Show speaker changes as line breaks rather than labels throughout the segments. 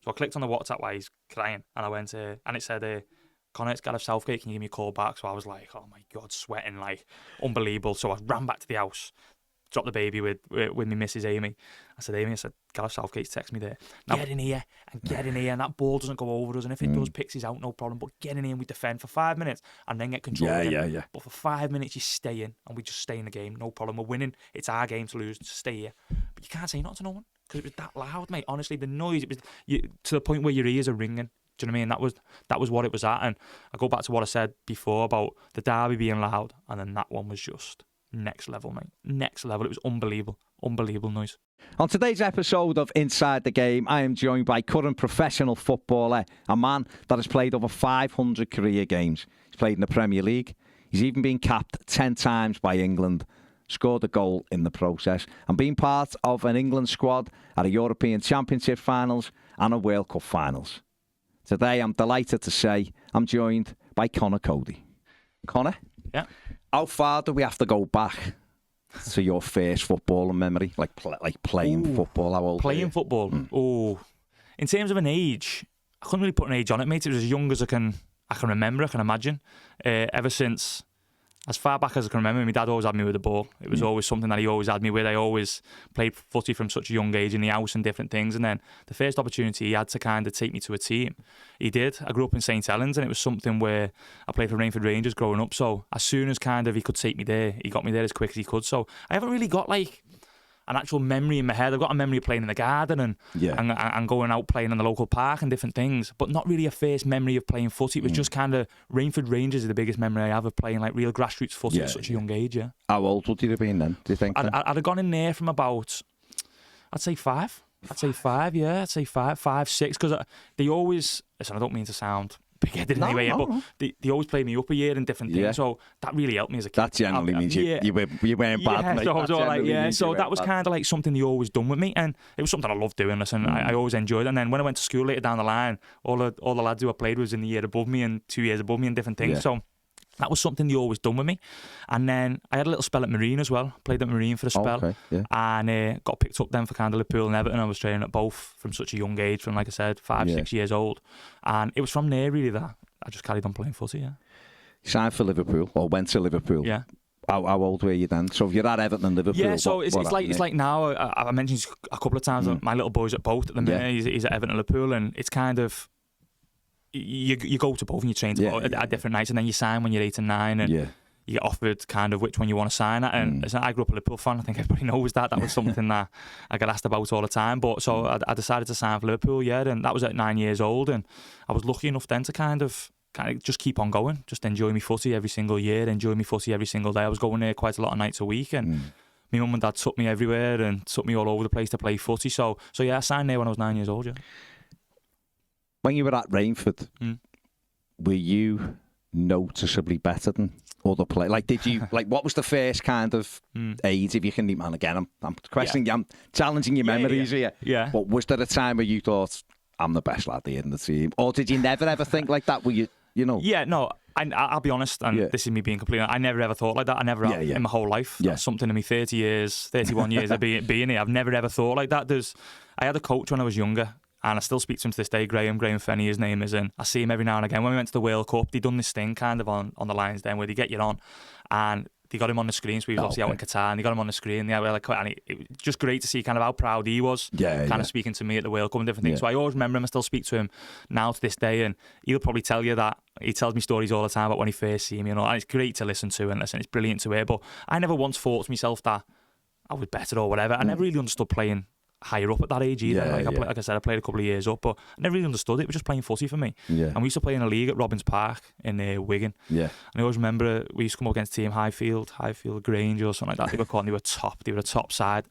So I clicked on the WhatsApp while he's crying, and I went, and it said, Connor, it's Gareth Southgate, can you give me a call back? So I was like, oh my God, sweating, like, unbelievable. So I ran back to the house, dropped the baby with my Mrs. Amy. I said, Amy, Gareth Southgate's texted me there. Now, get in here, and that ball doesn't go over us, and if it does, Pixie's out, no problem, but get in here and we defend for 5 minutes, and then get control again.
Yeah.
But for 5 minutes, you stay in, and we just stay in the game, no problem. We're winning. It's our game to lose, just stay here. But you can't say nothing to no one, because it was that loud, mate. Honestly, the noise, it was to the point where your ears are ringing. Do you know what I mean? That was what it was at. And I go back to what I said before about the derby being loud, and then that one was just next level, mate. Next level. It was unbelievable. Unbelievable noise.
On today's episode of Inside the Game, I am joined by current professional footballer, a man that has played over 500 career games. He's played in the Premier League. He's even been capped 10 times by England, scored a goal in the process, and been part of an England squad at a European Championship finals and a World Cup finals. Today, I'm delighted to say I'm joined by Conor Coady. Conor?
Yeah.
How far do we have to go back to your first footballing memory? Like playing football? How old
Playing football? Oh. In terms of an age, I couldn't really put an age on it, mate. It was as young as I can remember, I can imagine. Ever since, as far back as I can remember, my dad always had me with the ball. It was always something that he always had me with. I always played footy from such a young age in the house and different things. And then the first opportunity he had to kind of take me to a team, he did. I grew up in St Helens, and it was something where I played for Rainford Rangers growing up. So as soon as kind of he could take me there, he got me there as quick as he could. So I haven't really got like an actual memory in my head. I've got a memory of playing in the garden and going out playing in the local park and different things, but not really a first memory of playing footy. It was just kind of Rainford Rangers is the biggest memory I have of playing like real grassroots footy at such a young age. Yeah.
How old would you have been then, do you think?
I'd have gone in there from about, I'd say 5. I'd say 5, yeah. I'd say 5, 6, because they always, listen, I don't mean to sound big-headed anyway, but they always played me up a year in different things, so that really helped me as a kid.
That generally means you weren't bad, mate.
So I was all like, so that was kind of like something they always done with me, and it was something I loved doing. Listen, I always enjoyed it. And then when I went to school later down the line, all the lads who I played with was in the year above me and 2 years above me and different things, so that was something they always done with me. And then I had a little spell at Marine as well. Played at Marine for a spell. And got picked up then for kind of Liverpool and Everton. I was training at both from such a young age, from, like I said, 5, 6 years old. And it was from there really that I just carried on playing footy, You
signed for Liverpool, or went to Liverpool.
Yeah.
How old were you then? So if you're at Everton and Liverpool,
yeah. So it's like now. I mentioned a couple of times that my little boy's at both at the minute. He's at Everton and Liverpool, and it's kind of you go to both and you train to both at different nights, and then you sign when you're 8 and 9, and you get offered kind of which one you want to sign at. And I grew up a Liverpool fan. I think everybody knows that. That was something that I got asked about all the time. But so I decided to sign for Liverpool, and that was at 9 years old, and I was lucky enough then to kind of just keep on going, just enjoy me footy every single year, enjoy me footy every single day. I was going there quite a lot of nights a week, and my mum and dad took me everywhere and took me all over the place to play footy. So yeah, I signed there when I was 9 years old.
When you were at Rainford, were you noticeably better than other players? Like, did you what was the first kind of age, if you can? Man, again, I'm questioning you, I'm challenging your memories here. Yeah. But was there a time where you thought, I'm the best lad here in the team, or did you never ever think like that? Were you know? Yeah,
no. I'll be honest, and this is me being completely honest, I never ever thought like that. I never have in my whole life. That's something in me 31 years of being here. I've never ever thought like that. I had a coach when I was younger, and I still speak to him to this day, Graham Fenney, his name is, and I see him every now and again. When we went to the World Cup, they done this thing kind of on the Lions Den where they get you on, and they got him on the screen. So he was obviously out in Qatar, and they got him on the screen. And it was just great to see kind of how proud he was, kind of speaking to me at the World Cup and different things. So I always remember him. I still speak to him now to this day, and he'll probably tell you that he tells me stories all the time about when he first see me, and it's great to listen to, and it's brilliant to hear. But I never once thought to myself that I was better or whatever. I never really understood playing higher up at that age either. Like I said, I played a couple of years up, but I never really understood it. It was just playing footy for me. And we used to play in a league at Robbins Park in Wigan. And I always remember we used to come up against Team Highfield Grange or something like that. They were a top side.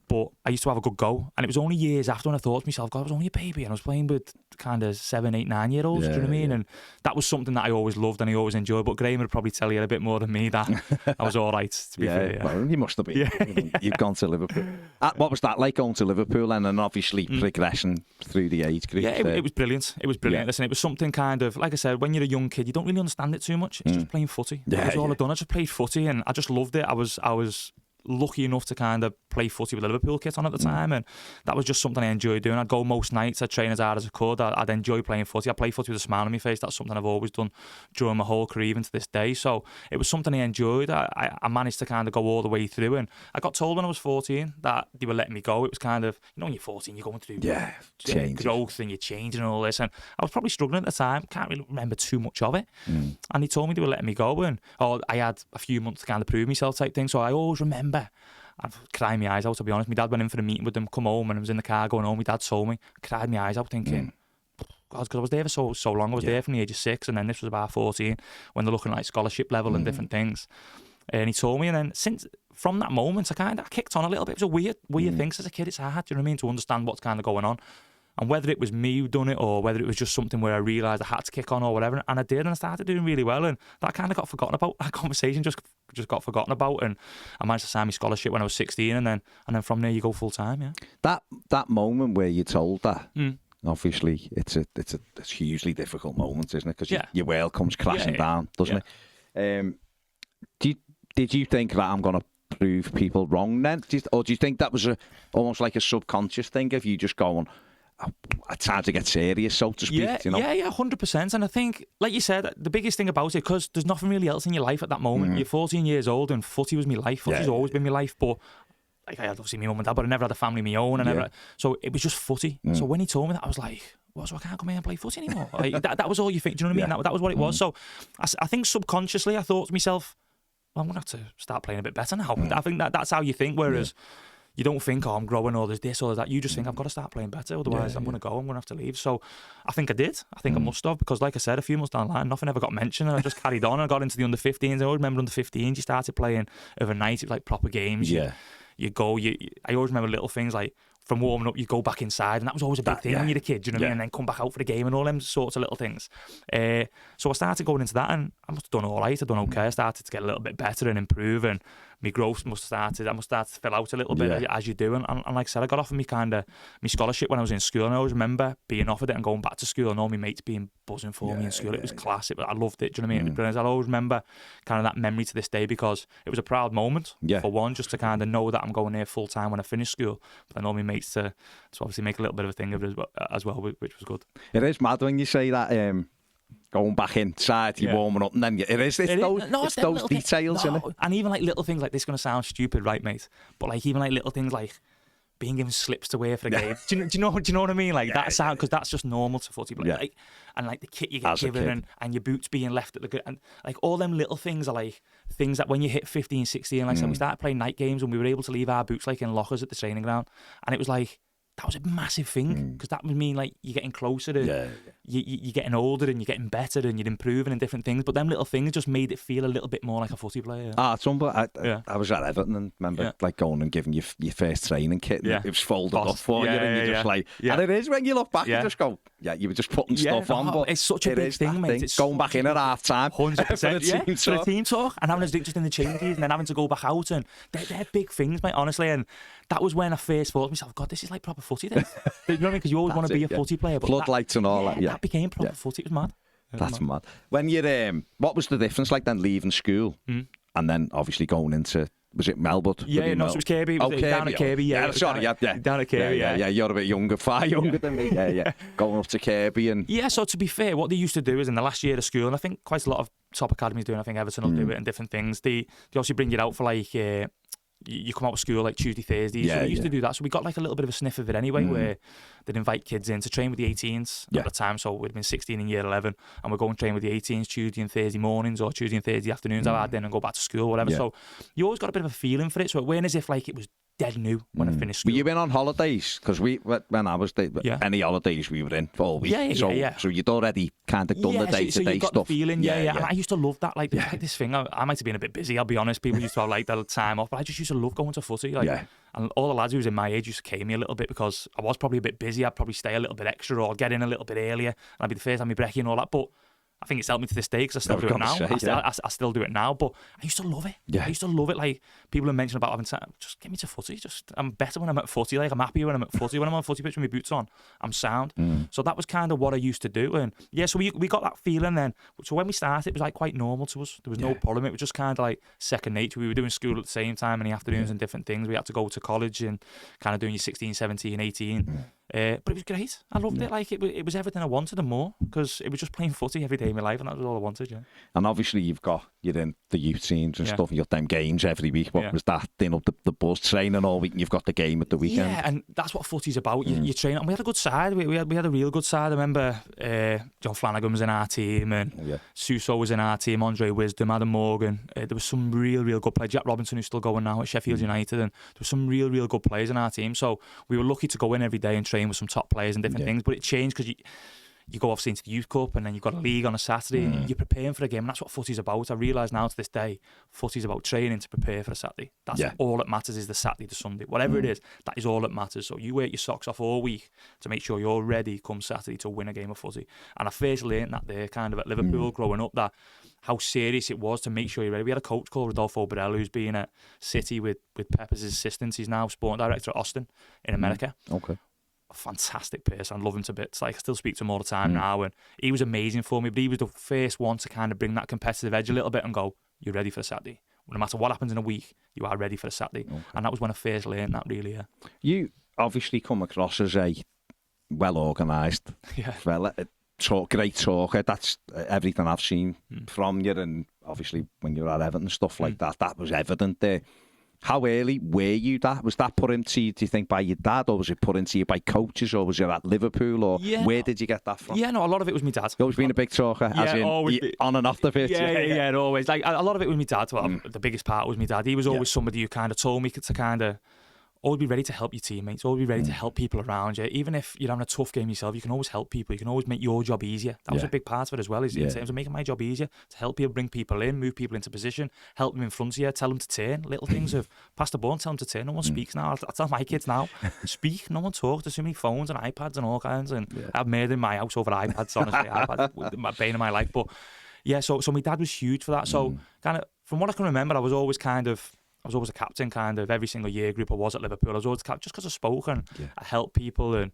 But I used to have a good go, and it was only years after when I thought to myself, God, I was only a baby, and I was playing with kind of 7, 8, 9 year olds. Do you know what I mean? And that was something that I always loved and I always enjoyed. But Graham would probably tell you a bit more than me that I was all right. To be fair,
well, you must have been. You've gone to Liverpool. What was that like, going to Liverpool, and then obviously progression through the age group?
Yeah, it was brilliant. It was brilliant. Listen, it was something kind of, like I said, when you're a young kid, you don't really understand it too much. It's just playing footy. That's all I've done. I just played footy, and I just loved it. I was lucky enough to kind of play footy with the Liverpool kit on at the time, and that was just something I enjoyed doing. I'd go most nights, I'd train as hard as I could. I'd enjoy playing footy. I play footy with a smile on my face. That's something I've always done during my whole career, even to this day. So it was something I enjoyed. I managed to kind of go all the way through, and I got told when I was 14 that they were letting me go. It was kind of, when you're 14, you're going through growth and you're changing and all this, and I was probably struggling at the time. Can't really remember too much of it. And they told me they were letting me go, and I had a few months to kind of prove myself type thing. So I always remember, I've cried my eyes out, to be honest. My dad went in for a meeting with them, come home, and I was in the car going home. My dad told me, I cried my eyes out thinking, God, because I was there for so long. I was there from the age of 6, and then this was about 14 when they're looking at like scholarship level and different things. And he told me, and then from that moment, I kicked on a little bit. It was a weird thing. As a kid, it's hard, do you know what I mean, to understand what's kind of going on. And whether it was me who done it or whether it was just something where I realised I had to kick on or whatever, and I did, and I started doing really well, and that kind of got forgotten about. That conversation just got forgotten about, and I managed to sign my scholarship when I was 16, and then from there you go full time. Yeah.
That moment where you're told that, obviously it's a hugely difficult moment, isn't it? Because your world comes crashing down, doesn't it? Did you think that I'm going to prove people wrong then, or do you think that was almost like a subconscious thing of you just going, it's time to get serious, so to speak?
Yeah, 100%. And I think, like you said, the biggest thing about it, because there's nothing really else in your life at that moment. You're 14 years old, and footy was my life. Footy's always been my life, but like, I had obviously my mum and dad, but I never had a family of my own. So it was just footy. So when he told me that, I was like, so I can't come here and play footy anymore? Like, that was all you think, do you know what I mean? That was what it was. So I think subconsciously I thought to myself, well, I'm going to have to start playing a bit better now. I think that's how you think, whereas you don't think, I'm growing, or there's this or that. You just think, I've got to start playing better, otherwise I'm going to go, I'm going to have to leave. So I think I did. I think I must have, because like I said, a few months down the line, nothing ever got mentioned, and I just carried on. I got into the under-15s. I always remember under-15s, you started playing overnight. It was like proper games. You go, I always remember little things like, from warming up, you go back inside, and that was always a big thing when you're a kid, do you know what I mean? And then come back out for the game and all them sorts of little things. So I started going into that, and I must have done all right. I've done okay. I started to get a little bit better and improve, and my growth must start to fill out a little bit as you do. And like I said, I got offered my scholarship when I was in school, and I always remember being offered it and going back to school, and all my mates being buzzing for me in school. It was classic. I loved it, do you know what I mean? It was brilliant. I'll always remember kind of that memory to this day, because it was a proud moment, for one, just to kind of know that I'm going there full time when I finish school. But I know my mates to obviously make a little bit of a thing of it as well, which was good. It
is mad when you say that, going back inside, you're warming up, and then it's those details, isn't it?
And even like little things like this, going to sound stupid, right, mate? But like even like little things like being given slips to wear for the game. Do you know what I mean? Like that sound, because that's just normal to footy. But like, and like the kit you get given, and your boots being left at the, and like all them little things are like things that when you hit 15, 16, like so we started playing night games, and we were able to leave our boots like in lockers at the training ground, and it was like, that was a massive thing, because that would mean like you're getting closer to, you're getting older, and you're getting better, and you're improving in different things. But them little things just made it feel a little bit more like a footy player.
It's unbelievable. I was at Everton and remember like going and giving you your first training kit. And it was folded up for you, and you're just like, and it is when you look back, you just go, you were just putting stuff on. But
it's such a big thing, mate. It's
going back in at half time,
100%, for a team talk, and having to do it just in the changes, and then having to go back out, and they're big things, mate. Honestly, and that was when I first thought to myself, God, this is like proper footy then. You know what I mean? Because you always want to be a footy player. But
floodlights and all that.
That became proper footy. It was mad.
That's mad. When you what was the difference like then leaving school and then obviously going into, was it Melbourne?
So it was Kirby. Down at Kirby.
Down at Kirby. Yeah. You're a bit younger, far younger than me. Going up to Kirby and.
Yeah. So to be fair, what they used to do is in the last year of school, and I think quite a lot of top academies do, and I think Everton will do it and different things. They obviously bring you out for like. You come out of school like Tuesday, Thursday. So we used to do that. So we got like a little bit of a sniff of it anyway, where they'd invite kids in to train with the 18s at the time. So we'd been 16 in year 11, and we'd go and train with the 18s Tuesday and Thursday mornings, or Tuesday and Thursday afternoons. I had then and go back to school, whatever. So you always got a bit of a feeling for it. So it weren't as if like it was dead new when I finished school.
Were you in on holidays? Because when I was there, any holidays we were in for all week. So you'd already kind of done the day-to-day stuff.
The feeling, And I used to love that. Like this thing, I might have been a bit busy, I'll be honest. People used to have like that time off, but I just used to love going to footy. And all the lads who was in my age used to cane me a little bit, because I was probably a bit busy. I'd probably stay a little bit extra, or get in a little bit earlier, and I'd be the first time my brekkie and all that. But I think it's helped me to this day because I still do it now. I still do it now, but I used to love it.
Yeah.
I used to love it. Like, people have mentioned about having time. Just get me to footy. I'm better when I'm at footy. Like, I'm happier when I'm at footy. When I'm on footy pitch with my boots on, I'm sound. So that was kind of what I used to do. And yeah, so we got that feeling then. So when we started, it was like quite normal to us. There was no problem. It was just kind of like second nature. We were doing school at the same time in the afternoons and different things. We had to go to college and kind of doing your 16, 17, 18. But it was great. I loved it. Like, it was everything I wanted and more, because it was just playing footy every day of my life, and that was all I wanted. Yeah.
And obviously you're in the youth teams and stuff, and you've got them games every week. What was that? The buzz training all week, and you've got the game at the weekend.
Yeah, and that's what footy's about. You train, and we had a good side. We had a real good side. I remember John Flanagan was in our team, and Suso was in our team. Andre Wisdom, Adam Morgan. There was some real good players. Jack Robinson, who's still going now at Sheffield United, and there was some real good players in our team. So we were lucky to go in every day and train with some top players and different things, but it changed because you go obviously into the Youth Cup, and then you've got a league on a Saturday, and you're preparing for a game, and that's what footy's about. I realise now to this day, footy's about training to prepare for a Saturday. That's all that matters, is the Saturday to Sunday. Whatever it is, that is all that matters. So you work your socks off all week to make sure you're ready come Saturday to win a game of footy. And I first learned that there kind of at Liverpool growing up, that how serious it was to make sure you're ready. We had a coach called Rodolfo Borrell, who's been at City with Pep as his assistant. He's now sporting director at Austin in America.
Okay.
A fantastic person. I love him to bits. Like, I still speak to him all the time now, and he was amazing for me. But he was the first one to kind of bring that competitive edge a little bit and go, "You're ready for a Saturday. No matter what happens in a week, you are ready for a Saturday." Okay. And that was when I first learned that, really. Yeah.
You obviously come across as a well organised, great talker. That's everything I've seen from you, and obviously when you were at Everton and stuff like that was evident there. How early were you that? Was that put into you, do you think, by your dad, or was it put into you by coaches, or was it at Liverpool, or where did you get that from?
Yeah, no, a lot of it was my dad.
You've always been a big talker, as in on and off the pitch.
Yeah, always. Like, a lot of it was my dad. Well, the biggest part was my dad. He was always somebody who kind of told me to kind of always be ready to help your teammates, always be ready to help people around you. Even if you're having a tough game yourself, you can always help people. You can always make your job easier. That was a big part of it as well, is in terms of making my job easier, to help people, bring people in, move people into position, help them in front of you, tell them to turn. Little things of pass the ball and tell them to turn. No one speaks now. I tell my kids now, speak. No one talks. There's so many phones and iPads and all kinds. And I've made in my house over iPads, honestly. iPads, my bane of my life. But yeah, so my dad was huge for that. So kind of, from what I can remember, I was always a captain kind of every single year group I was at Liverpool. I was always captain just because I spoke and I helped people, and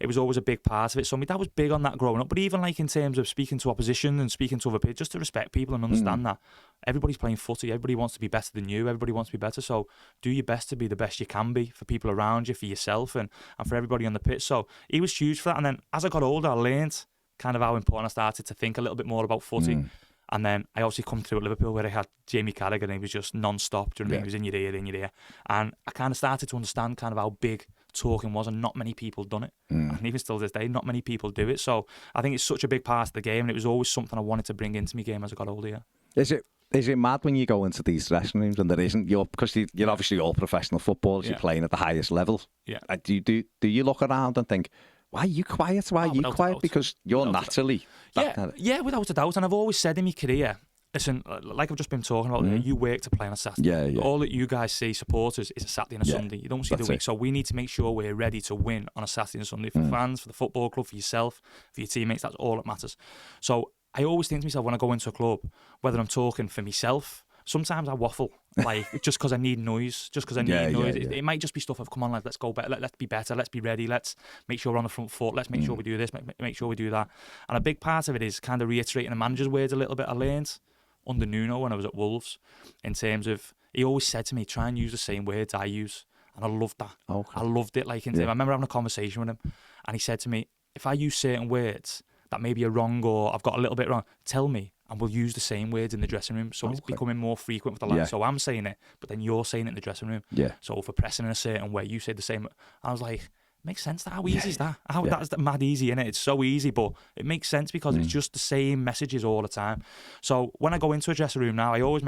it was always a big part of it. So my dad was big on that growing up. But even like in terms of speaking to opposition and speaking to other people, just to respect people and understand that everybody's playing footy, everybody wants to be better than you, everybody wants to be better. So do your best to be the best you can be for people around you, for yourself, and for everybody on the pitch. So he was huge for that. And then as I got older, I learned kind of how important I started to think a little bit more about footy. And then I obviously come through at Liverpool, where I had Jamie Carragher, and he was just non-stop. Do you know what I mean? He was in your ear. And I kind of started to understand kind of how big talking was, and not many people done it. And even still to this day, not many people do it. So I think it's such a big part of the game, and it was always something I wanted to bring into my game as I got older. Yeah.
Is it mad when you go into these dressing rooms and there isn't, because you're obviously all professional footballers, you're playing at the highest level. Yeah. Do you look around and think, why are you quiet? Why are you quiet? Because you're naturally that kind of...
Yeah, without a doubt. And I've always said in my career, listen, like I've just been talking about, you work to play on a Saturday. Yeah. All that you guys see, supporters, is a Saturday and a Sunday. You don't see the week. So we need to make sure we're ready to win on a Saturday and Sunday for fans, for the football club, for yourself, for your teammates. That's all that matters. So I always think to myself when I go into a club, whether I'm talking for myself, sometimes I waffle, like just because I need noise, It might just be stuff of, come on, let's go better, let's be better, let's be ready, let's make sure we're on the front foot, let's make sure we do this, make sure we do that. And a big part of it is kind of reiterating the manager's words a little bit. I learned under Nuno when I was at Wolves, in terms of, he always said to me, try and use the same words I use. And I loved that. Okay. I loved it. Like, I remember having a conversation with him, and he said to me, if I use certain words that maybe are wrong, or I've got a little bit wrong, tell me, and we'll use the same words in the dressing room. So it's becoming more frequent with the lads. So I'm saying it, but then you're saying it in the dressing room. Yeah. So for pressing in a certain way, you say the same. I was like, makes sense. How easy is that? That's mad easy, innit? It's so easy, but it makes sense because it's just the same messages all the time. So when I go into a dressing room now, I always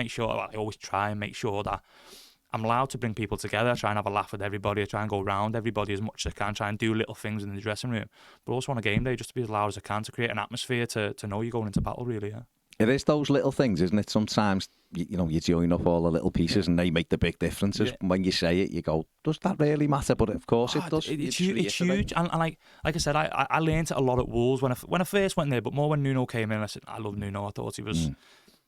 try and make sure that I'm allowed to bring people together. I try and have a laugh with everybody. I try and go around everybody as much as I can. Try and do little things in the dressing room, but also on a game day, just to be as loud as I can, to create an atmosphere to know you're going into battle, really. Yeah.
It is those little things, isn't it? Sometimes, you join up all the little pieces and they make the big differences. Yeah. When you say it, you go, does that really matter? But of course it does.
It's huge. And like I said, I learned it a lot at Wolves when I first went there, but more when Nuno came in. I said, I love Nuno. I thought he was...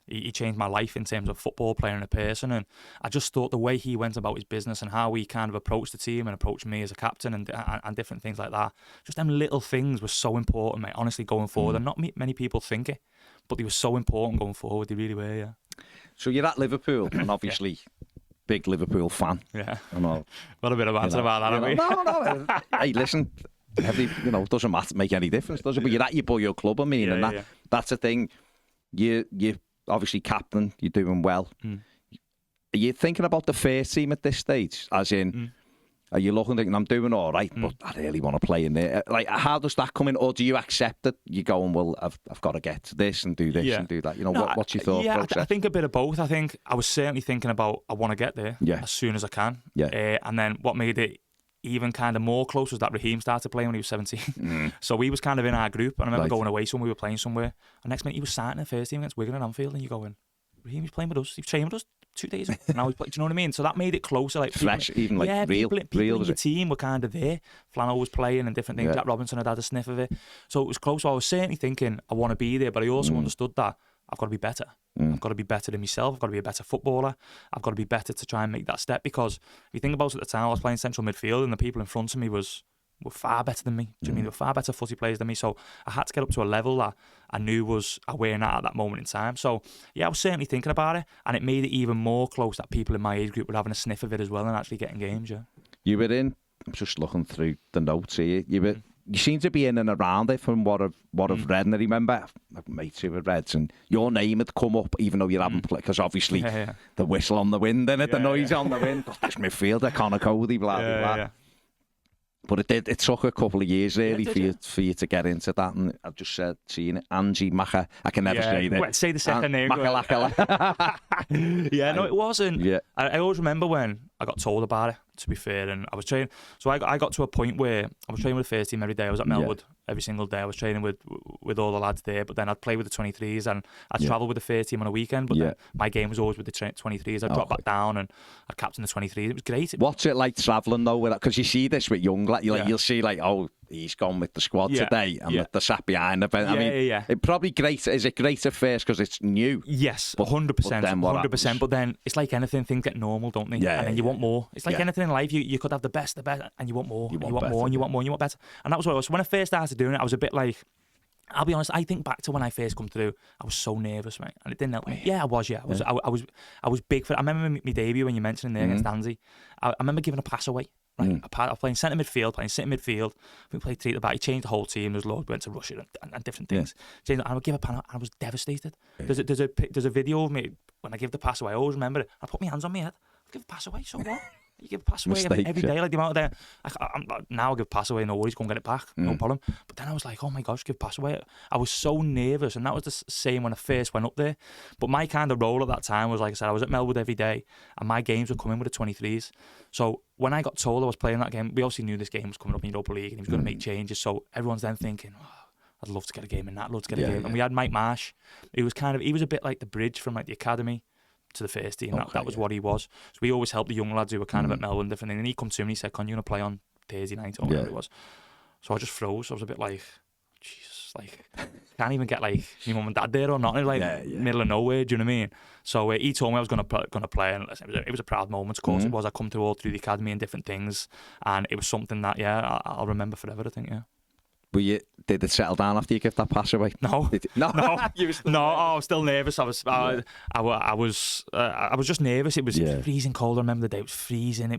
He changed my life in terms of football, player and a person, and I just thought the way he went about his business and how he kind of approached the team and approached me as a captain and different things like that, just them little things were so important, mate, honestly, going forward. And not many people think it, but they were so important going forward. They really were, yeah. So
you're at Liverpool, and obviously big Liverpool fan.
Yeah. Got a bit of answer about that, haven't we?
No. Hey, listen, doesn't matter, make any difference, does it? But you're at your boyhood club, that's the thing. You obviously captain, you're doing well. Are you thinking about the first team at this stage? As in, are you looking thinking, I'm doing all right, but I really want to play in there? Like, how does that come in? Or do you accept it? You're going, well, I've got to get to this and do this and do that. What's your thought process?
I think a bit of both. I think I was certainly thinking about, I want to get there as soon as I can. And then what made it even kind of more close was that Raheem started playing when he was 17. So he was kind of in our group, and I remember going away somewhere, we were playing somewhere, and next minute he was starting the first team against Wigan at Anfield, and you're going, Raheem, he's playing with us, he's training with us 2 days ago, and now he's playing, do you know what I mean? So that made it closer, like
fresh, even like real
people in your team were kind of there. Flannel was playing and different things. Jack Robinson had a sniff of it, so it was close. So I was certainly thinking I want to be there, but I also understood that I've got to be better. I've got to be better than myself. I've got to be a better footballer. I've got to be better to try and make that step, because if you think about it, at the time I was playing central midfield and the people in front of me were far better than me. Do you know what I mean? They were far better footy players than me. So I had to get up to a level that I knew was wearing out at that moment in time. So yeah, I was certainly thinking about it, and it made it even more close that people in my age group were having a sniff of it as well and actually getting games. Yeah.
You were in. I'm just looking through the notes here. You seem to be in and around it from what I've read, and I remember mates who were Reds, and your name had come up even though you haven't played, because obviously the whistle on the wind, innit? The noise on the wind. This midfielder, Conor Coady, blah blah blah. But it took a couple of years really for you to get into that, and I've just seen it. Angie Macha, I can never say that.
Say the second name.
Makalakala.
No, it wasn't. Yeah. I always remember when I got told about it, to be fair, and I was training. So I got to a point where I was training with the first team every day. I was at Melwood every single day. I was training with all the lads there, but then I'd play with the 23s and I'd travel with the first team on a weekend, but then my game was always with the 23s. I'd drop back down and I'd captain the 23s. It was great.
What's it like travelling though? Because you see this with young lads, you'll see like, oh, he's gone with the squad today and with the sat behind the bench. It's probably great. Is it great at first because it's new?
Yes, 100%. 100%. But then it's like anything, things get normal, don't they? And then you want more. It's like anything in life, you could have the best, and you want more. You want more, and you want more, and you want better. And that was what I was. When I first started doing it, I was a bit like, I'll be honest, I think back to when I first come through, I was so nervous, mate, and it didn't help me. Yeah, I was. I was big for it. I remember my debut when you mentioned there against Andy. I remember giving a pass away. Right, I was playing centre midfield, playing centre midfield. We played 3 at the back. He changed the whole team. There was loads, went to Russia and different things. And I would give a pan, and I was devastated. There's a video of me when I give the pass away. I always remember it. I put my hands on my head. I give a pass away. So what? You give a pass away every day, like the amount of day. Now I give a pass away, no worries, go and get it back, no problem. But then I was like, oh my gosh, give a pass away. I was so nervous, and that was the same when I first went up there. But my kind of role at that time was, like I said, I was at Melwood every day, and my games were coming with the 23s. So when I got told I was playing that game, we obviously knew this game was coming up in Europa League, and he was going to make changes. So everyone's then thinking, I'd love to get a game in that, love to get a game. And we had Mike Marsh. He was a bit like the bridge from like the academy to the first team. That was what he was. So we always helped the young lads who were kind of at Melbourne and different things. And he come to me and he said, "Con, you going to play on Thursday night?" or whatever it was. So I just froze. I was a bit like, Jesus, like, can't even get like my mum and dad there or nothing, like middle of nowhere. Do you know what I mean? So he told me I was going to play, and it was a proud moment. Of course, it was. I come all through the academy and different things, and it was something that I'll remember forever. I think.
Did it settle down after you gave that pass away?
No. I was still nervous. I was just nervous. It was freezing cold. I remember the day. It was freezing.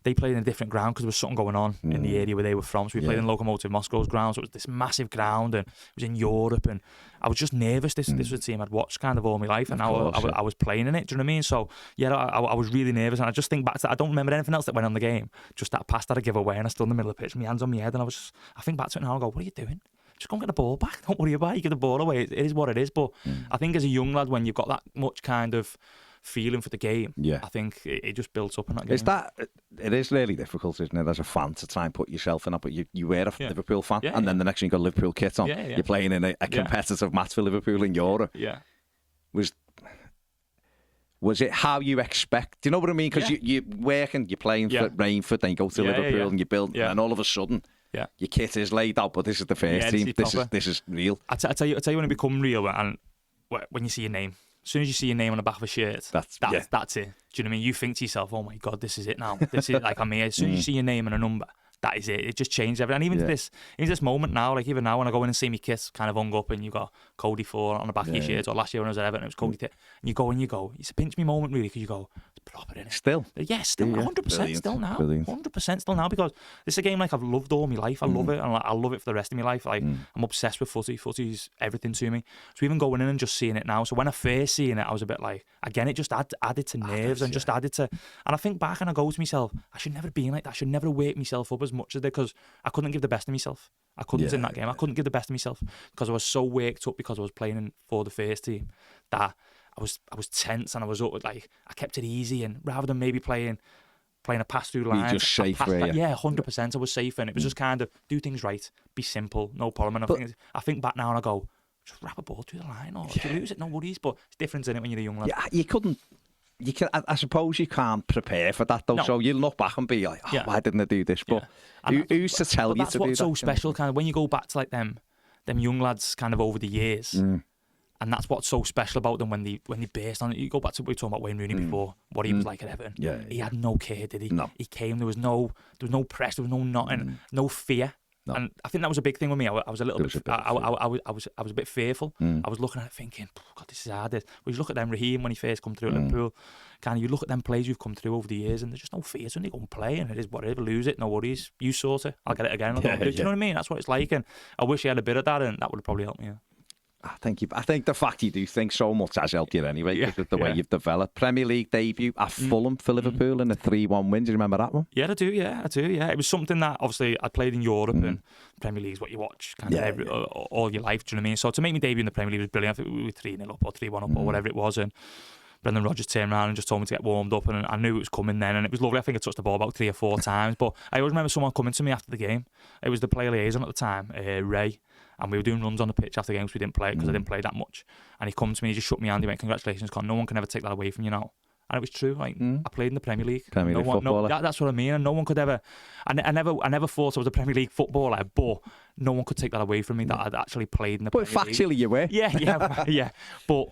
They played in a different ground because there was something going on in the area where they were from. So we played in Lokomotiv Moscow's ground. So it was this massive ground, and it was in Europe, and I was just nervous. This was a team I'd watched kind of all my life, and I was playing in it. Do you know what I mean? So I was really nervous, and I just think back to that. I don't remember anything else that went on the game. Just that pass that I give away, and I stood in the middle of the pitch, my hands on my head, and I think back to it now. I go, what are you doing? Just go and get the ball back. Don't worry about it. You give the ball away. It is what it is. But I think as a young lad, when you've got that much kind of feeling for the game, I think it just builds up in that game.
It is really difficult, isn't it, as a fan to try and put yourself in that, but you were a Liverpool fan, and then the next thing you got a Liverpool kit on. You're playing in a competitive match for Liverpool in Europe. was it how you expect? Do you know what I mean? Because you work and you're playing for Rainford, then you go to Liverpool and you build, and all of a sudden your kit is laid out, but this is the first team. This is real.
I tell you when it become real, and when you see your name. As soon as you see your name on the back of a shirt, that's it. Do you know what I mean? You think to yourself, oh my God, this is it now. This is like I'm here. As soon as you see your name and a number, that is it. It just changed everything. And even to this moment now, like even now when I go in and see me kit kind of hung up and you got Coady 4 on the back of your shirt, or last year when I was at Everton, it was Coady 10, and you go, it's a pinch me moment really, because you go, it's proper, innit?
Still?
Yeah, still, 100% still now.
Brilliant.
100% still now, because this is a game like I've loved all my life. I love it, and I love it for the rest of my life. Like I'm obsessed with footy. Footy's everything to me. So even going in and just seeing it now, so when I first seen it, I was a bit like, again, it just added to nerves and just added to, and I think back and I go to myself, I should never have been like that. I should never wake myself up as much as I did, because I couldn't give the best of myself. I couldn't in that game. I couldn't give the best of myself because I was so waked up, because I was playing for the first team, that I was tense, and I was like, I kept it easy, and rather than maybe playing a pass through line,
you just safe, yeah,
100%. I was safe, and it was just kind of do things right, be simple, no problem. And I think back now and I go, just wrap a ball through the line, or if you lose it, no worries. But it's different, isn't it, when you're a young lad?
Yeah, you couldn't. You can, I suppose you can't prepare for that though. No. So you look back and be like, why didn't I do this? But who's to tell you to do that?
That's what's so special, kind of, when you go back to like them young lads kind of over the years. And that's what's so special about them when they burst on it. You go back to, we were talking about Wayne Rooney before, what he was like at Everton.
Yeah,
he had no care, did he?
No.
He came, there was no press, there was no nothing, no fear. No. And I think that was a big thing with me. I was a little bit. I was a bit fearful. I was looking at it thinking, God, this is hard. When you look at them, Raheem, when he first come through at Liverpool, you look at them players who've come through over the years, and there's just no fears when they go and play, and it is whatever. Lose it, no worries. You sort it. I'll get it again. Do you know what I mean? That's what it's like, and I wish he had a bit of that, and that would have probably helped me. Yeah.
I think the fact you do think so much has helped you anyway, because of the way you've developed. Premier League debut at Fulham for Liverpool in a 3-1 win. Do you remember that one?
Yeah, I do. Yeah, It was something that obviously I played in Europe, and Premier League is what you watch kind of all your life. Do you know what I mean? So to make me debut in the Premier League was brilliant. I think we were 3-0 up or 3-1 up or whatever it was, and Brendan Rodgers turned around and just told me to get warmed up, and I knew it was coming then, and it was lovely. I think I touched the ball about 3 or 4 times, but I always remember someone coming to me after the game. It was the player liaison at the time, Ray. And we were doing runs on the pitch after games. We didn't play it because I didn't play that much. And he come to me, he just shook me hand. He went, "Congratulations, Con. No one can ever take that away from you now." And it was true. Like I played in the Premier League.
Footballer.
That's what I mean. And no one could ever. I never thought I was a Premier League footballer, but no one could take that away from me that I'd actually played in the Premier League.
But factually, you were.
Yeah. But.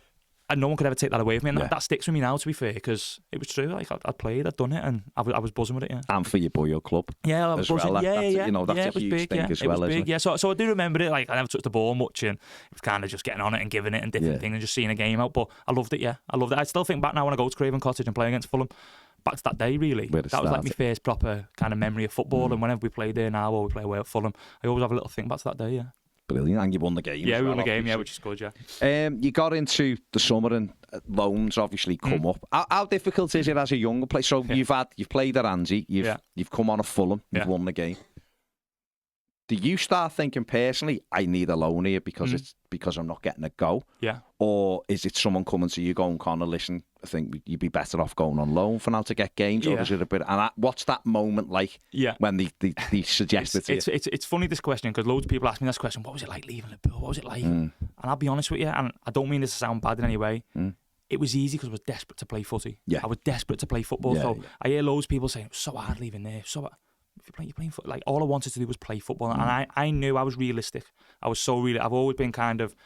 And no one could ever take that away from me, and that sticks with me now, to be fair, because it was true. Like I'd played, I'd done it, and I was buzzing with it. Yeah.
And for your boy club,
yeah, I was buzzing.
Well. That's a huge
big,
thing as well.
It was big, yeah. So I do remember it. Like I never touched the ball much, and it was kind of just getting on it and giving it and different things and just seeing a game out. But I loved it. Yeah, I loved it. I still think back now when I go to Craven Cottage and play against Fulham. Back to that day, really. That was like my first proper kind of memory of football. And whenever we play there now or we play away at Fulham, I always have a little think back to that day. Yeah.
Brilliant, and you won the game.
Yeah, we won the game, which is good, yeah.
You got into the summer and loans obviously come up. How difficult is it as a younger player? So you've played at Anzi, you've come on a Fulham, you've won the game. Do you start thinking personally, I need a loan here because I'm not getting a go?
Yeah.
Or is it someone coming to you going, Conor, listen, I think you'd be better off going on loan for now to get games? Or is it a bit? And what's that moment like when they suggest it to you?
It's funny, this question, because loads of people ask me this question, what was it like leaving Liverpool? What was it like? And I'll be honest with you, and I don't mean this to sound bad in any way. It was easy because I was desperate to play footy. Yeah. I was desperate to play football. I hear loads of people saying, it was so hard leaving there. If you're playing football, like all I wanted to do was play football, and I knew I was realistic. I was so real. I've always been kind of,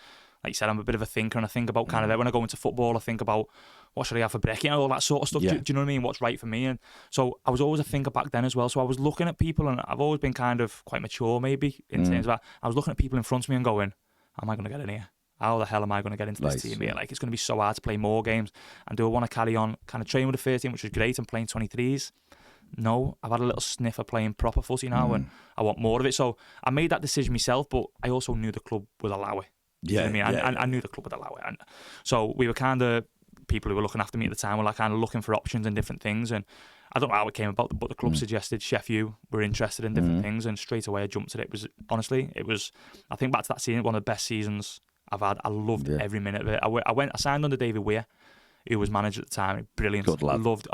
like you said, I'm a bit of a thinker, and I think about kind of when I go into football, I think about what should I have for break, all that sort of stuff. Do you know what I mean? What's right for me? And so I was always a thinker back then as well. So I was looking at people, and I've always been kind of quite mature, maybe in terms of that. I was looking at people in front of me and going, "How am I going to get in here? How the hell am I going to get into this team here? Like, it's going to be so hard to play more games. And do I want to carry on, kind of train with the first team, which was great, and playing 23s? No, I've had a little sniff of playing proper footy now, and I want more of it." So I made that decision myself, but I also knew the club would allow it. You know what I mean? I knew the club would allow it. And so we were kind of, people who were looking after me at the time were like kind of looking for options and different things. And I don't know how it came about, but the club suggested Sheffield were interested in different things, and straight away I jumped at it. It was, I think back to that season, one of the best seasons I've had. I loved every minute of it. I signed under David Weir, who was manager at the time. Brilliant.
Good lad.
I loved,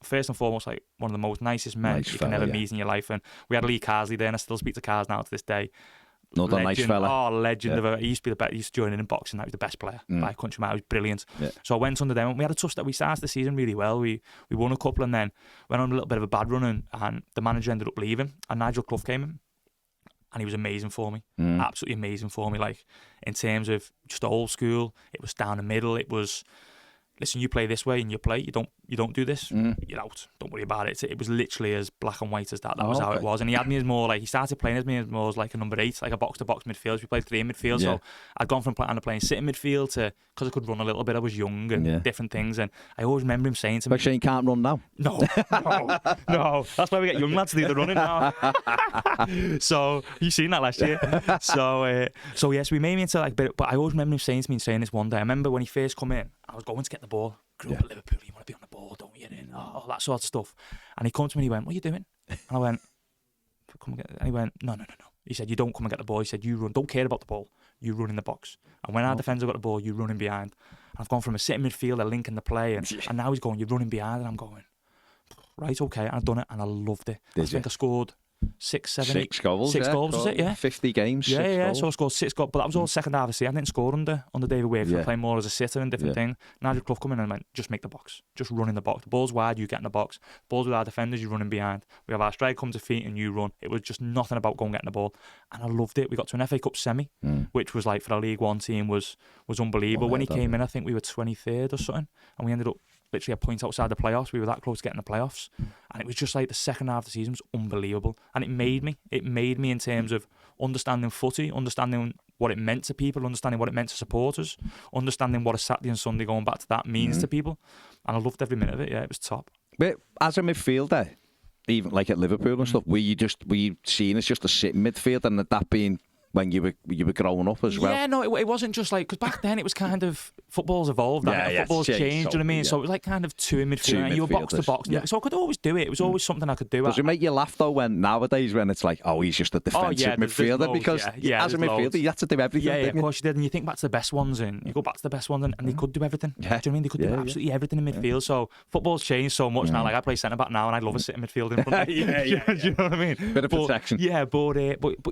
first and foremost, like one of the most nicest men you can ever meet in your life. And we had Lee Carsley there, and I still speak to Cars now to this day.
Another
legend,
nice fella.
Oh, legend of a. He used to be the best. He used to join in boxing. That was the best player by a country mile. He was brilliant. Yeah. So I went under them, and we had a tough start. We started the season really well. We won a couple, and then went on a little bit of a bad run, and the manager ended up leaving, and Nigel Clough came in. And he was amazing for me, absolutely amazing for me. Like, in terms of just old school, it was down the middle. It was, listen, you play this way and you play. You don't do this. You're out. Don't worry about it. It was literally as black and white as that. That was how it was. And he had me as more like, he started playing as me as more as like a number 8, like a box to box midfield. We played 3 in midfield, so I'd gone from playing sitting midfield to, because I could run a little bit. I was young and different things, and I always remember him saying to me,
"But Shane can't run now."
No. That's why we get young lads to do the running now. So you seen that last year. So yes, we made me into like bit, but I always remember him saying to me, this one day. I remember when he first come in, I was going to get the ball. Grew up at Liverpool, you want to be on the ball, don't you? And all that sort of stuff. And he come to me and he went, "What are you doing?" And I went, "Come and get it." And he went, No. He said, "You don't come and get the ball." He said, "You run. Don't care about the ball. You run in the box. And when our defender got the ball, you run in behind." And I've gone from a sitting midfielder, linking the play, and now he's going, "You're running behind." And I'm going, right, okay. And I've done it, and I loved it. I think I scored 6 goals, was it? Yeah.
50 games.
Yeah. So I scored 6 goals, but that was all second half of the season. I didn't score under David Wakefield. I played more as a sitter and different things. Nigel Clough come in and went, "Just make the box. Just run in the box. The ball's wide, you get in the box. Ball's with our defenders, you run in behind. We have our strike come to feet and you run." It was just nothing about going getting the ball, and I loved it. We got to an FA Cup semi, which was like for a League One team was unbelievable. When he came in, I think we were 23rd or something, and we ended up literally a point outside the playoffs. We were that close to getting the playoffs, and it was just like the second half of the season was unbelievable, and it made me in terms of understanding footy, understanding what it meant to people, understanding what it meant to supporters, understanding what a Saturday and Sunday, going back to that, means to people, and I loved every minute of it. Yeah, it was top.
But as a midfielder, even like at Liverpool and stuff, were you seen as just a sitting midfielder, and that being when you were growing up as well?
Yeah, no, it wasn't just like, because back then it was kind of, football's evolved, football's changed, you know what I mean? So it was like kind of 2 in midfield, and you were box to box. So I could always do it. It was always something I could do.
Does it make you laugh though when it's like, oh, he's just a defensive midfielder? Because as a midfielder, you had to do everything.
Yeah, of course you did. And you think back to the best ones, and you go back to the best ones, and they could do everything. Do you know what I mean? They could do absolutely everything in midfield. So football's changed so much now. Like, I play centre back now, and I love a sitting midfield in front of me. Do you know what I mean?
Bit of protection.
Yeah, but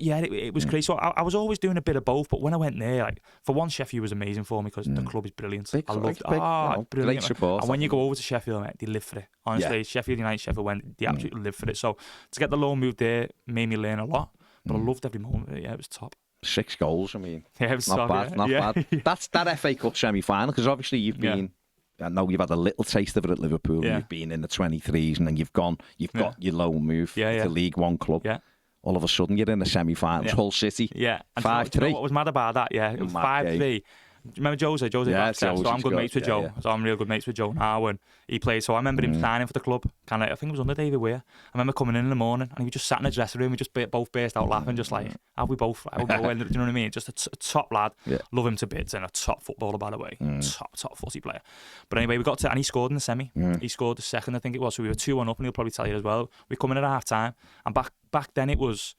yeah, it was crazy. So I was always doing a bit of both, but when I went there, like, for one, Sheffield was amazing for me because the club is brilliant. I loved it. Brilliant.
Great support.
And when you go over to Sheffield, mate, they live for it. Honestly, Sheffield United, Sheffield went, they absolutely live for it. So to get the loan move there made me learn a lot, but I loved every moment of it. Yeah, it was top.
6 goals, I mean,
it was
not
top,
bad, not bad. That's that FA Cup semi-final, because obviously you've been, I know you've had a little taste of it at Liverpool. You've been in the 23s, and then you've got your loan move to League One club. Yeah. All of a sudden, you're in the semi-finals, Hull City. Yeah. 5-3.
You know what was mad about that? Yeah, it was 5-3. Remember Jose? So I'm good mates with Joe. Yeah. So I'm real good mates with Joe now, and he played. So I remember him signing for the club. I think it was under David Weir. I remember coming in the morning, and he just sat in the dressing room. We just both burst out laughing, just like, how we both go. Do you know what I mean? Just a top lad. Yeah. Love him to bits, and a top footballer, by the way. Top footy player. But anyway, we got to, and he scored in the semi. He scored the second, I think it was. So we were 2-1 up, and he'll probably tell you as well. We come in at half time, and back then it was,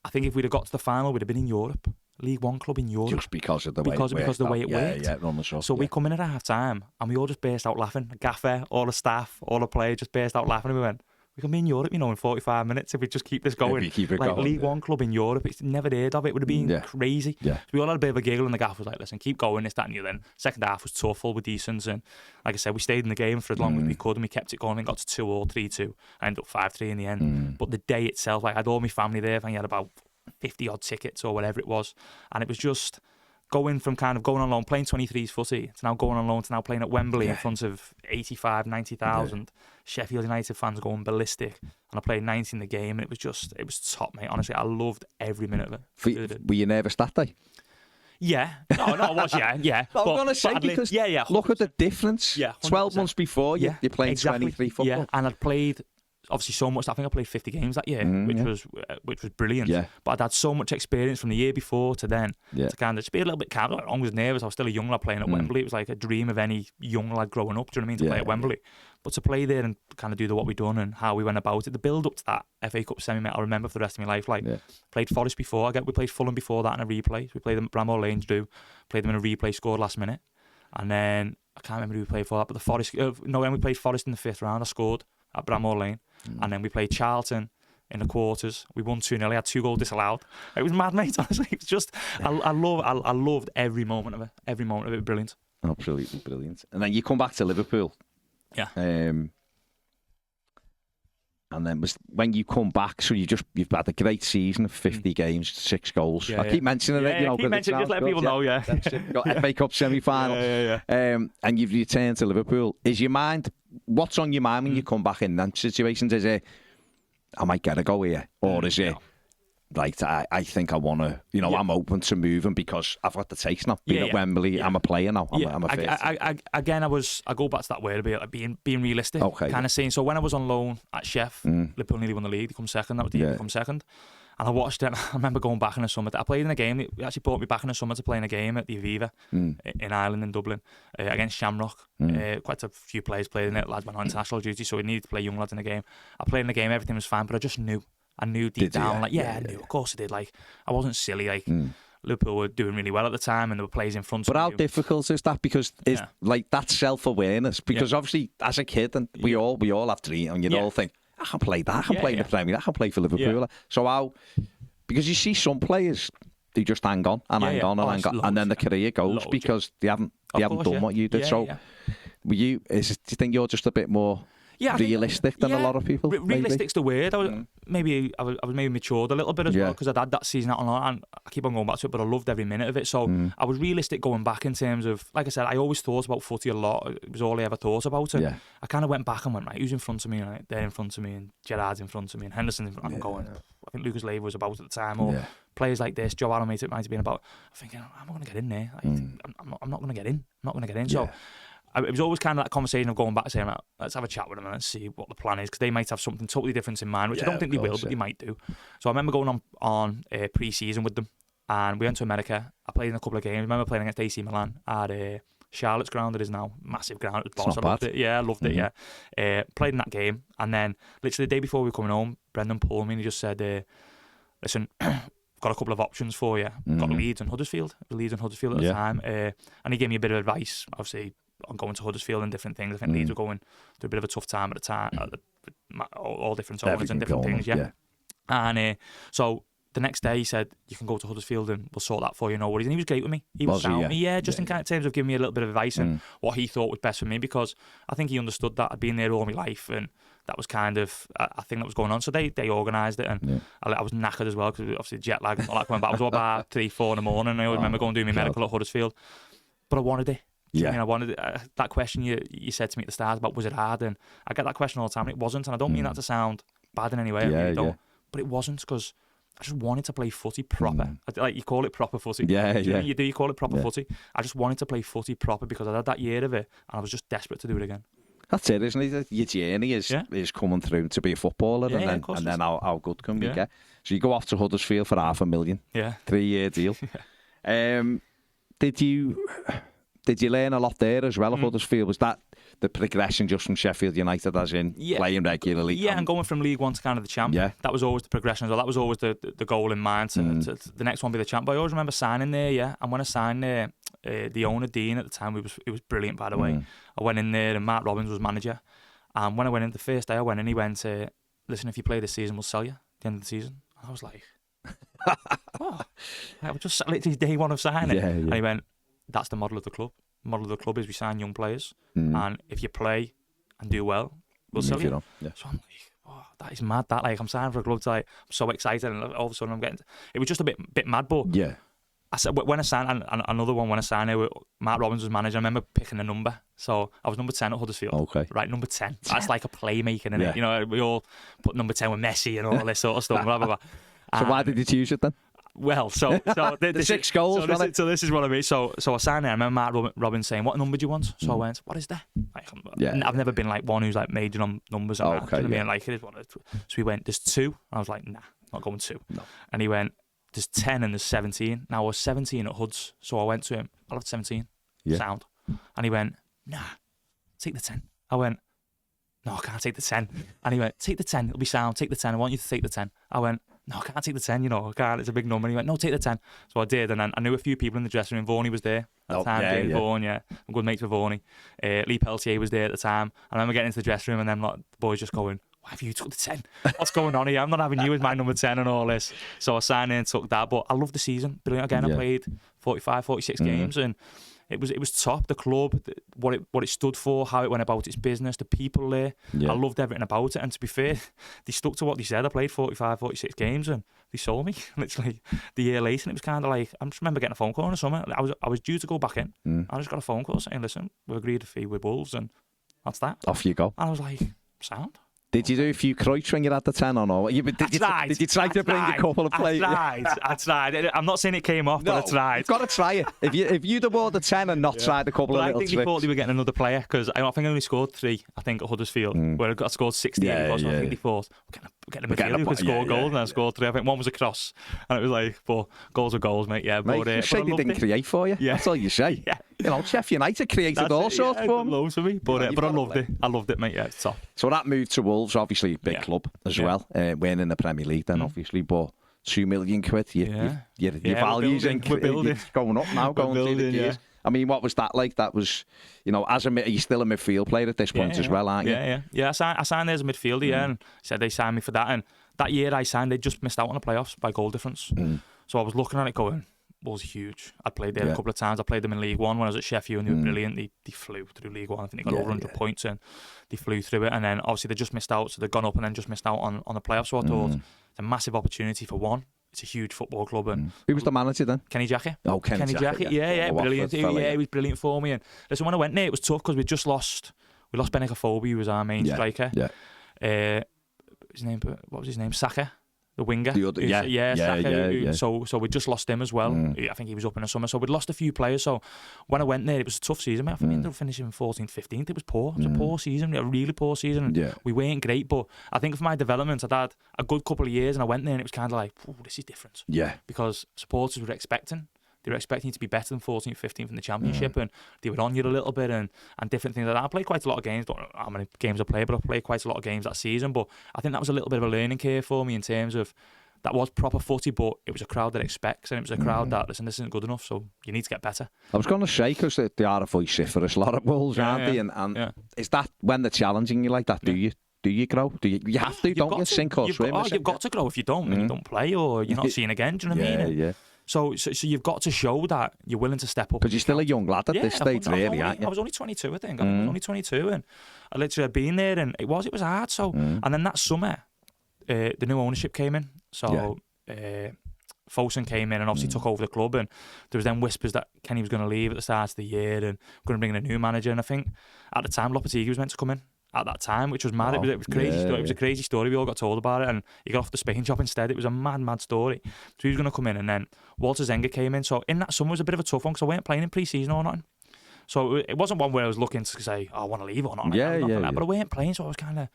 I think if we'd have got to the final, we'd have been in Europe. League One club in Europe.
Just because of the way it worked.
So we come in at half time and we all just burst out laughing. The gaffer, all the staff, all the players just burst out laughing, and we went, we can be in Europe, in 45 minutes if we just keep this going. League One club in Europe, it's never heard of it. It would have been crazy. Yeah. So we all had a bit of a giggle, and the gaffer was like, listen, keep going, this, that, and the other. Then second half was tough, full with decent, and like I said, we stayed in the game for as long as we could, and we kept it going and got to 2-2, 3-2. I ended up 5-3 in the end. But the day itself, I had all my family there. I think I had about 50 odd tickets or whatever it was, and it was just going from kind of going on loan, playing 23s footy, to now going on loan to now playing at Wembley in front of 85, 90,000 Sheffield United fans going ballistic, and I played 90 in the game, and it was top, mate. Honestly, I loved every minute of it.
Were you nervous that day?
Yeah. No, I was, yeah.
I'm going to say, because look at the difference. Yeah, 12 months before, you're playing 23 football.
Yeah, and I'd played obviously so much. I think I played 50 games that year, which was brilliant. Yeah. But I'd had so much experience from the year before to then to kind of just be a little bit calm. I was nervous. I was still a young lad playing at Wembley. It was like a dream of any young lad growing up. Do you know what I mean? To play at Wembley, but to play there and kind of do what we done and how we went about it, the build up to that FA Cup semi, I'll remember for the rest of my life. Played Forest before. We played Fulham before that in a replay. We played them at Bramall Lane to played them in a replay, scored last minute, and then I can't remember who we played for that. But the Forest, when we played Forest in the 5th round, I scored at Bramall Lane. And then we played Charlton in the quarters. We won 2-0. He had 2 goals disallowed. It was mad, mate. Honestly, it was just I loved every moment of it. Every moment of it was brilliant.
Absolutely brilliant. And then you come back to Liverpool.
Yeah.
And then when you come back, so you've had a great season of 50 games, 6 goals. I keep mentioning it,
keep mentioning, just let people know,
Got FA Cup semi-final. And you've returned to Liverpool. What's on your mind when you come back in them situations? Is it, I might get a go here? Or is it, like, I think I want to, I'm open to moving because I've got the taste now. Being at Wembley, I'm a player now. I'm a fit.
Again, I go back to that word a bit, like being realistic. Kind of saying, so when I was on loan at Chef, Liverpool nearly won the league, they come second, that was the year they come second. And I watched it, I remember going back in the summer. I played in a game, it actually brought me back in the summer to play in a game at the Aviva in Ireland, in Dublin, against Shamrock. Quite a few players played in it, lads went on international duty, so we needed to play young lads in the game. I played in the game, everything was fine, but I just knew. I knew deep down, I knew, of course I did. Like, I wasn't silly. Like, Liverpool were doing really well at the time, and there were players in front of me.
But how difficult is that? Because it's like that self-awareness. Because obviously, as a kid, and we all have dreams, and you all think, I can play that. I can play in the Premier League. I can play for Liverpool. So how? Because you see some players, they just hang on and hang on and hang on, and then the career goes because they haven't done what you did. So, do you think you're just a bit more realistic than a lot of people?
Realistic's the word. I was maybe matured a little bit as well, because I'd had that season out on loan, and I keep on going back to it, but I loved every minute of it. So I was realistic going back in terms of, like I said, I always thought about footy a lot. It was all I ever thought about it. I kind of went back and went, right, who's in front of me? Right, they're in front of me, and Gerrard's in front of me, and Henderson's in front of me. I'm going, I think Lucas Leiva was about at the time, or players like this, Joe Allen might have been about. I'm thinking, I'm not going to get in there. I'm not going to get in. I'm not going to get in. So it was always kind of that conversation of going back and saying, let's have a chat with them and let's see what the plan is, because they might have something totally different in mind, which I don't think they will, but they might do. So I remember going on pre-season with them, and we went to America. I played in a couple of games. I remember playing against AC Milan at Charlotte's ground. It is now massive ground. It was boss. I loved it. Yeah, I loved it. Yeah, played in that game, and then literally the day before we were coming home, Brendan pulled me and he just said, "Listen, got a couple of options for you. Got Leeds and Huddersfield. Leeds and Huddersfield at the time, and he gave me a bit of advice. Obviously, on going to Huddersfield and different things. I think Leeds were going through a bit of a tough time at the time. All different owners and different things. And so the next day he said, you can go to Huddersfield and we'll sort that for you, no worries. And he was great with me. He was sound with me, just in terms of giving me a little bit of advice and what he thought was best for me, because I think he understood that I'd been there all my life, and that was kind of a thing that was going on. So they organised it, and I was knackered as well, because obviously jet lag and all that coming back. I was up about 3-4 in the morning, and I remember going doing my medical at Huddersfield, but I wanted it. I mean, I wanted it. That question you said to me at the start about, was it hard? And I get that question all the time, and it wasn't. And I don't mean that to sound bad in any way. I really don't. But it wasn't, because I just wanted to play footy proper. Like, you call it proper footy. You call it proper footy. I just wanted to play footy proper because I had that year of it, and I was just desperate to do it again.
That's it, isn't it? Your journey is coming through to be a footballer, and then how good can we get? So you go off to Huddersfield for $500,000. 3-year deal. Did you learn a lot there as well at Huddersfield? Was that the progression just from Sheffield United, as in playing regularly?
Yeah, and going from League One to kind of the champ. That was always the progression as well. That was always the goal in mind, to the next one be the champ. But I always remember signing there, and when I signed there, the owner, Dean, at the time, it was brilliant, by the way. I went in there, and Mark Robbins was manager. And when I went in, the first day I went in, he went, listen, if you play this season, we'll sell you at the end of the season. And I was like, I was just literally day one of signing. And he went, that's the model of the club. The model of the club is we sign young players, and if you play and do well, we'll sell you. So I'm like, that is mad. That, like, I'm signing for a club, I'm so excited, and all of a sudden I'm getting. It was just a bit mad, but I said when I signed, and another one when I signed there, Mark Robbins was manager. I remember picking a number, so I was number 10 at Huddersfield. Right, number 10. That's like a playmaker, isn't it? You know, we all put number 10 with Messi and all this sort of stuff. Blah blah blah.
So why did you choose it then?
Well, so
the 6 goals.
So this is what I mean. So I signed there. I remember Mark Robbins saying, "What number do you want?" So I went, "What is that?" Like, I've never been like one who's like majored on numbers. And that, you know what I mean? Like, it is what it is. So he went, "There's 2." And I was like, "Nah, not going 2." No. And he went, "There's 10 and there's 17." Now I was 17 at Huds, so I went to him. "I'll have 17." Sound. And he went, "Nah, take the 10." I went, "No, I can't take the 10." And he went, "Take the 10. It'll be sound. Take the 10. I want you to take the 10." I went, "No, I can't take the 10, I can't, it's a big number." And he went, "No, take the 10. So I did, and then I knew a few people in the dressing room. Vaughan was there at the time, Vaughan, I'm good mates with Vaughan. Lee Peltier was there at the time. I remember getting into the dressing room, and then like, the boys just going, why have you took the 10? What's going on here? I'm not having you as my number 10 and all this. So I signed in and took that. But I loved the season. Brilliant. Again, I played 45, 46 games, and it was top. The club, what it stood for, how it went about its business, the people there. I loved everything about it. And to be fair, they stuck to what they said. I played 45, 46 games, and they sold me literally the year later. And it was kind of like, I just remember getting a phone call in the summer. I was due to go back in. I just got a phone call saying, listen, we agreed a fee with Wolves, and that's that.
Off you go.
And I was like, sound.
Did you do a few Cruyffs when you had the 10 or no? Did you try to bring a couple of players?
I tried. I'm not saying it came off, but I tried.
You've got to try it. If you'd have won the 10 and not tried a couple of little tricks.
I think they thought they were getting another player, because I think I only scored 3, I think, at Huddersfield, where I scored 68. So I think they thought, we're getting a midfielder who could score goals, and I scored 3. I think one was a cross, and it was like, but goals are goals, mate. Yeah,
but you say they didn't create for you. That's all you say. You know, Sheffield United created all sorts for me.
Loads for me, but I loved it. I loved it, mate. Yeah, it's top.
So that move to Wolves, obviously, big club as well. Winning in the Premier League, then obviously, but £2 million, your values going up now, going through the years. I mean, what was that like? That was, you know, you're still a midfield player at this point as well, aren't you?
Yeah. I signed there as a midfielder, and said they signed me for that. And that year I signed, they just missed out on the playoffs by goal difference. So I was looking at it going, was huge. I'd played there a couple of times. I played them in League One when I was at Sheffield, and they were brilliant. They flew through League One. I think they got over 100 points, and they flew through it. And then obviously they just missed out, so they'd gone up and then just missed out on the playoffs. So I thought it's a massive opportunity for one. It's a huge football club. And
who was the manager then?
Kenny Jackett.
Oh, Kenny Jackett.
Yeah, brilliant. He was brilliant for me. And listen, when I went there, it was tough because we lost Benica Phobie, who was our main striker. What was his name? Saka. The winger. Saka. So we just lost him as well. I think he was up in the summer. So we'd lost a few players. So when I went there, it was a tough season. I think we ended up finishing 14th, 15th. It was poor. It was a poor season, a really poor season. We weren't great, but I think for my development, I'd had a good couple of years, and I went there and it was kind of like, this is different. Because supporters were expecting. They were expecting you to be better than 14th, 15th in the Championship, and they were on you a little bit and different things like that. I played quite a lot of games. Don't know how many games I played, but I played quite a lot of games that season. But I think that was a little bit of a learning curve for me in terms of that was proper footy, but it was a crowd that expects, and it was a crowd that, listen, this isn't good enough, so you need to get better.
I was going to say, because they are a vociferous lot of Wolves, aren't they? And is that when they're challenging you like that, do you grow? You have to, don't you? Sink or swim?
You've got to grow. If you don't, then you don't play, or you're not seen again. Do you know what I mean?
Yeah.
So you've got to show that you're willing to step up.
Because you're still a young lad at this stage, really, aren't you?
I was only 22, I think. I was only 22, and I literally had been there, and it was hard. So, and then that summer, the new ownership came in. So Fosun came in and obviously took over the club, and there was then whispers that Kenny was going to leave at the start of the year and going to bring in a new manager. And I think at the time Lopetegui was meant to come in at that time, which was mad. It was crazy. It was a crazy story. We all got told about it, and he got off the Spain job instead. It was a mad story. So he was going to come in, and then Walter Zenga came in. So in that summer was a bit of a tough one because I weren't playing in pre-season or nothing. So it wasn't one where I was looking to say, I want to leave or not. But I weren't playing, so I was kind of,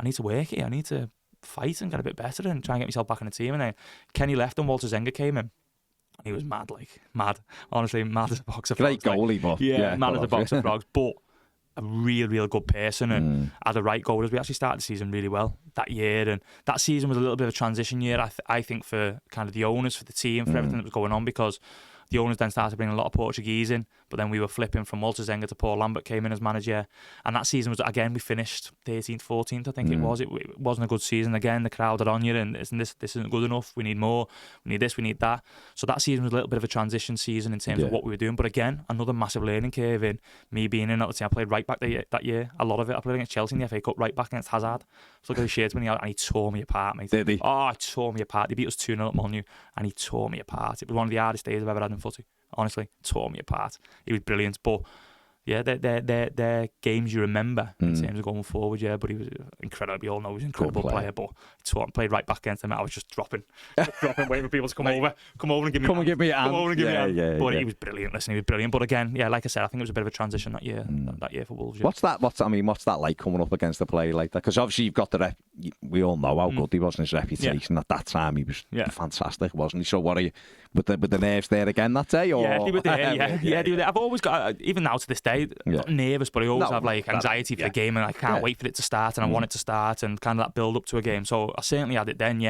I need to work here. I need to fight and get a bit better and try and get myself back in the team. And then Kenny left and Walter Zenga came in. And he was mad. Honestly, mad as a box of frogs.
Great goalie, but
mad as a box of frogs. But a real good person and had the right goalers. We actually started the season really well that year, and that season was a little bit of a transition year, I think, for kind of the owners, for the team, for everything that was going on, because the owners then started bringing a lot of Portuguese in, but then we were flipping from Walter Zenga to Paul Lambert came in as manager, and that season was, again, we finished 13th, 14th, I think it was. It wasn't a good season. Again, the crowd are on you, and this isn't good enough. We need more. We need this, we need that. So that season was a little bit of a transition season in terms of what we were doing, but again, another massive learning curve in me being in. I played right back that year, a lot of it. I played against Chelsea in the FA Cup, right back against Hazard. So look at the shades when and he tore me apart, mate.
Did he?
Oh, he tore me apart. They beat us 2-0 at Molineux, and he tore me apart. It was one of the hardest days I've ever had in footy. Honestly, tore me apart. He was brilliant, but yeah, they're games you remember in terms of going forward. Yeah, but he was incredible. We all know he was an incredible player. But he played right back against him. I was just dropping, waiting for people to come over and give me a hand. But he was brilliant. Listen, he was brilliant. But again, like I said, I think it was a bit of a transition that year. That year for Wolves. Yeah.
What's that like coming up against a player like that? Because obviously you've got the we all know how good he was in his reputation at that time. He was fantastic, wasn't he? So what are you with the nerves there again that day? Or?
Yeah, they were there. They were there. I've always got, even now to this day, not nervous, but I always have anxiety for the game, and I can't wait for it to start, and I want it to start, and kind of that build up to a game. So I certainly had it then,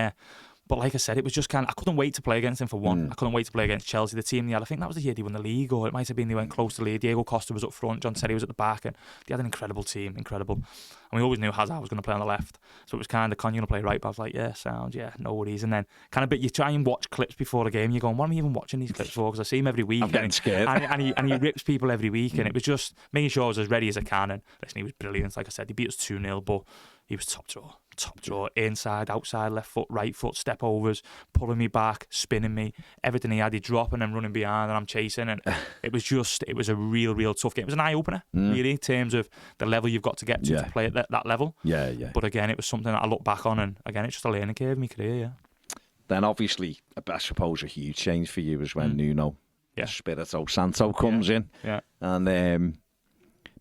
But like I said, it was just kind of, I couldn't wait to play against him for one. I couldn't wait to play against Chelsea, the team they had. I think that was the year they won the league, or it might have been they went close to the league. Diego Costa was up front, John Terry was at the back, and they had an incredible team, incredible. And we always knew Hazard was going to play on the left. So it was kind of, Con, you going to play right? But I was like, yeah, sound, yeah, no worries. And then kind of, but you try and watch clips before the game, you're going, what am I even watching these clips for? Because I see him every week.
I'm getting scared.
And he rips people every week, and it was just making sure I was as ready as I can. And listen, he was brilliant. Like I said, he beat us 2-0, but he was top draw, inside, outside, left foot, right foot, step overs, pulling me back, spinning me, everything he had, he'd drop and then running behind, and I'm chasing, and it was a real tough game. It was an eye opener, really, in terms of the level you've got to get to play at that level. Yeah. But again, it was something that I look back on, and again, it's just a learning curve in my career. Yeah.
Then obviously, I suppose a huge change for you was when Nuno, Espirito, Santo comes in, and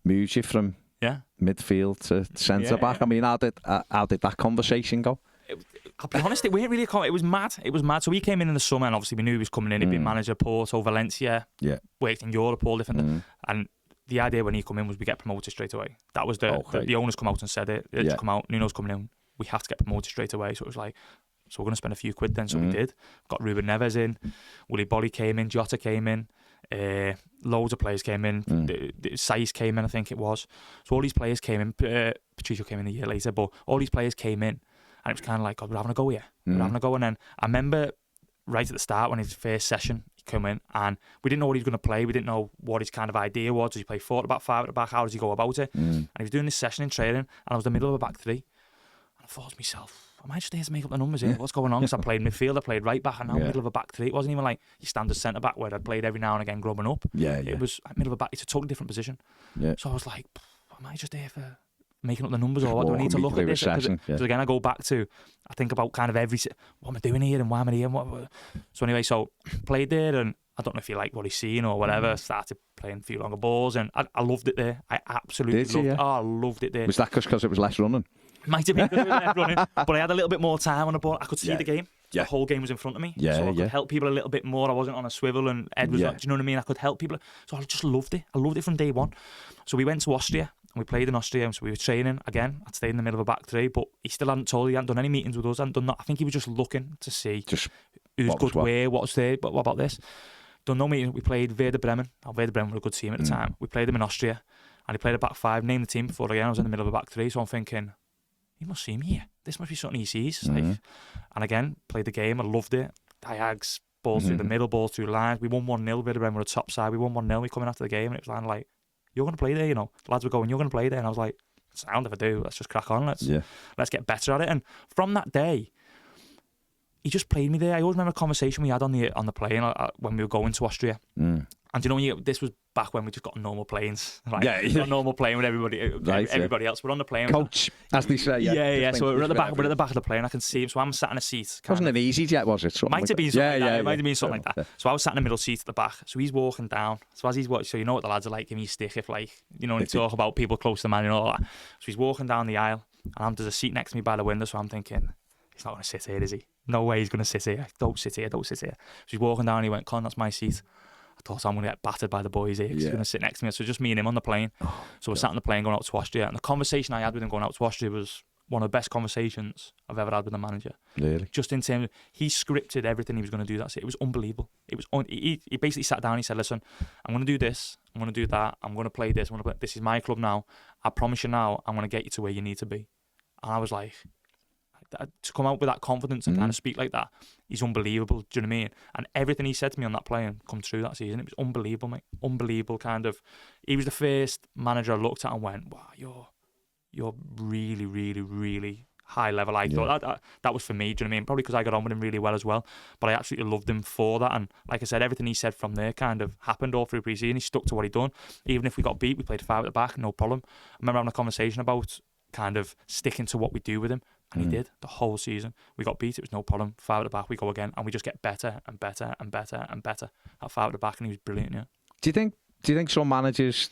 moves you from midfield to centre back. I mean, how did that conversation go?
I'll be honest, it weren't really it was mad. So he came in the summer, and obviously we knew he was coming in. He'd been manager Porto, Valencia, worked in Europe, all different. And the idea when he come in was we get promoted straight away. That was the owners come out and said it. It's come out, Nuno's coming in, we have to get promoted straight away. So it was like, so we're going to spend a few quid then. So we did. Got Ruben Neves in, Willy Bolly came in, Jota came in. Loads of players came in. Saiz came in, I think it was. So all these players came in. Patricio came in a year later, but all these players came in, and it was kind of like, God, we're having a go here. We're having a go. And then I remember right at the start when his first session, he came in, and we didn't know what he was going to play. We didn't know what his kind of idea was. Does he play 4 at the back, 5 at the back? How does he go about it? And he was doing this session in training, and I was in the middle of a back three, and I thought to myself, am I just here to make up the numbers here? What's going on? Because I played midfield, I played right back, and now middle of a back three. It wasn't even like your standard centre back where I'd played every now and again growing up. It was middle of a back. It's a totally different position. So I was like, am I just here for making up the numbers, or what do I need to look at this? Because again, I go back to, I think about kind of what am I doing here and why am I here? So anyway, so played there, and I don't know if you like what he's seen or whatever. Started playing a few longer balls, and I loved it there. I absolutely loved it. Oh, I loved it there.
Was that because it was less running?
Might have been because it was less running, but I had a little bit more time on the ball. I could see the game. The whole game was in front of me. So I could help people a little bit more. I wasn't on a swivel, and Ed was like, do you know what I mean? I could help people. So I just loved it. I loved it from day one. So we went to Austria, and we played in Austria, and so we were training again. I'd stayed in the middle of a back three, but he still hadn't told, he hadn't done any meetings with us, hadn't done that. I think he was just looking to see who's good where, what's there, but what about this? Done no meeting. We played Werder Bremen. Werder Bremen were a good team at the time. We played them in Austria, and he played a back five, named the team before again. I was in the middle of a back three, so I'm thinking, he must see me here. This must be something he sees. And again, played the game. I loved it. Diags, balls through the middle, balls through lines. We won 1-0. Werder Bremen were the top side. We won 1-0. We coming after the game, and it was kind of like, you're going to play there, you know. The lads were going, you're going to play there. And I was like, sound if I do. Let's just crack on. Let's get better at it. And from that day, he just played me there. I always remember a conversation we had on the plane when we were going to Austria. And you know, this was back when we just got normal planes. Like, got a normal plane with everybody else. We're on the plane.
Coach, as they say.
So we're at the back of the plane. I can see him. So I'm sat in a seat.
Wasn't it easy yet, was it?
Might have been something like that. It might have been something like that. So I was sat in the middle seat at the back. So he's walking down. So as he's watching, so you know what the lads are like, give me a stick if, like, you know, when you talk about people close to the man and all that. So he's walking down the aisle, and there's a seat next to me by the window. So I'm thinking, he's not going to sit here, is he? No way he's going to sit here. Don't sit here. So he's walking down, and he went, Con, that's my seat. I thought, I'm going to get battered by the boys here because he's going to sit next to me. So just me and him on the plane. So we're sat on the plane going out to Austria. And the conversation I had with him going out to Austria was one of the best conversations I've ever had with a manager. Really? Just in terms of, he scripted everything he was going to do. It was unbelievable. He basically sat down and he said, listen, I'm going to do this. I'm going to do that. I'm going to play this. This is my club now. I promise you now, I'm going to get you to where you need to be. And I was like, to come out with that confidence and kind of speak like that, he's unbelievable. Do you know what I mean? And everything he said to me on that plane come true that season. It was unbelievable, mate. Unbelievable. Kind of, he was the first manager I looked at and went, wow, you're really, really, really high level. I thought that was for me. Do you know what I mean? Probably because I got on with him really well as well. But I absolutely loved him for that. And like I said, everything he said from there kind of happened all through pre-season. He stuck to what he'd done. Even if we got beat, we played 5 at the back, no problem. I remember having a conversation about kind of sticking to what we do with him. And he did the whole season. We got beat, it was no problem. 5 at the back, we go again, and we just get better and better and better and better at 5 at the back, and he was brilliant. Yeah.
Do you think some managers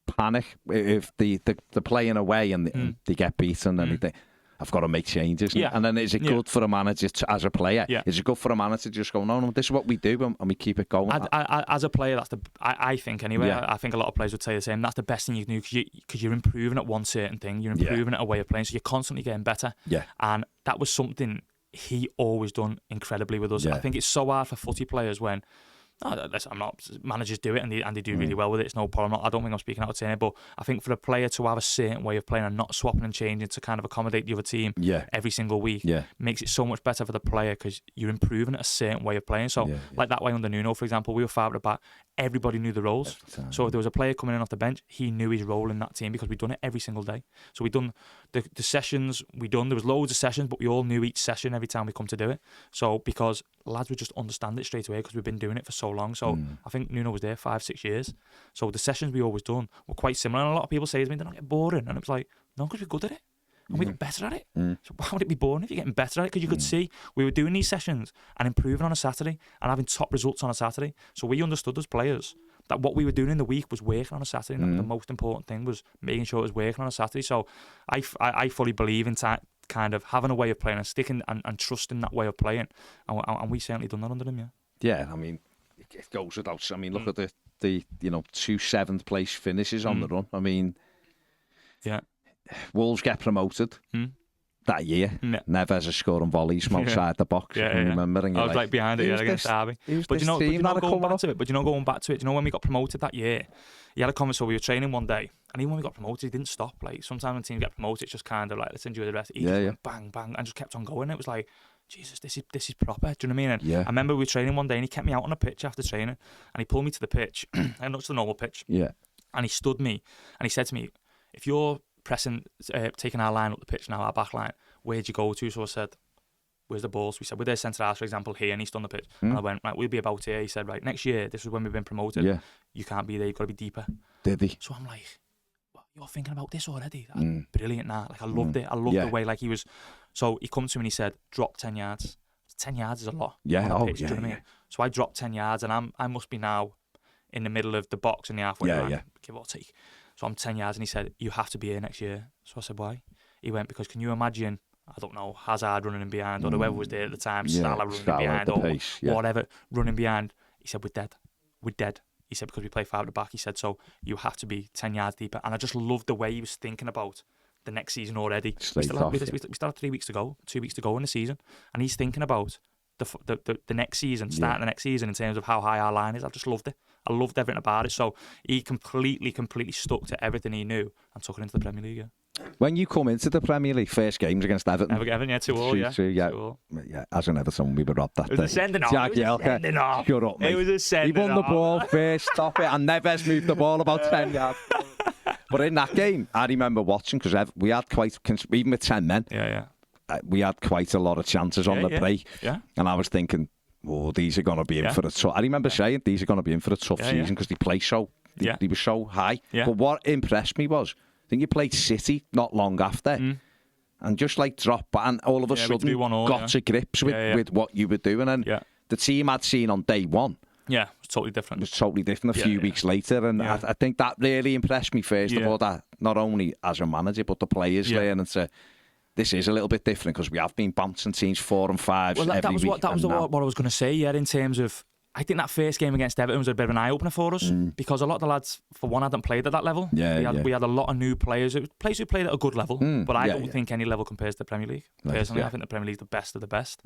panic if they're playing away and they get beaten and they think, I've got to make changes? And then is it good for a manager as a player? Is it good for a manager to just go, no, this is what we do and we keep it going?
As a player, that's I think anyway. I think a lot of players would say the same. That's the best thing you can do because you're improving at one certain thing. You're improving at a way of playing, so you're constantly getting better. And that was something he always done incredibly with us. I think it's so hard for footy players when, I'm not, managers do it and they do really well with it. It's no problem. I don't think I'm speaking out of turn, but I think for a player to have a certain way of playing and not swapping and changing to kind of accommodate the other team every single week makes it so much better for the player because you're improving at a certain way of playing. So like that way under Nuno, for example, we were 5 at the back. Everybody knew the roles. So if there was a player coming in off the bench, he knew his role in that team because we'd done it every single day. So we'd done the sessions, there was loads of sessions, but we all knew each session every time we come to do it. So because lads would just understand it straight away because we've been doing it for so long. So I think Nuno was there 5-6 years. So the sessions we always done were quite similar. And a lot of people say to me, they're not getting boring. And it was like, no, because we're good at it. And we got better at it. So why would it be boring if you're getting better at it? Because you could see we were doing these sessions and improving on a Saturday and having top results on a Saturday. So we understood as players that what we were doing in the week was working on a Saturday. And the most important thing was making sure it was working on a Saturday. So I fully believe in kind of having a way of playing and sticking and trusting that way of playing. And we certainly done that under him,
Yeah, I mean, it goes without. I mean, look at the 2 7th place finishes on the run. I mean, Wolves get promoted that year. Neves is scoring volleys from outside the box. I remember. And
I was like behind it against Derby. But going back to it, when we got promoted that year, he had a conversation. We were training one day, and even when we got promoted, he didn't stop. Like sometimes when teams get promoted, it's just kind of like, let's enjoy the rest. He just went bang, bang, and just kept on going. It was like, Jesus, this is proper. Do you know what I mean? And I remember we were training one day, and he kept me out on the pitch after training, and he pulled me to the pitch, and not to the normal pitch. And he stood me, and he said to me, if you're taking our line up the pitch now, our back line, where'd you go to? So I said, where's the ball? So we said, we're their centre half, for example, here, and he's on the pitch. And I went, right, we'll be about here. He said, right, next year, this is when we've been promoted. You can't be there, you've got to be deeper.
Did he?
So I'm like, what, you're thinking about this already? That's brilliant now. Like, I loved it. I loved the way, like, he was. So he come to me and he said, drop 10 yards. 10 yards is a lot. Do you know what I mean? So I dropped 10 yards, and I must be now in the middle of the box in the halfway line, give or take. So I'm 10 yards, and he said, you have to be here next year. So I said, why? He went, because can you imagine, I don't know, Hazard running in behind, or whoever was there at the time, Salah running in behind, or pace, whatever, running behind. He said, we're dead. We're dead. He said, because we play 5 at the back. He said, so you have to be 10 yards deeper. And I just loved the way he was thinking about the next season already. We still had 3 weeks to go, 2 weeks to go in the season. And he's thinking about the next season, starting the next season in terms of how high our line is. I just loved it. I loved everything about it. So he completely stuck to everything he knew and took it into the Premier League.
When you come into the Premier League, first games against Everton.
Everton, 2-2,
yeah. As an Everton, we were robbed that day.
It was a sending off.
Shut up, mate.
It was a sending off.
He won the ball first, stop it, and Neves moved the ball about 10 yards. But in that game, I remember watching, because we had quite, even with 10 men, we had quite a lot of chances on the break. And I was thinking, oh, these are going to be in for a tough. I remember saying these are going to be in for a tough season because they play so. They were so high. But what impressed me was, I think you played City not long after, and just like drop, and all of a sudden got to grips with what you were doing, and the team I'd seen on day one.
Yeah, it was totally different.
It was totally different a few weeks later, and I think that really impressed me first of all. That not only as a manager, but the players learning to. This is a little bit different because we have been bouncing teams 4 and 5 every week.
That was what I was going to say. Yeah, in terms of, I think that first game against Everton was a bit of an eye opener for us because a lot of the lads, for one, hadn't played at that level. We had a lot of new players. Players who played at a good level, but I don't think any level compares to the Premier League. Personally, I think the Premier League is the best of the best.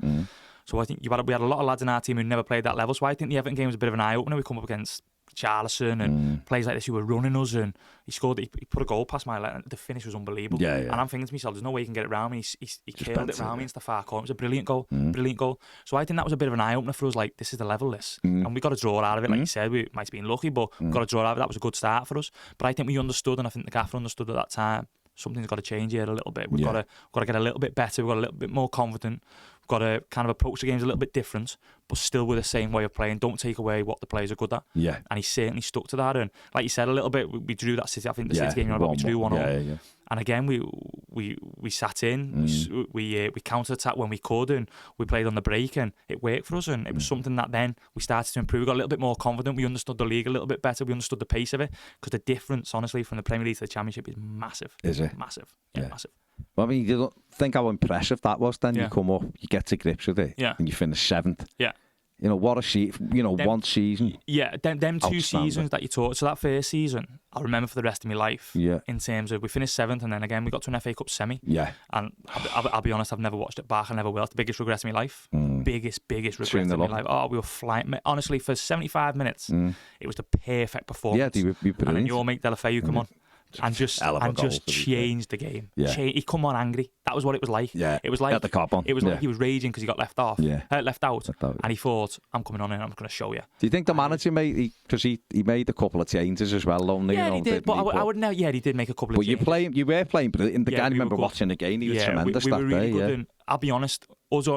So I think we had a lot of lads in our team who never played that level. So I think the Everton game was a bit of an eye opener. We come up against Charlison and players like this who were running us, and he put a goal past my leg, and the finish was unbelievable. And I'm thinking to myself, there's no way he can get it round me. He curled it round me into the far corner. It was a brilliant goal. So I think that was a bit of an eye opener for us. Like, this is the level, and we got a draw out of it. Like you said, we might have been lucky, but we got a draw out of it. That was a good start for us. But I think we understood, and I think the gaffer understood at that time, something's got to change here a little bit. We've got to get a little bit better. We've got a little bit more confident. We've got to kind of approach the games a little bit different, but still with the same way of playing. Don't take away what the players are good at. And he certainly stuck to that. And like you said, a little bit, we drew that City. I think the City game, we drew 1-1. And again, we sat in, we counter-attacked when we could, and we played on the break, and it worked for us. And it was something that then we started to improve. We got a little bit more confident. We understood the league a little bit better. We understood the pace of it, because the difference, honestly, from the Premier League to the Championship is massive.
Is it?
Massive. Yeah, massive.
Well, I mean, you don't think how impressive that was then? You come up, you get to grips with it, and you finish 7th. You know, what a one season.
Yeah, them two seasons that you talked. So that first season, I'll remember for the rest of my life.
Yeah.
In terms of, we finished 7th, and then again we got to an FA Cup semi.
Yeah.
And I'll be honest, I've never watched it back. I never will. It's the biggest regret of my life. Biggest regret of my life. Oh, we were flying. Honestly, for 75 minutes, it was the perfect performance.
Yeah, they were brilliant.
And then your mate Delafeu come on. And just changed the game.
Yeah.
He come on angry. That was what it was like.
Yeah.
It was like
the cop on.
It was like he was raging because he got left off.
Yeah.
Left out. And he thought, I'm coming on in. I'm going to show you.
Do you think the manager made, because he made a couple of changes as well, only?
Yeah, he did. But I would know. Yeah, he did make a couple of changes.
But you were playing brilliant. I remember watching the game. He was tremendous
we
that
were really
day.
good.
Yeah.
And I'll be honest, us,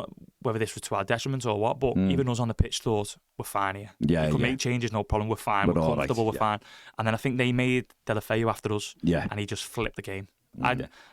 whether this was to our detriment or what, but even us on the pitch thought, we're fine here.
Yeah,
we could make changes, no problem. We're fine. We're comfortable. We're fine. And then I think they made Delafeu after us.
Yeah.
And he just flipped the game.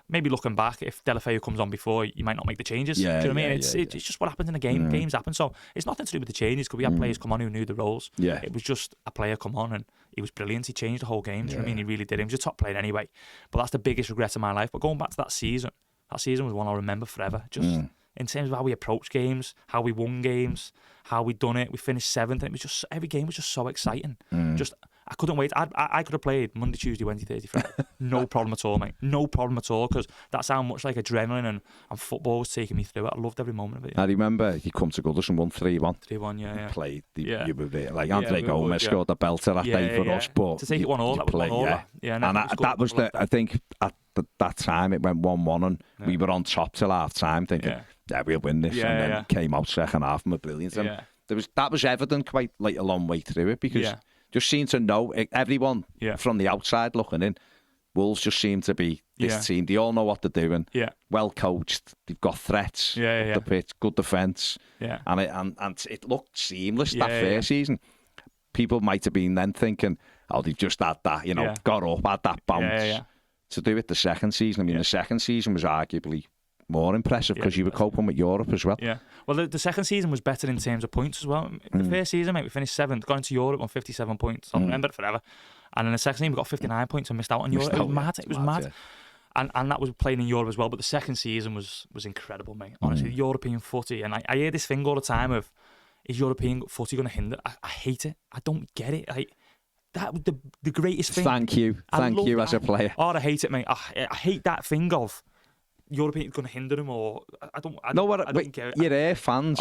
Maybe looking back, if Delafeu comes on before, you might not make the changes.
Yeah,
do you know what I mean? It's just what happens in a game. Games happen. So it's nothing to do with the changes, because we had players come on who knew the roles.
Yeah.
It was just a player come on and he was brilliant. He changed the whole game. Do you know what I mean? He really did. He was a top player anyway. But that's the biggest regret of my life. But going back to that season was one I'll remember forever. Just in terms of how we approached games, how we won games, how we done it. We finished 7th, and it was just, every game was just so exciting. Just, I couldn't wait. I could have played Monday, Tuesday, Wednesday, Thursday, Friday. No problem at all, mate. No problem at all, because that's how much like adrenaline and football was taking me through it. I loved every moment of it. Yeah.
I remember you come to Goodison and won 3-1.
3-1, yeah.
Played. You were there. Like Andre Gomez scored the belter that day for us. But
to take it 1-1, that was 1-1. Yeah, no,
and that was I think at that time it went 1-1, and we were on top till half time, thinking, we'll win this. And then came out second half and were brilliant. And that was evident quite like a long way through it, because just seemed to know everyone from the outside looking in. Wolves just seem to be this team. They all know what they're doing. Yeah. Well coached. They've got threats. The pitch, good defence. Yeah. And it looked seamless that first season. People might have been then thinking, they've just had that, got up, had that bounce. To do it the second season. I mean, the second season was arguably more impressive because you were coping with Europe as well. Yeah. Well, the second season was better in terms of points as well. The first season, mate, we finished 7th, got into Europe on 57 points. I'll remember it forever. And in the second season, we got 59 points and missed out on Europe. It was mad. It was mad. Yeah. And that was playing in Europe as well. But the second season was incredible, mate. Honestly, European footy. And I hear this thing all the time of, is European footy going to hinder? I hate it. I don't get it. That was the greatest thing. Thank you as a player. I hate it, mate. I hate that thing of Europeans going to hinder him, or I don't get it. Your Air fans,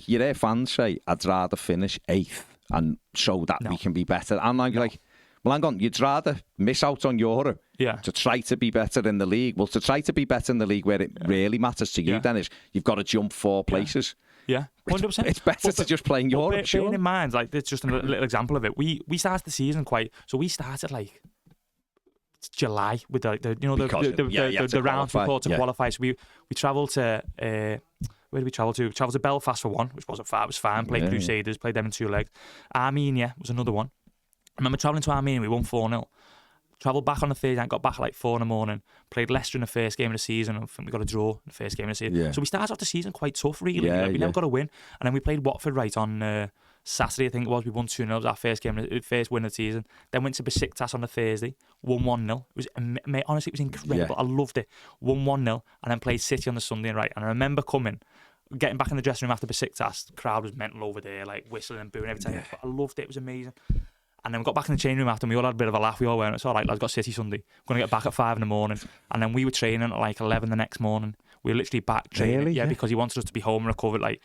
your Air fans say, I'd rather finish 8th and show that we can be better. And I'm like, well, hang on, you'd rather miss out on Europe to try to be better in the league. Well, to try to be better in the league where it really matters to you, then is you've got to jump 4 places. Yeah, 100%. It's better to just play in Europe. Bearing in mind, like, it's just a little example of it. We started the season we started like July with the round before to qualify. So we travelled to where did we travel to? We travelled to Belfast for one, which wasn't far. It was fine. Played Crusaders, played them in 2 legs. Armenia was another one. I remember travelling to Armenia. We won 4-0. Travelled back on the Thursday night, got back at like 4 a.m. Played Leicester in the first game of the season. I think we got a draw in the first game of the season. Yeah. So we started off the season quite tough, really. We never got a win. And then we played Watford on Saturday, I think it was. We won 2-0. It was our first win of the season. Then went to Besiktas on the Thursday, won 1-0. It was, mate, honestly, it was incredible. I loved it. Won 1-0, and then played City on the Sunday, right? And I remember getting back in the dressing room after Besiktas. The crowd was mental over there, like whistling and booing every time. But I loved it. It was amazing. And then we got back in the changing room after, and we all had a bit of a laugh. We all went, it's all right, lads, got City Sunday. We're going to get back at 5 a.m. And then we were training at like 11 the next morning. We were literally back training. Really? Yeah, because he wanted us to be home and recovered, like,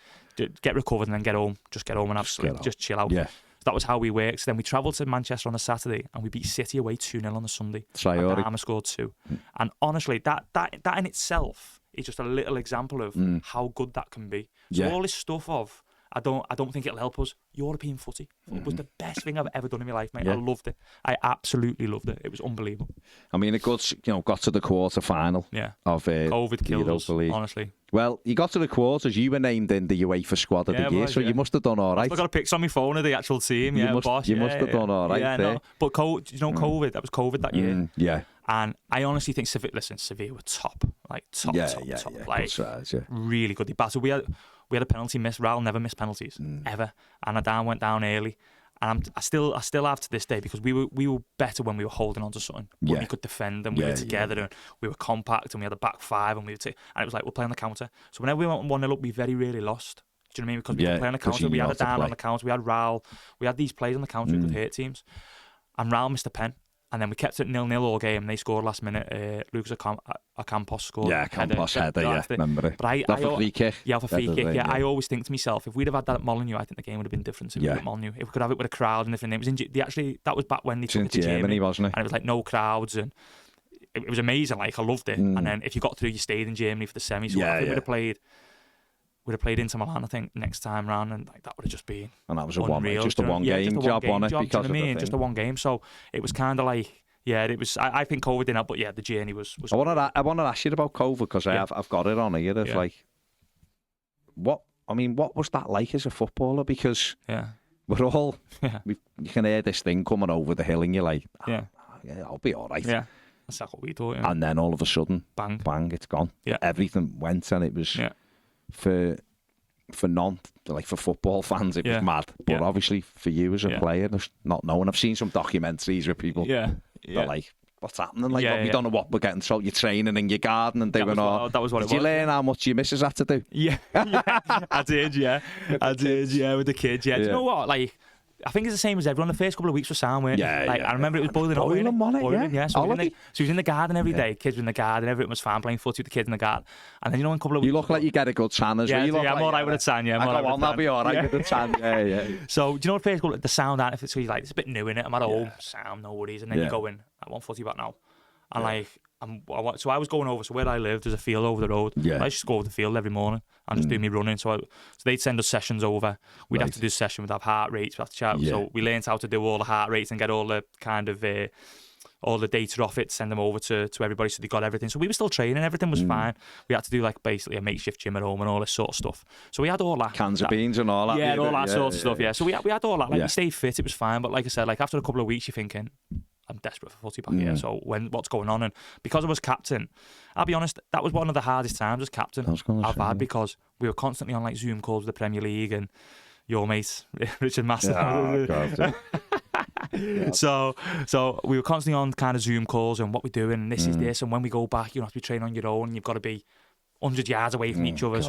get recovered and then get home. Just get home and have sleep. Just chill out. Yeah. So that was how we worked. So then we travelled to Manchester on the Saturday, and we beat City away 2-0 on the Sunday. Adama scored 2. And honestly, that in itself is just a little example of how good that can be. So all this stuff of, I don't think it'll help us. European footy. It was the best thing I've ever done in my life, mate. I loved it. I absolutely loved it. It was unbelievable. I mean, it got to the quarter final. Of COVID killed us, honestly. Well, you got to the quarters. You were named in the UEFA squad of the year, so you must have done all right. I've got a picture on my phone of the actual team. You must have done all right there. No. But COVID. That was COVID that year. Yeah. And I honestly think Sevilla were top. Like top. Like really good. They battled. We had a penalty miss. Raul never missed penalties ever, and Adam went down early. And I still have to this day, because we were better when we were holding on to something. When we could defend, and we were together, and we were compact, and we had a back 5, and and it was like, we're playing the counter. So whenever we went 1-0 up, we very rarely lost.
Do you know what I mean? Because we could play on the counter. We had a Dan on the counter. We had Raul. We had these players on the counter who could hit teams. And Raul missed a pen. And then we kept it 0-0 all game, and they scored last minute. Lucas Ocampos scored.
Yeah, Ocampos header, remember it.
But
off a free kick.
Yeah, off a free kick. Yeah, I always think to myself, if we'd have had that at Molineux, I think the game would have been different. If we at Molineux, if we could have it with a crowd and everything. That was back when they took it to Germany,
wasn't it?
And it was like no crowds, and it was amazing. Like, I loved it. And then if you got through, you stayed in Germany for the semis. So I think we'd have played Inter Milan, I think, next time round, and like that would have just been.
And that was just a one game job, wasn't it?
Because just a one game. So it was kind of like. Yeah, it was. I think COVID didn't help, but yeah, the journey was.
I want to ask you about COVID because I've got it on here. It's like, what was that like as a footballer? Because we're all, you can hear this thing coming over the hill, and you're like, I'll be all right.
Yeah, that's what we thought.
And then all of a sudden, bang, it's gone. Yeah, everything went, and it was for football fans, it was mad. But obviously for you as a player, there's not knowing. I've seen some documentaries where people. They're like, what's happening? Like, we don't know what we're getting. So you're training in your garden and doing all.
That was what it was.
Did you learn how much your missus had to do?
Yeah, I did. Yeah, with the kids. Yeah. Do you know what? Like, I think it's the same as everyone. The first couple of weeks were sound, weren't I remember it was boiling hot.
Boiling,
So he was in the garden every day. Kids were in the garden. Everyone was fine playing footy with the kids in the garden. And then, in a couple of weeks.
You look like you get a good tan as well.
I'm all right with a tan,
I'll be all right with the tan. Yeah.
So, do you know what first couple, the sound out? If it's like, it's a bit new in it. I'm at home, sound, no worries. And then you go in, I want footy back now. And so I was going over, so where I lived, there's a field over the road. Yeah. I just go over the field every morning and just do me running. So they'd send us sessions over. We'd have to do a session, we'd have heart rates, we'd have to chat. Yeah. So we learned how to do all the heart rates and get all the kind of all the data off it, send them over to everybody so they got everything. So we were still training, everything was fine. We had to do like basically a makeshift gym at home and all this sort of stuff. So we had all that.
Cans of beans and all that.
Yeah, all that sort of stuff, So we had all that. Like we stayed fit, it was fine. But like I said, like after a couple of weeks you're thinking, I'm desperate for footy back here. So what's going on? And because I was captain, I'll be honest, that was one of the hardest times as captain I've had because we were constantly on like Zoom calls with the Premier League and your mate Richard Master. So we were constantly on kind of Zoom calls and what we're doing and this is this, and when we go back you don't have to be training on your own and you've got to be 100 yards away from each other.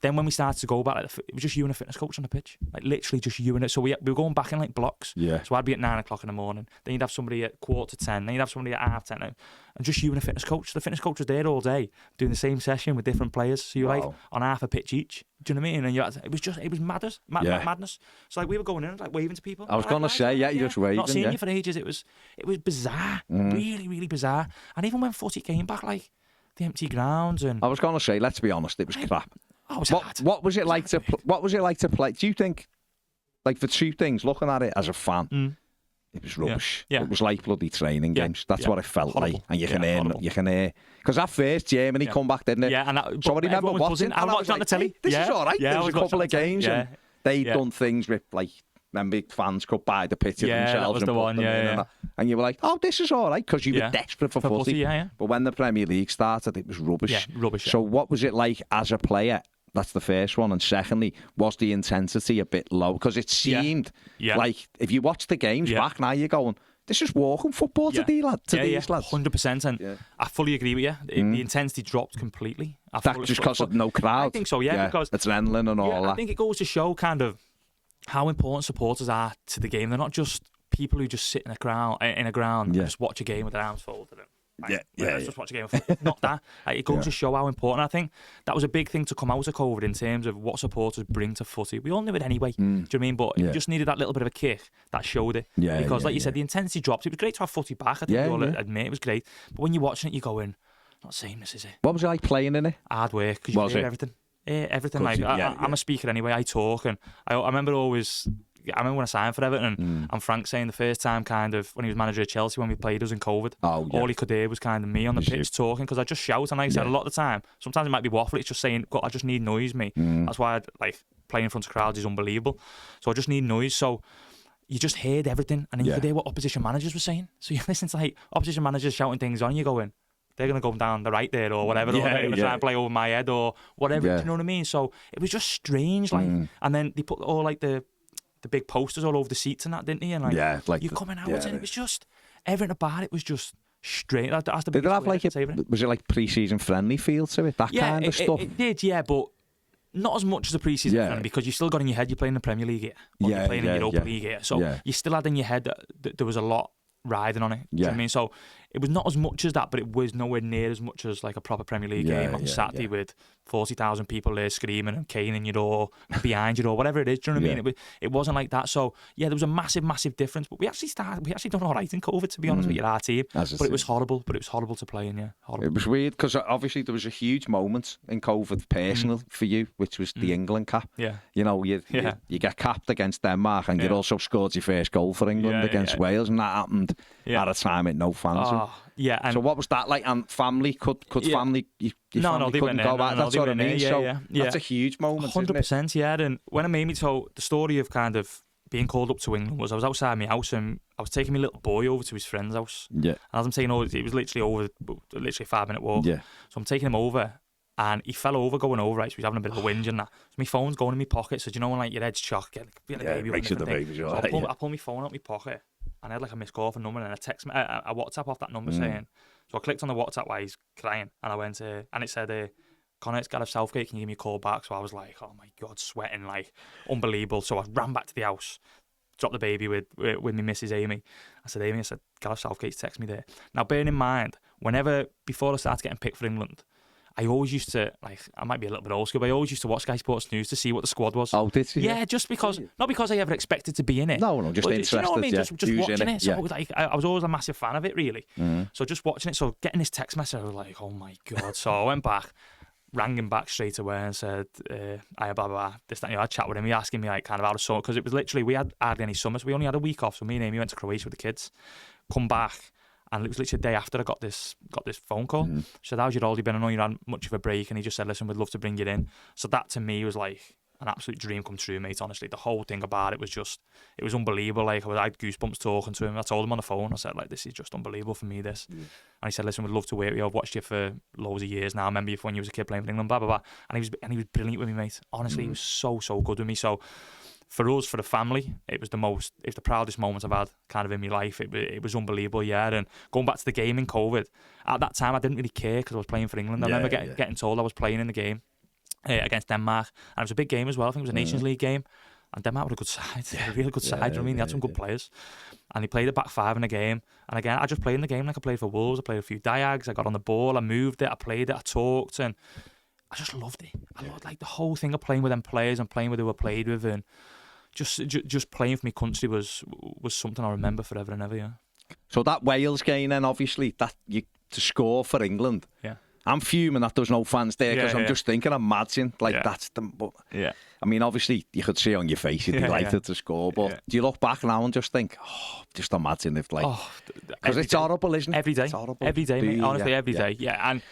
Then when we started to go back, it was just you and a fitness coach on the pitch, like literally just you and it. So we were going back in like blocks. So I'd be at 9 o'clock in the morning, then you'd have somebody at 9:45, then you'd have somebody at 10:30, and just you and a fitness coach. The fitness coach was there all day doing the same session with different players, so you're like on half a pitch each. Do you know what I mean? And it was madness. So like we were going in like waving to people.
I was going to say, you just waving.
Not seeing you for ages. It was bizarre, really, really bizarre. And even when footy came back, like the empty grounds and.
I was going to say, let's be honest, it was crap. What was it like to? What was it like to play? Do you think, like the two things, looking at it as a fan, it was rubbish. Yeah. It was like bloody training games. That's what it felt like, and you can hear. Because at first Germany come back, didn't it?
Yeah, and
so I remember watching.
I watched on the telly.
This is all right. There was a couple of games, and they'd done things with like. Remember, fans could buy the pitch themselves and put them in. And you were like, oh, this is all right, because you were desperate for footy. But when the Premier League started, it was rubbish.
Yeah, rubbish.
So what was it like as a player? That's the first one. And secondly, was the intensity a bit low? Because it seemed like, if you watch the games back now, you're going, this is walking football to these lads.
100%. And I fully agree with you. The intensity dropped completely.
That's just because of no crowd?
I think so, because
adrenaline and all that.
I think it goes to show kind of how important supporters are to the game. They're not just people who just sit in a ground and just watch a game with their arms folded. Just watch a game. Not that. It goes to show how important. I think that was a big thing to come out of COVID in terms of what supporters bring to footy. We all knew it anyway. Do you know what I mean? But you just needed that little bit of a kick that showed it. Because like you said, the intensity dropped. It was great to have footy back. I think we all admit it was great. But when you're watching it, you're going, not saying this, is it?
What was it like playing in it?
Hard work. Because you hear everything. Everything. Like I'm a speaker anyway. I talk, and I remember always. I remember when I signed for Everton, and Frank saying the first time, kind of when he was manager of Chelsea when we played us in COVID, all he could hear was kind of me on the pitch talking, because I just shout, and like I said, a lot of the time, sometimes it might be waffle. It's just saying, I just need noise, me. That's why playing in front of crowds is unbelievable. So I just need noise. So you just heard everything, and then you could hear what opposition managers were saying. So you listen to like opposition managers shouting things on, you going, they're going to go down the right there or whatever, or they're going to try and play over my head or whatever, do you know what I mean? So it was just strange, like, and then they put all like the big posters all over the seats and that, didn't they? And like, you coming out and it was just, everything about it was just strange. That's the
did it have like was it like pre-season friendly feel to it, that kind of stuff?
It did, but Not as much as a pre-season friendly, because you still got in your head you're playing the Premier League here, or you're playing in Europa League here. So you still had in your head that there was a lot riding on it. Do you know what I mean? So it was not as much as that, but it was nowhere near as much as like a proper Premier League game on Saturday with 40,000 people there screaming and caning your door, behind your door, whatever it is. Do you know what I mean? It wasn't like that. So there was a massive difference. But we actually done all right in COVID, to be honest with you, our team. But it was horrible. But it was horrible to play in. Horrible.
It was weird because obviously there was a huge moment in COVID personal for you, which was the England cap.
Yeah.
You know, you get capped against Denmark, and you'd also scored your first goal for England against Wales, and that happened at a time with no fans.
And
so what was that like? And family could family? Your family
they
couldn't
went
go
there.
out. That's what I mean. That's a huge moment.
100%. Yeah. And when I made me, so the story of kind of being called up to England was I was outside my house and I was taking my little boy over to his friend's house. Yeah. And as I'm taking over, it was literally a 5-minute walk. Yeah. So I'm taking him over. And he fell over going over, right? So he's having a bit of a whinge and that. So my phone's going in my pocket. So do you know when like your head's shocked, get a baby?
Makes it the baby.
So I pull my phone out my pocket, and I had like a missed call for a number and a WhatsApp off that number saying. So I clicked on the WhatsApp while he's crying, and I went and it said, Connor, it's Gareth Southgate. Can you give me a call back? So I was like, oh my god, sweating like unbelievable. So I ran back to the house, dropped the baby with my Mrs. Amy. I said, Gareth Southgate's text me there. Now bearing in mind, before I started getting picked for England, I always used to, like, I might be a little bit old school, but I always used to watch Sky Sports News to see what the squad was.
Oh, did you?
Yeah, just because, not because I ever expected to be in it.
No, just interested.
You know what I mean? Just watching it. So
like,
I was always a massive fan of it, really. So just watching it, so getting this text message, I was like, oh my God. So I went back, rang him back straight away and said, blah, blah, blah, this, that, I had a chat with him. He asking me, like, kind of how the summer, because it was literally, we had hardly any summer, so we only had a week off. So me and Amy went to Croatia with the kids, come back. And it was literally the day after I got this phone call. She said, how's your holiday been? I know you had much of a break. And he just said, listen, we'd love to bring you in. So that to me was like an absolute dream come true, mate, honestly. The whole thing about it was it was unbelievable. Like, I had goosebumps talking to him. I told him on the phone, I said, like, this is just unbelievable for me, this. And he said, listen, we'd love to work with you. I've watched you for loads of years now. I remember you when you was a kid playing for England, blah, blah, blah. And he was brilliant with me, mate. Honestly, he was so good with me. So for us, for the family, it was the proudest moment I've had kind of in my life. It was unbelievable, and going back to the game in COVID, at that time I didn't really care because I was playing for England. I remember getting told I was playing in the game against Denmark, and it was a big game as well. I think it was a Nations League game, and Denmark were a good side, a really good side. I mean, they had some good players, and they played a back five in the game. And again, I just played in the game like I played for Wolves. I played a few diags, I got on the ball, I moved it, I played it, I talked, and I just loved it. I loved like the whole thing of playing with them players and playing with who I played with, and just playing for my country was something I remember forever and ever. Yeah.
So that Wales game, then obviously that you to score for England. Yeah. I'm fuming that there's no fans there because I'm just thinking, imagine that's the. But, I mean, obviously you could see on your face you'd be delighted to score, but do you look back now and just think, just imagine if because it's horrible, isn't it?
Every day,
it's horrible.
Every day, mate. Honestly, every day. Yeah, and.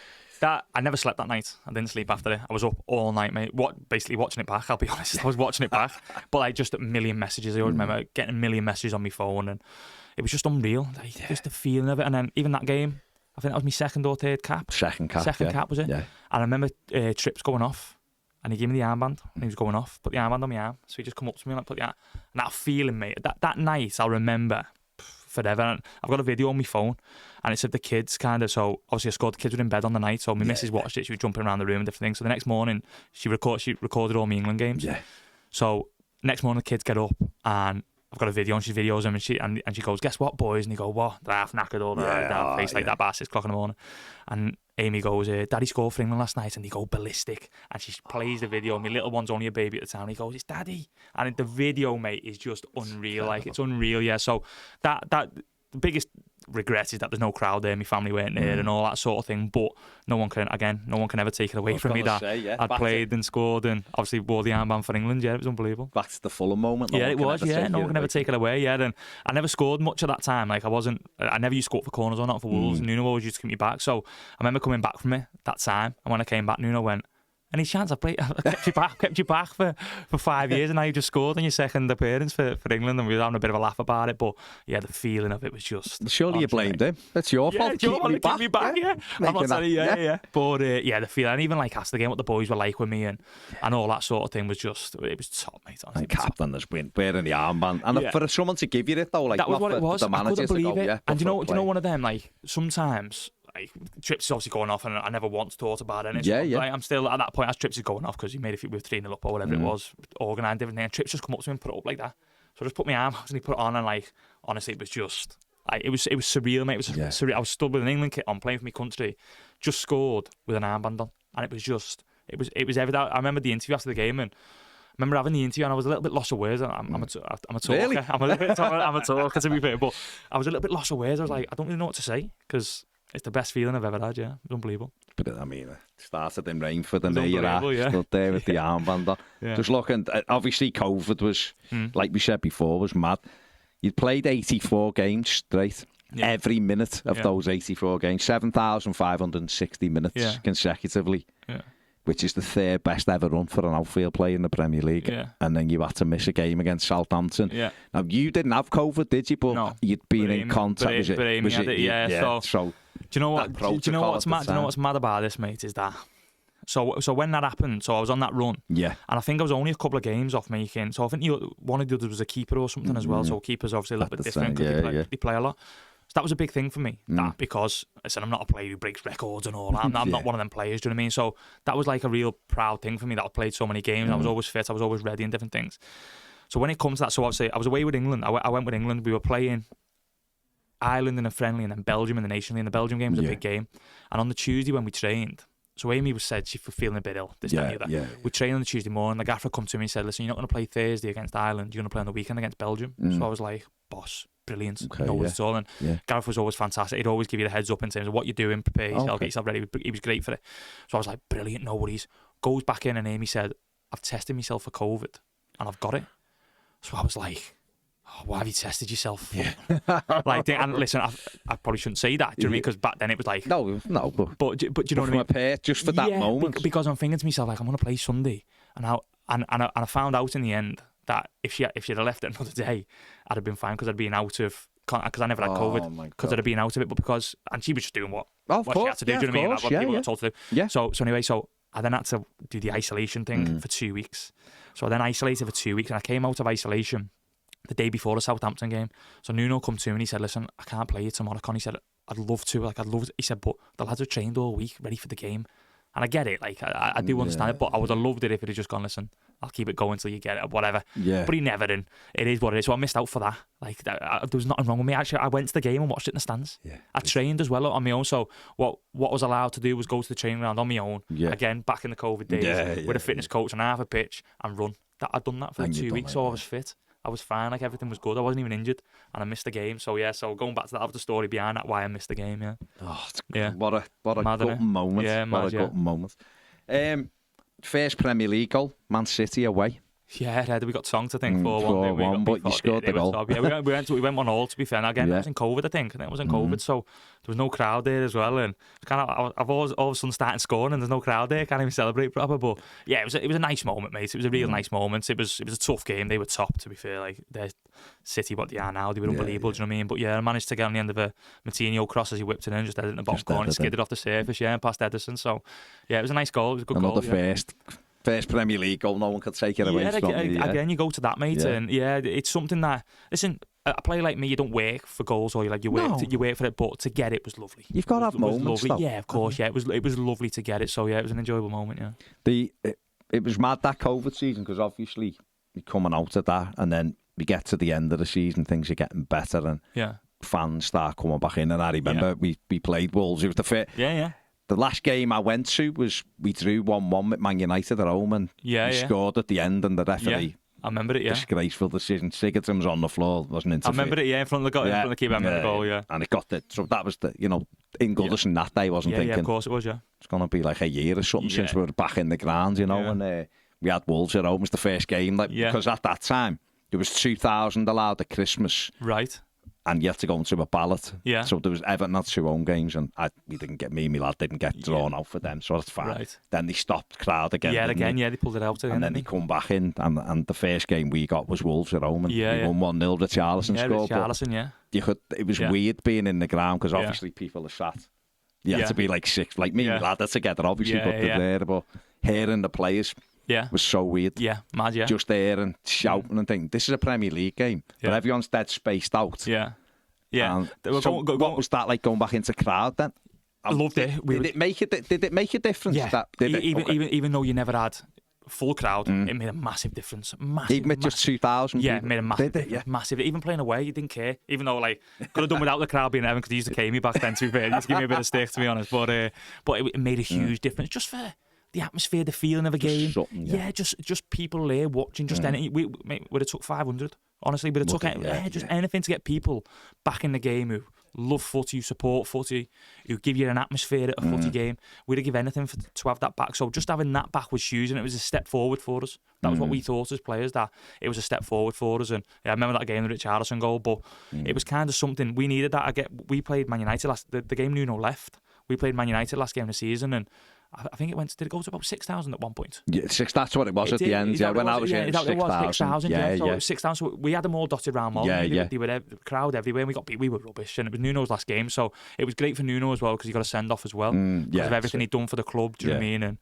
That I never slept that night. I didn't sleep after it. I was up all night, mate. Basically watching it back. I'll be honest. I was watching it back, but like just a million messages. I always remember getting a million messages on my phone, and it was just unreal. Like, just the feeling of it. And then even that game, I think that was my second or third cap.
Second cap
was it? Yeah. And I remember Trips going off, and he gave me the armband, and he was going off. Put the armband on my arm, so he just come up to me and put the arm. And that feeling, mate. That night, I'll remember forever. And I've got a video on my phone, and it said the kids kind of, so obviously I scored, the kids were in bed on the night, so my missus watched it, she was jumping around the room and different things. So the next morning she recorded all my England games. So next morning the kids get up, and I've got a video, and she videos them, and she goes, guess what, boys? And he go, what? They're half knackered, all down face like that by 6 o'clock in the morning. And Amy goes, Daddy scored for England last night, and they go ballistic. And she plays the video. My little one's only a baby at the time. And he goes, it's Daddy. And the video, mate, is just unreal. Like, it's unreal, yeah. So that the biggest regret is that there's no crowd there. My family weren't there and all that sort of thing. But no one can ever take it away from me that I'd played and scored and obviously wore the armband for England. Yeah, it was unbelievable.
Back to the Fulham moment.
Yeah, it was. Yeah, no one can ever take it away. Yeah, and I never scored much at that time. Like, I never used to score for corners or not for Wolves. Nuno always used to keep me back. So I remember coming back from it that time, and when I came back, Nuno went, any chance I kept you back for 5 years, and now you just scored on your second appearance for England, and we were having a bit of a laugh about it. But yeah, the feeling of it was just.
Surely you blamed him. It's your fault.
It's your fault to keep me back. Yeah. I'm not telling you. Yeah. But the feeling, and even like after the game, what the boys were like with me and all that sort of thing was just, it was top, mate. Honestly,
and captain has been wearing the armband, and for someone to give you it though, like
that was what it was.
I couldn't
believe it. And do you know one of them? Like sometimes. like trips is obviously going off, and I never once thought about it.
Like,
I'm still at that point as trips is going off because he made it with 3-0 up or whatever it was, organised everything. And trips just come up to him and put it up like that. So I just put my arm out and he put it on, and like honestly, it was just it was surreal, mate. It was surreal. I was stood with an England kit on, playing for my country, just scored with an armband on, and it was everything. I remember the interview after the game, and I remember having the interview, and I was a little bit lost of words. I'm a talker.
Really?
I'm a talker, to be fair, but I was a little bit lost of words. I was like, I don't really know what to say because it's the best feeling I've ever had. Yeah, it's unbelievable.
But I mean, it started in Rainford, and there you are, stood there with the armband on. Yeah. Just looking, obviously, COVID was, like we said before, was mad. You'd played 84 games straight. Yeah. Every minute of those 84 games, 7,560 minutes consecutively. Yeah. Which is the third best ever run for an outfield player in the Premier League. Yeah. And then you had to miss a game against Southampton. Yeah. Now, you didn't have COVID, did you? But no, you'd been in contact with it. So do you know what? Do you know what's mad? Do you know what's mad about this, mate? Is that so when that happened? So I was on that run. Yeah. And I think I was only a couple of games off making. So I think one of the others was a keeper or something as well. So keepers obviously a little bit different because they play a lot. So that was a big thing for me, that because I said I'm not a player who breaks records and all that. I'm not one of them players, do you know what I mean? So that was like a real proud thing for me that I played so many games. I was always fit, I was always ready and different things. So when it comes to that, so obviously I was away with England. I went with England. We were playing Ireland in a friendly and then Belgium in the Nation League. And the Belgium game was a big game. And on the Tuesday when we trained, so Amy said she was feeling a bit ill, this, that, and the other. We trained on the Tuesday morning. The gaffer come to me and said, listen, you're not going to play Thursday against Ireland. You're going to play on the weekend against Belgium. So I was like, boss, brilliant. No worries at all. And Gareth was always fantastic. He'd always give you the heads up in terms of what you're doing, prepare yourself, get yourself ready. He was great for it. So I was like, brilliant, no worries. Goes back in and Amy said, I've tested myself for COVID and I've got it. So I was like, why have you tested yourself? Yeah. And listen, I probably shouldn't say that, do you know what I mean? Because back then it was like... No, but you know what I mean? Just for that moment. Because I'm thinking to myself, like, I'm going to play Sunday. And I found out in the end that if she'd have left it another day, I'd have been fine because I'd been out of... Because I never had COVID. Because I'd have been out of it, but because... And she was just doing what she had to do, do you know what I mean? Like, what people got told to do. Yeah. So anyway, I then had to do the isolation thing for 2 weeks. So I then isolated for 2 weeks, and I came out of isolation the day before the Southampton game. So Nuno come to me and he said, listen, I can't play you tomorrow, Con. He said, I'd love to. He said, but the lads have trained all week, ready for the game. And I get it, like, I do understand it, but I would have loved it if it had just gone, listen, I'll keep it going until you get it, or whatever. Yeah. But he never did. It is what it is. So I missed out for that. Like, there was nothing wrong with me. Actually, I went to the game and watched it in the stands. Yeah. I trained as well on my own. So what was allowed to do was go to the training ground on my own. Yeah. Again, back in the COVID days, with a fitness coach and half a pitch and run. I'd done that for 2 weeks, so I was fit. I was fine, like everything was good. I wasn't even injured, and I missed the game. So so going back to that, I have the story behind that why I missed the game. Yeah. Oh, what a good moment. Yeah, what a good moment. First Premier League goal, Man City away.
Yeah, we got tongued, I think, 4-1.
But you scored the goal.
Yeah, we went 1-1, to be fair. And again, it was in COVID, I think. It was in COVID, so there was no crowd there as well. And kind of, I've all of a sudden starting scoring, and there's no crowd there. Can't even celebrate proper. But yeah, it was a nice moment, mate. It was a real nice moment. It was a tough game. They were top, to be fair. Like, they're City, what they are now, they were unbelievable. Do you know what I mean? But yeah, I managed to get on the end of a Martinho cross as he whipped it in, just headed in the bottom corner, skidded off the surface, and past Ederson. So yeah, it was a nice goal. It was a good goal.
First Premier League goal, no one could take it away from you.
Again, you go to that, mate, and it's something that, listen, a player like me, you don't work for goals, or you work for it, but to get it was lovely.
You've got to have moments, though.
Yeah, of course, it was lovely to get it, so yeah, it was an enjoyable moment, yeah.
It was mad, that COVID season, because obviously you're coming out of that, and then we get to the end of the season, things are getting better, and fans start coming back in, and I remember we played Wolves, it was the fit.
Yeah.
The last game I went to was we drew 1-1 with Man United at home, and we scored at the end, and the referee.
I remember it. Yeah,
disgraceful decision. Sigurdsson was on the floor, wasn't interfered.
I remember it. Yeah, in front of the goal, in front of the keeper. I remember the goal. Yeah,
and it got the. So that was the. In Goodison that day, wasn't thinking.
Yeah, of course it was. Yeah,
it's going to be like a year or something since we were back in the ground. And we had Wolves at home. It was the first game, because at that time there was 2,000 allowed at Christmas.
Right.
And you had to go into a ballot.
Yeah.
So there was Everton had 2 home games, and my lad didn't get drawn out for them, so that's fine. Right. Then they stopped crowd again.
Yeah, they pulled it out again.
And then they come back in, and the first game we got was Wolves at home, and we won 1-0. Richarlison scored. It was weird being in the ground, because obviously people are sat. You had to be like 6, like me and my lad are together, obviously, but they're there. But hearing the players was so weird.
Yeah, mad, yeah.
Just there and shouting and thinking, this is a Premier League game, but everyone's dead spaced out.
Yeah.
So what was that like going back into crowd then?
I loved it.
Did it make a difference?
Yeah. Even though you never had full crowd, it made a massive difference.
Even with just 2,000
Yeah,
people?
it made a massive difference. Massive. Even playing away, you didn't care. Even though, like, could have done without the crowd being Evan, because he used to cane me back then, to be fair. He used to give me a bit of stick, to be honest. But it made a huge difference. Just for the atmosphere, the feeling of a game. Just people there watching, just anything. We would have took 500. Honestly, we'd have took anything to get people back in the game who love footy, who support footy, who give you an atmosphere at a footy game. We'd have given anything to have that back. So just having that back was huge, and it was a step forward for us. That was what we thought as players, that it was a step forward for us. And I remember that game, the Richarlison goal, but it was kind of something we needed. We played Man United the game Nuno left. We played Man United last game of the season, and I think did it go to about 6,000 at one point?
Yeah, that's what it was at the end. When I was in 6,000.
Yeah, so it was 6,000. So we had them all dotted around. They were the crowd everywhere, and we were rubbish. And it was Nuno's last game, so it was great for Nuno as well, because he got a send off as well because of everything he'd done for the club. Do you know what I mean? And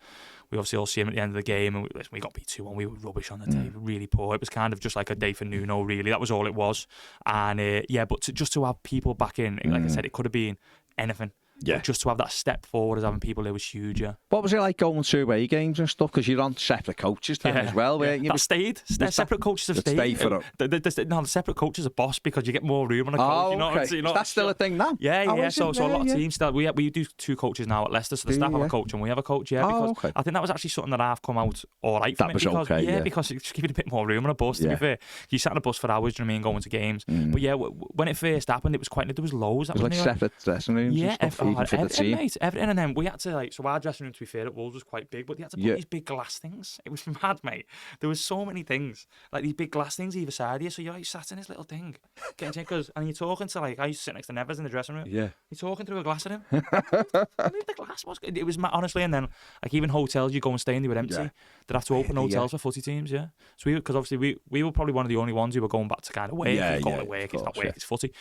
we obviously all see him at the end of the game, and we got beat 2-1. We were rubbish on the day, really poor. It was kind of just like a day for Nuno, really. That was all it was. And but just to have people back in, like I said, it could have been anything. Yeah. But just to have that step forward as having people there was huge, What
was it like going to away games and stuff? Because you're on separate coaches then as well. Where you
stayed. Separate coaches have stayed. The separate coaches are boss, because you get more room on a coach.
Okay. That's still a thing now?
Yeah. So a lot of teams still... We do 2 coaches now at Leicester, so the staff have a coach and we have a coach, because I think that was actually something that I've come out all right for me. Because it's giving a bit more room on a bus, to be fair. You sat on a bus for hours, do you know what I mean, going to games. But yeah, when it first happened, it was quite... There was loads.
It was like separate dressing rooms and stuff.
Everything, mate, everything. And then we had to, so our dressing room, to be fair, at Wolves was quite big, but they had to put these big glass things. It was mad, mate. There was so many things, like these big glass things either side of you, so you're like sat in this little thing, and you're talking to, like, I used to sit next to Nevers in the dressing room. Yeah. You're talking through a glass at him. The glass was good. It was mad, honestly. And then, like, even hotels you go and stay in, they were empty. Yeah. They'd have to open hotels for footy teams, So because obviously we were probably one of the only ones who were going back to kind of work. It's not work, it's footy.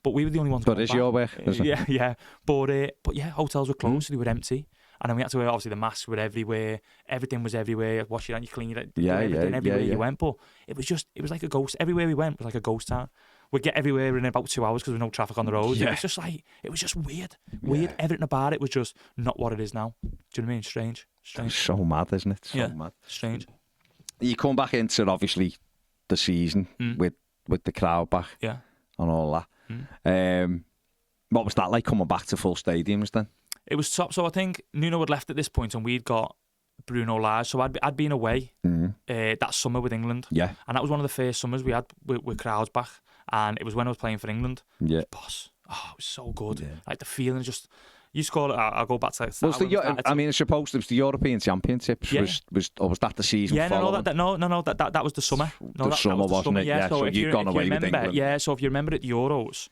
But we were the only ones.
But it's your work, isn't it?
Yeah. But yeah, hotels were closed, so they were empty. And then we had to wear, obviously, the masks were everywhere. Everything was everywhere. Wash your hands, you clean it. Everywhere you went. But it was like a ghost. Everywhere we went was like a ghost town. We'd get everywhere in about 2 hours because there was no traffic on the road. Yeah. It was just weird. Weird. Everything about it was just not what it is now. Do you know what I mean? Strange.
It's so mad, isn't it? So mad.
Strange.
You come back into, obviously, the season with the crowd back.
Yeah.
And all that. What was that like, coming back to full stadiums then?
It was top. So I think Nuno had left at this point, and we'd got Bruno Lage. So I'd been away that summer with England. Yeah. And that was one of the first summers we had with crowds back. And it was when I was playing for England. Yeah. Boss. Oh, it was so good. Yeah. Like the feeling, just... You scored. I'll go back to.
I suppose it was the European Championships. Was that the season?
Yeah, no, that was the summer.
No, summer, wasn't it? Yeah. So you'd gone away with England.
Yeah. So if you remember at the Euros,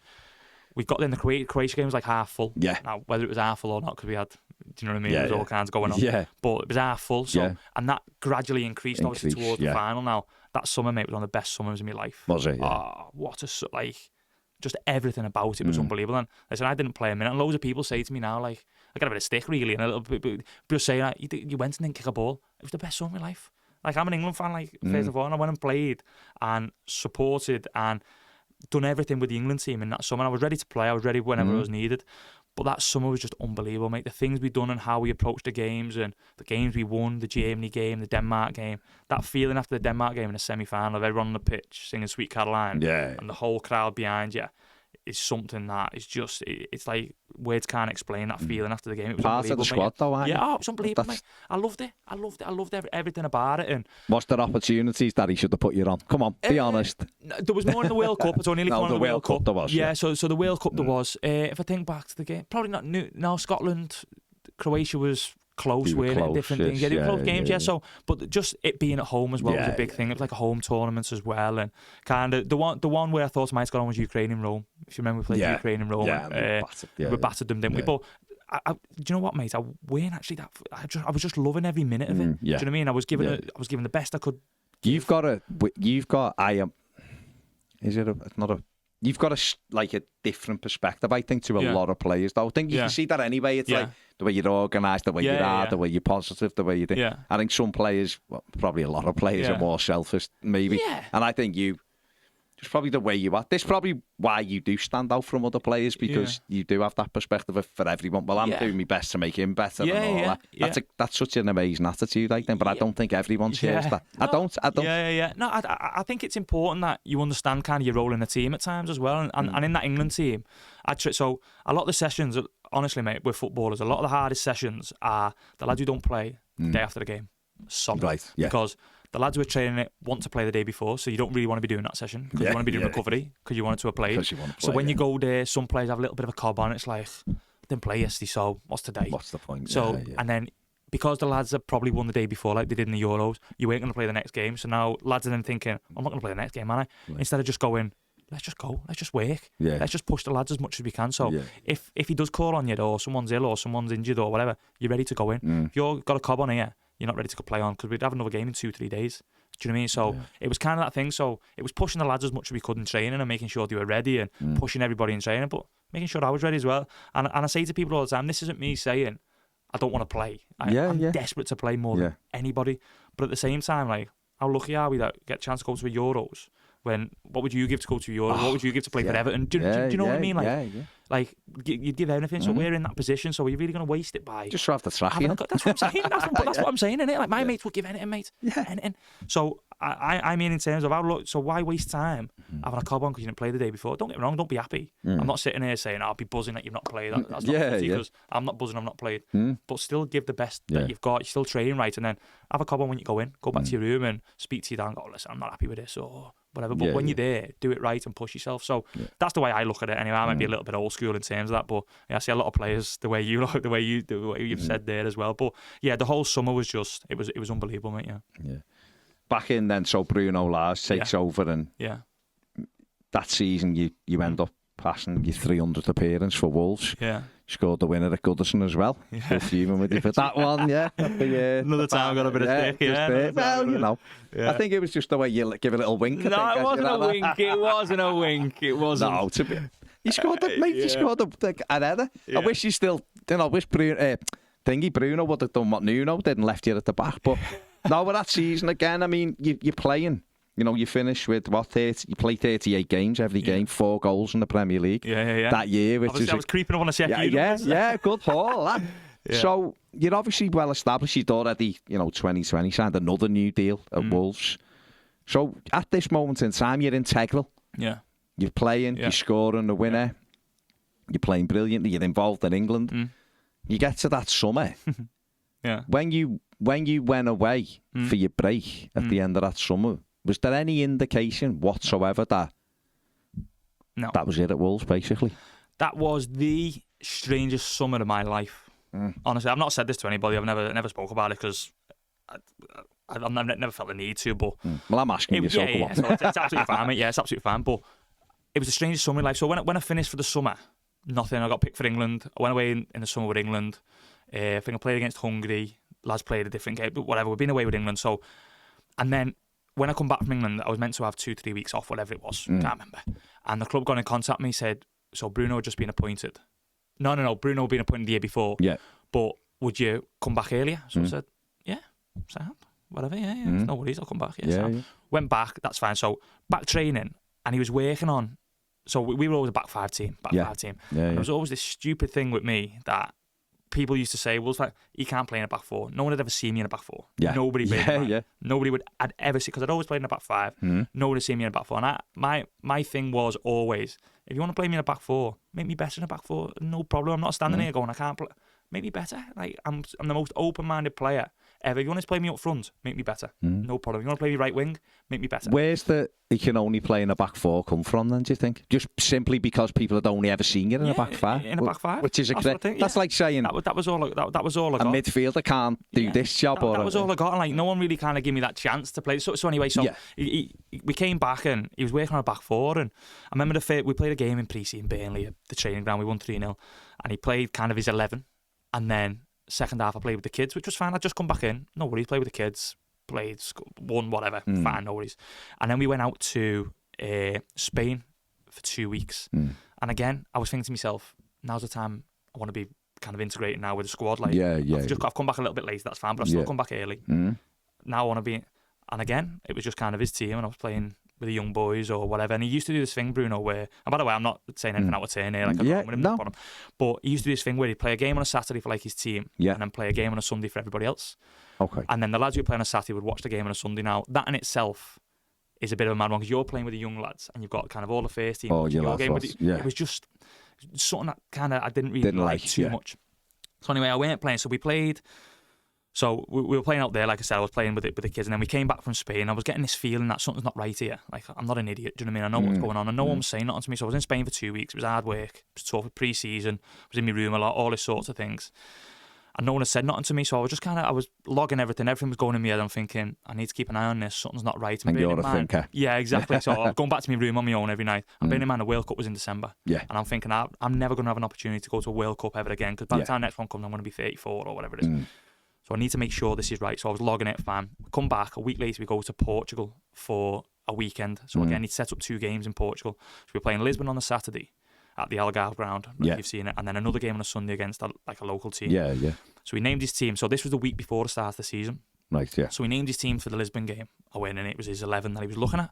we got in the Croatia game was like half full. Yeah. Now whether it was half full or not, because we had, do you know what I mean? There was all kinds going on. Yeah. But it was half full. So and that gradually increased obviously towards the final. Now that summer, mate, was one of the best summers of my life.
Was it? Yeah.
Oh, what a like. Just everything about it was unbelievable. And listen, I didn't play a minute. And loads of people say to me now, like, I got a bit of stick, really, and a little bit, just saying, like, you went and didn't kick a ball. It was the best summer of my life. Like, I'm an England fan, like, first of all, and I went and played and supported and done everything with the England team in that summer. I was ready to play. I was ready whenever I was needed. But that summer was just unbelievable, mate. The things we'd done and how we approached the games and the games we won, the Germany game, the Denmark game. That feeling after the Denmark game in the semi-final of everyone on the pitch singing Sweet Caroline and the whole crowd behind you is something that is just, it's like words can't explain that feeling after the game. It was
part of the squad, though, aren't you?
Yeah, it was unbelievable, mate. I loved it. I loved everything about it. And
was there opportunities that he should have put you on? Come on, be honest.
There was more in the World Cup. It's only nearly
the World Cup there was.
Yeah, so the World Cup there was. If I think back to the game, probably not. No, Scotland, Croatia was close, weren't it? Different things. Yeah, they were close games, So, but just it being at home as well was a big thing. It was like a home tournament as well, and kind of the one where I thought I might have got on was Ukraine in Rome. If you remember, we played Ukraine in Rome. Yeah, we battered them, didn't we? But do you know what, mate? I weren't actually that. I was just loving every minute of it. Do you know what I mean? I was giving the best I could. You've got.
You've got a different perspective, I think, to a lot of players. Though I think you can see that anyway. It's like the way you're organised, the way you are, the way you're positive, the way you do. Yeah. I think some players, probably a lot of players, are more selfish, maybe. Yeah. And I think Just probably the way you are. This is probably why you do stand out from other players, because you do have that perspective for everyone. Well, I'm doing my best to make him better and all that. Yeah. That's such an amazing attitude, I think. But I don't think everyone shares that. I don't.
Yeah. No, I think it's important that you understand kind of your role in the team at times as well. And in that England team, so a lot of the sessions, honestly, mate, with footballers, a lot of the hardest sessions are the lads who don't play the day after the game. Solid.
Right, yeah.
Because the lads who are training it want to play the day before, so you don't really want to be doing that session because you want to be doing recovery because you want to have played. So when you go there, some players have a little bit of a cob on. It's like, I didn't play yesterday, so what's today?
What's the point?
So and then because the lads have probably won the day before, like they did in the Euros, you ain't going to play the next game. So now lads are then thinking, I'm not going to play the next game, am I? Right. Instead of just going, let's just go, let's just work, let's just push the lads as much as we can. So if he does call on you, or someone's ill, or someone's injured, or whatever, you're ready to go in. If you've got a cob on here, you're not ready to play on, because we'd have another game in 2-3 days. Do you know what I mean? So it was kind of that thing. So it was pushing the lads as much as we could in training and making sure they were ready and pushing everybody in training, but making sure I was ready as well. And I say to people all the time, this isn't me saying I don't want to play. I'm desperate to play more than anybody. But at the same time, like, how lucky are we that get a chance to go to the Euros? When what would you give to go to Euros? What would you give to play for Everton? Do you know what I mean? Like, you'd give anything. So we're in that position. So are you really going to waste it by
just have the track?
That's what I'm saying. That's what I'm saying, innit? Like, my mates would give anything, mate. Anything. So I mean, in terms of so why waste time having a cob on because you didn't play the day before? Don't get me wrong. Don't be happy. I'm not sitting here saying I'll be buzzing that you've not played. That's not because I'm not buzzing. I've not played. But still give the best that you've got. You're still training right, and then have a cob on when you go in. Go back to your room and speak to your dad and go, listen, I'm not happy with this, or whatever. But when you're there, do it right and push yourself. So that's the way I look at it anyway. I might be a little bit old school in terms of that, but I see a lot of players the way you look, the way you've said there as well. But the whole summer was just it was unbelievable, mate. Yeah.
Back in then, so Bruno Lage takes over, and that season you end up passing your 300th appearance for Wolves. Yeah. Scored the winner at Goodison as well. Yeah. Fuming with you for that one,
Another time got a bit of stick,
Well, you know. I think it was just the way you give a little wink.
No, it wasn't a wink. It wasn't a wink. It wasn't.
No, to be... He scored the mate. He scored an header. I wish he still... I wish Bruno would have done what Nuno did and left you at the back. But no, with that season again, I mean, you're playing... You know, you finish with, 30? You play 38 games every game, 4 goals in the Premier League. That year, which
I was creeping up on a Sheffield
United. Good haul, that. So, you're obviously well established. You'd already, 2020 signed another new deal at Wolves. So, at this moment in time, you're integral. Yeah. You're playing, you're scoring the winner. You're playing brilliantly, you're involved in England. You get to that summer. When you went away for your break at the end of that summer, was there any indication whatsoever that that was it at Wolves, basically?
That was the strangest summer of my life. Honestly, I've not said this to anybody. I've never spoke about it because I've never felt the need to. But
well, I'm asking you.
So it's absolutely fine, mate. Yeah, it's absolutely fine. But it was the strangest summer of my life. So when I finished for the summer, nothing. I got picked for England. I went away in the summer with England. I think I played against Hungary. Lads played a different game, but whatever. We've been away with England. So, and then when I come back from England, I was meant to have 2-3 weeks off, whatever it was. Can't remember. And the club got in contact with me, said, so Bruno had just been appointed. No, Bruno had been appointed the year before. Yeah. But would you come back earlier? So I said, yeah, sound. Whatever, yeah. No worries, I'll come back. Yeah. Went back, that's fine. So back training, and he was working on, so we were always a back five team. And there was always this stupid thing with me that people used to say, well, it's like, he can't play in a back four. No one had ever seen me in a back four. Nobody played Nobody I'd ever see, because I'd always played in a back five. No one had seen me in a back four. And my thing was always, if you want to play me in a back four, make me better in a back four. No problem. I'm not standing here going, I can't play. Make me better. Like, I'm the most open-minded player ever. If you want to play me up front, make me better. No problem. If you want to play me right wing, make me better.
Where's the he can only play in a back four come from then, do you think? Just simply because people had only ever seen you in a back five?
In a back five.
Which is that's like saying
that was all I got.
A midfielder can't do this job.
That was all I got. And like, no one really kind of gave me that chance to play. So anyway, we came back and he was working on a back four. And I remember we played a game in pre-season Burnley at the training ground. We won 3-0. And he played kind of his 11. And then second half I played with the kids, which was fine. I'd just come back in. No worries. Played with the kids. Played, won, whatever. Fine, no worries. And then we went out to Spain for 2 weeks. And again, I was thinking to myself, now's the time I want to be kind of integrated now with the squad. Like, I've come back a little bit late, that's fine, but I've still come back early. Now I want to be... And again, it was just kind of his team, and I was playing with the young boys or whatever. And he used to do this thing, Bruno, where, and by the way, I'm not saying anything out of turn here, like but he used to do this thing where he'd play a game on a Saturday for like his team, and then play a game on a Sunday for everybody else.
Okay.
And then the lads who play on a Saturday would watch the game on a Sunday. Now, that in itself is a bit of a mad one, because you're playing with the young lads and you've got kind of all the first team.
Oh, your game
it was just something that kind of I didn't really like too much. So anyway, I weren't playing. So we played. So we were playing out there, like I said, I was playing with the kids, and then we came back from Spain. I was getting this feeling that something's not right here. Like, I'm not an idiot, do you know what I mean? I know what's going on, and no one was saying nothing to me. So I was in Spain for 2 weeks. It was hard work. It was tough, pre-season. I was in my room a lot, all these sorts of things. And no one had said nothing to me, so I was just I was logging everything was going in my head. I'm thinking, I need to keep an eye on this, something's not right.
And you're a thinker.
Yeah, exactly. So I'm going back to my room on my own every night. I'm bearing in mind the World Cup was in December.
Yeah.
And I'm thinking, I'm never going to have an opportunity to go to a World Cup ever again, because by the time the next one comes, I'm going to be 34 or whatever it is. So I need to make sure this is right. So I was logging it, fine. We come back, a week later we go to Portugal for a weekend. So again, he'd set up 2 games in Portugal. So we were playing Lisbon on the Saturday at the Algarve ground, if you've seen it, and then another game on a Sunday against a local team.
Yeah.
So he named his team. So this was the week before the start of the season.
Right, yeah.
So he named his team for the Lisbon game. I went, and it was his 11 that he was looking at.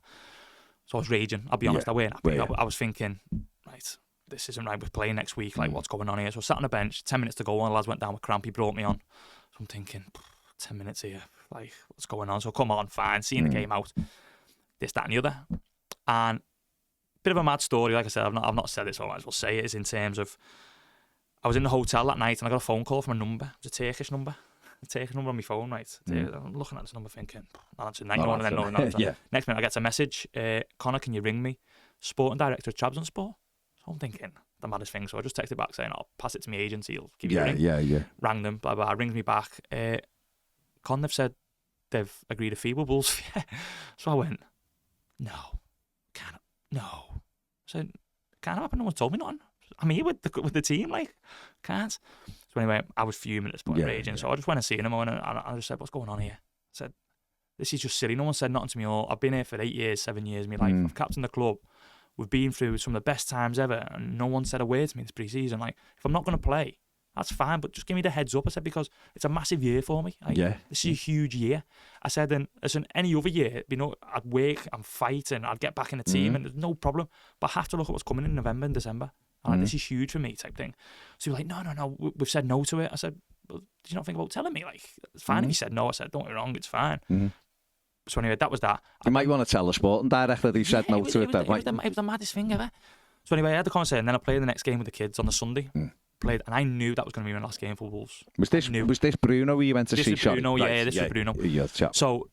So I was raging. I'll be honest, I went. I was thinking, right, this isn't right. We're playing next week. Like, what's going on here? So I sat on the bench, 10 minutes to go, and the lads went down with cramp. He brought me on. So I'm thinking, 10 minutes here. Like, what's going on? So come on, fine. Seeing the game out. This, that, and the other. And bit of a mad story. Like I said, I've not said it, so I might as well say it. Is in terms of, I was in the hotel that night and I got a phone call from a number. It was a Turkish number. A Turkish number on my phone, right? I'm looking at this number thinking, I'll answer the one and then knowing that. Next minute I get a message, Connor, can you ring me? Sporting director of Trabzonspor. So I'm thinking, the maddest thing. So I just texted back saying, I'll pass it to my agency, he'll give you a ring.
Yeah.
Rang them, blah, blah, rings me back. Con, they've said they've agreed a fee with Wolves. So I went, no. I said, can't happen, no one told me nothing. I'm here with the team, like, can't. So anyway, I was fuming at this point, raging. So I just went and seen him, and I just said, what's going on here? I said, this is just silly. No one said nothing to me. I've been here for 8 years, 7 years of my life. I've captained the club. We've been through some of the best times ever, and no one said a word to me this pre-season. Like, if I'm not going to play, that's fine, but just give me the heads up. I said, because it's a massive year for me. Like, this is a huge year. I said, and as in any other year, I'd work and fight and I'd get back in the team and there's no problem. But I have to look at what's coming in November and December. And this is huge for me, type thing. So you're like, no, we've said no to it. I said, well, did you not think about telling me? Like, it's fine if you said no. I said, don't get me wrong, it's fine. So anyway, that was that.
You might want to tell the sporting director that he said no to it.
It was the maddest thing ever. So anyway, I had the conversation, and then I played the next game with the kids on the Sunday. Played, and I knew that was going to be my last game for Wolves.
Was this Bruno you went to see?
Bruno, this was Bruno. So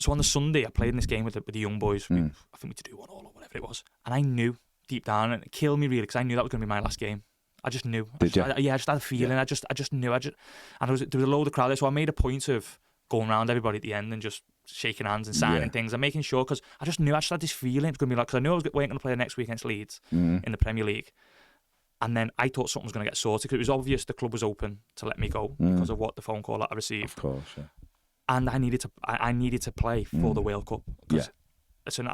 on the Sunday, I played in this game with the young boys. I think we had to do 1-1 or whatever it was, and I knew deep down, and it killed me really, because I knew that was going to be my last game. I just knew.
Did you?
I just had a feeling. I just knew. And there was a load of crowd there, so I made a point of going around everybody at the end and just shaking hands and signing things and making sure, because I just knew, I just had this feeling it was going to be like, because I knew I was going to play next week against Leeds in the Premier League. And then I thought something was going to get sorted, because it was obvious the club was open to let me go because of what the phone call that I received.
Of course, yeah.
And I needed to play for the World Cup. So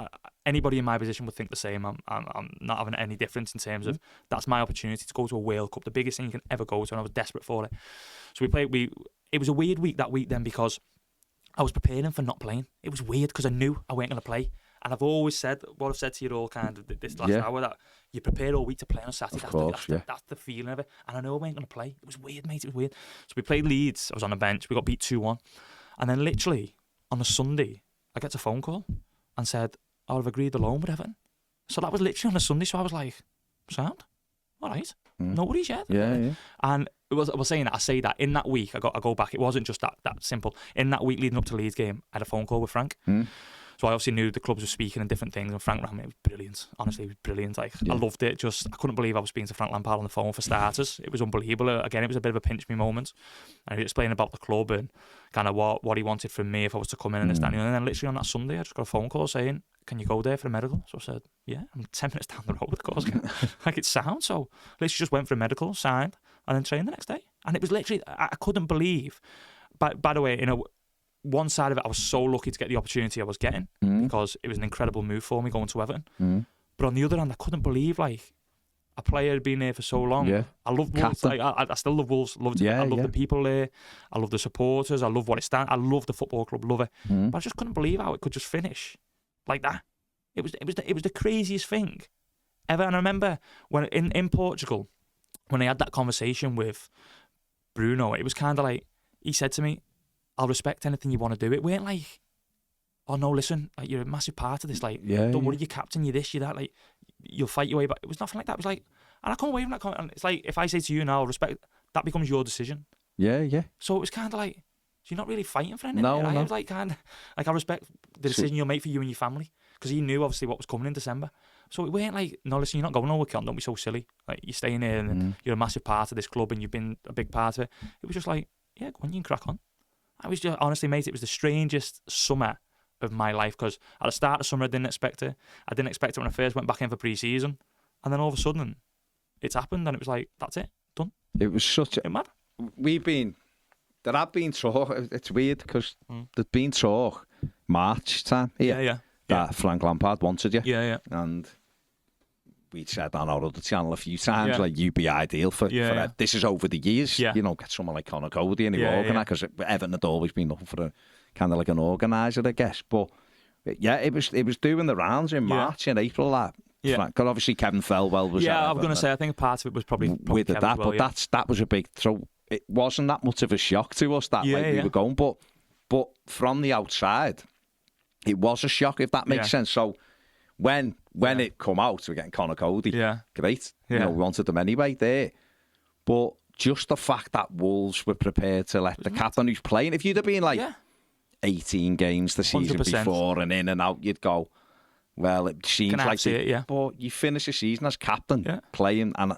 anybody in my position would think the same. I'm not having any difference in terms of that's my opportunity to go to a World Cup, the biggest thing you can ever go to, and I was desperate for it. So it was a weird week that week then, because I was preparing for not playing. It was weird because I knew I weren't going to play. And I've always said, what I've said to you all kind of this last hour, that you prepare all week to play on Saturday. That's the feeling of it. And I know I weren't going to play. It was weird, mate. It was weird. So we played Leeds. I was on the bench. We got beat 2-1. And then literally on a Sunday, I get a phone call and said, I've agreed the loan with Everton. So that was literally on a Sunday. So I was like, sound? All right. No worries yet.
Yeah.
And I was saying that, I say that in that week, I go back. It wasn't just that simple. In that week leading up to Leeds game, I had a phone call with Frank. So I obviously knew the clubs were speaking and different things, and Frank rang me. It was brilliant. Honestly, it was brilliant. Like, I loved it. Just, I couldn't believe I was speaking to Frank Lampard on the phone for starters. It was unbelievable. Again, it was a bit of a pinch me moment. And he was explaining about the club and kind of what he wanted from me if I was to come in and this, that, and then literally on that Sunday, I just got a phone call saying, can you go there for a medical? So I said, yeah, I'm 10 minutes down the road, of course. Like, it sounds. So literally just went for a medical, signed, and then trained the next day. And it was literally, I couldn't believe. By the way, one side of it, I was so lucky to get the opportunity I was getting because it was an incredible move for me going to Everton. But on the other hand, I couldn't believe, like, a player had been there for so long.
Yeah.
I love Wolves. Like, I still love Wolves. I love the people there. I love the supporters. I love what it stands. I love the football club. Love it. But I just couldn't believe how it could just finish like that. It was the craziest thing ever. And I remember when in Portugal, when I had that conversation with Bruno, it was kind of like, he said to me, I'll respect anything you want to do. It weren't like, oh no, listen, like, you're a massive part of this. Like, don't worry, you're captain, you're this, you're that. Like, you'll fight your way back. It was nothing like that. It was like, and I come away from that comment, and it's like, if I say to you now, respect, that becomes your decision. Yeah. So it was kind of like, you're not really fighting for anything. No. I was like, kind of, like, I respect the decision you'll make for you and your family, because he knew obviously what was coming in December. So it weren't like, no, listen, you're not going nowhere, Con, don't be so silly. Like, you're staying here and you're a massive part of this club and you've been a big part of it. It was just like, yeah, go on, you can crack on. I was just, honestly, mate, it was the strangest summer of my life, because at the start of summer I didn't expect it. I didn't expect it when I first went back in for pre-season, and then all of a sudden it's happened, and it was like, that's it, done.
It was such a...
mad.
There have been talk, it's weird, because there's been talk March time here that Frank Lampard wanted you. And we'd said on our other channel a few times, like, you'd be ideal for this is over the years, you know, get someone like Conor Coady and organise, because Everton had always been looking for a kind of like an organiser, I guess. But yeah, it was doing the rounds in March and April, that. Because obviously Kevin Felwell was
I was going to say, I think part of it was probably
with
Kevin
that,
well,
but that was a big throw. It wasn't that much of a shock to us that we were going, but from the outside, it was a shock, if that makes sense. So when it come out, we're getting Conor Coady, great. You know, we wanted them anyway there. But just the fact that Wolves were prepared to let the captain who's playing, if you'd have been like 18 games the season 100%. Before and in and out, you'd go, well, it seems like it. But you finish the season as captain, playing, and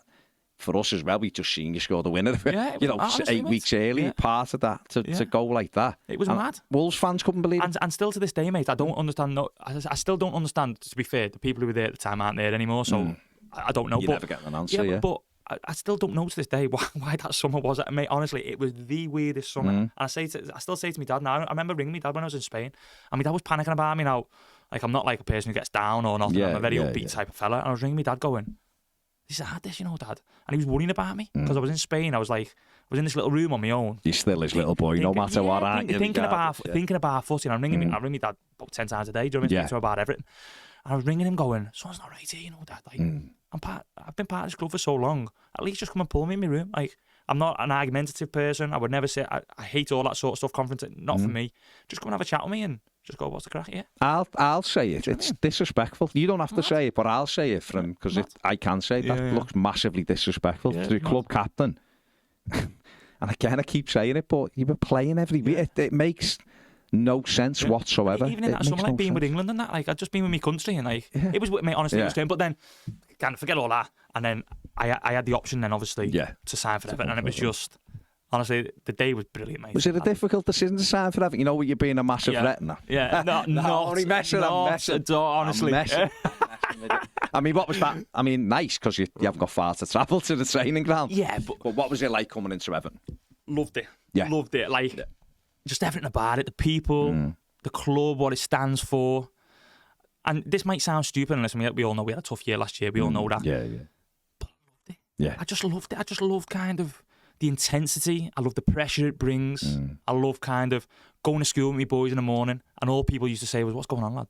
for us as well, we just seen you score the winner of it. You know, honestly, 8 weeks early, part of that to go like that.
It was mad.
Wolves fans couldn't believe it.
And still to this day, mate, I don't understand. I still don't understand. To be fair, the people who were there at the time aren't there anymore, so I don't know.
You never get an answer.
But I still don't know to this day why that summer was. Mate, honestly, it was the weirdest summer. And I still say to my dad now. I remember ringing my dad when I was in Spain, and my dad was panicking about me now. Like, I'm not like a person who gets down or nothing. I'm a very upbeat type of fella. And I was ringing my dad going, this is hard, this, you know, Dad. And he was worrying about me because I was in Spain. I was in this little room on my own.
You're still his little boy, no matter what, aren't you?
Thinking about footy. And I'm ringing my dad about 10 times a day. Do you know what I mean? Speaking to him about everything. And I was ringing him going, something's not right here, you know, Dad. Like, I've been part of this club for so long. At least just come and pull me in my room. Like, I'm not an argumentative person. I would never say, I hate all that sort of stuff, confronting, not for me. Just come and have a chat with me and just go, what's the crack here?
I'll say it. It's disrespectful. You don't have to say it, but I'll say it from, because I can say that looks massively disrespectful to the club captain. And again, I keep saying it, but you were playing every week. It makes no sense whatsoever.
Even in that summer, like being with England and that, like, I'd just been with my country, and like it was, mate, honestly, it was doing. But then, kind of forget all that, and then I had the option then, obviously, to sign for Everton, and it was just, honestly, the day was brilliant, mate.
Was it a difficult decision to sign for Everton? You know, with you being a massive retina.
Only messing. Honestly.
I mean, what was that? I mean, nice, because you haven't got far to travel to the training ground.
Yeah,
but what was it like coming into Everton?
Loved it. Loved it. Like, just everything about it, the people, the club, what it stands for. And this might sound stupid, and listen, we all know we had a tough year last year. We all know that.
Yeah.
But I loved it. Yeah. I just loved it. I just love kind of the intensity. I love the pressure it brings. I love kind of going to school with my boys in the morning, and all people used to say was, "What's going on, lad?"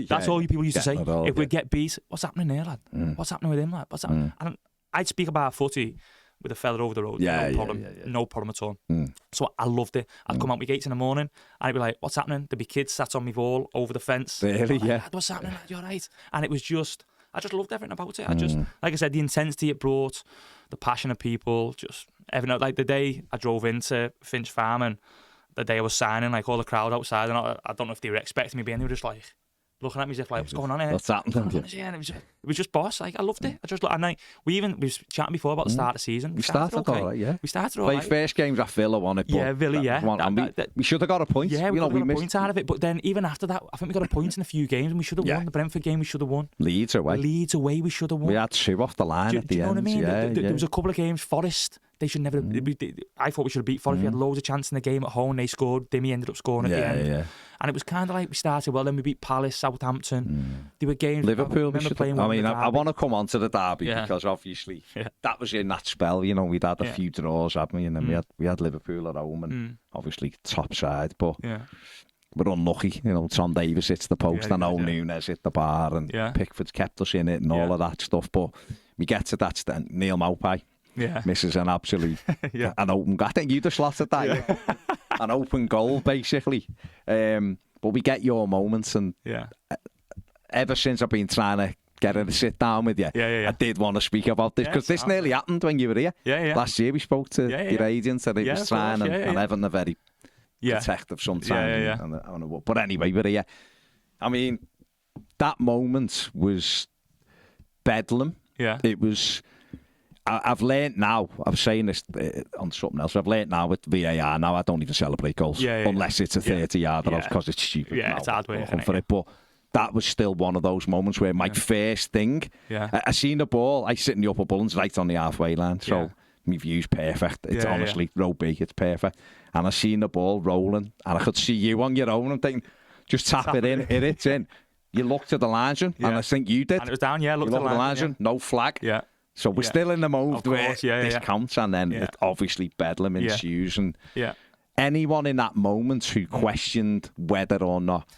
That's all you people used to say. If we get beat, what's happening here, lad? What's happening with him, lad? What's happening? And I'd speak about footy with a fella over the road. No problem at all. So I loved it. I'd come out my gates in the morning, and I'd be like, what's happening? There'd be kids sat on my wall over the fence.
Really?
Like, what's happening, lad? You're right. And it was just, I just loved everything about it. I just, like I said, the intensity it brought, the passion of people, just everything. Like the day I drove into Finch Farm, and the day I was signing, like all the crowd outside, and I don't know if they were expecting me, but they were just like looking at me as if like, what's going on here?
What's happening?
Yeah, and it was just boss. Like, I loved it. I just and like we were chatting before about the start of the season.
We started all right, yeah.
We started all right.
First games at Villa won it.
Yeah, Villa, yeah.
We should have got a point.
Yeah, we got a point out of it. But then even after that, I think we got a point in a few games, and we should have won. The Brentford game, we should have won.
Leeds away, we should have won. We had 2 off the line at the end. Do you know what I mean? There was a couple of games. Forest, they should never. I thought we should have beat Forest. We had loads of chances in the game at home. They scored. Dimmy ended up scoring at the end. Yeah. And it was kind of like we started well, then we beat Palace, Southampton. There were games. Liverpool. I want to come on to the derby because obviously that was in that spell. You know, we'd had a few draws, hadn't we? And then we had Liverpool at home, and obviously top side. But we're unlucky. You know, Tom Davis hits the post, I know Nunes hit the bar, and Pickford's kept us in it and all of that stuff. But we get to that stand. Neil Maupay misses an absolute an open goal. I think you just slotted that. An open goal, basically. But we get your moments, and ever since I've been trying to get her to sit down with you, I did want to speak about this, because this nearly happened when you were here. Last year we spoke to your agent, and he was trying, and Evan are very protective sometimes. But anyway, we're here. I mean, that moment was bedlam. It was... I've learnt now, I was saying this on something else, I've learnt now with VAR, now I don't even celebrate goals, unless it's a 30-yarder, because it's stupid.
It's hard work,
for it. But that was still one of those moments where my first thing, I seen the ball, I sit in the upper Bullens right on the halfway line, so my view's perfect. It's honestly, row B, it's perfect. And I seen the ball rolling, and I could see you on your own. I'm thinking, just tap it in, it's in. You looked at the linesman, and I think you did.
And it was down, looked
at the linesman, no flag. So we're still in the mode where this counts, and then it obviously bedlam ensues. And anyone in that moment who questioned whether or not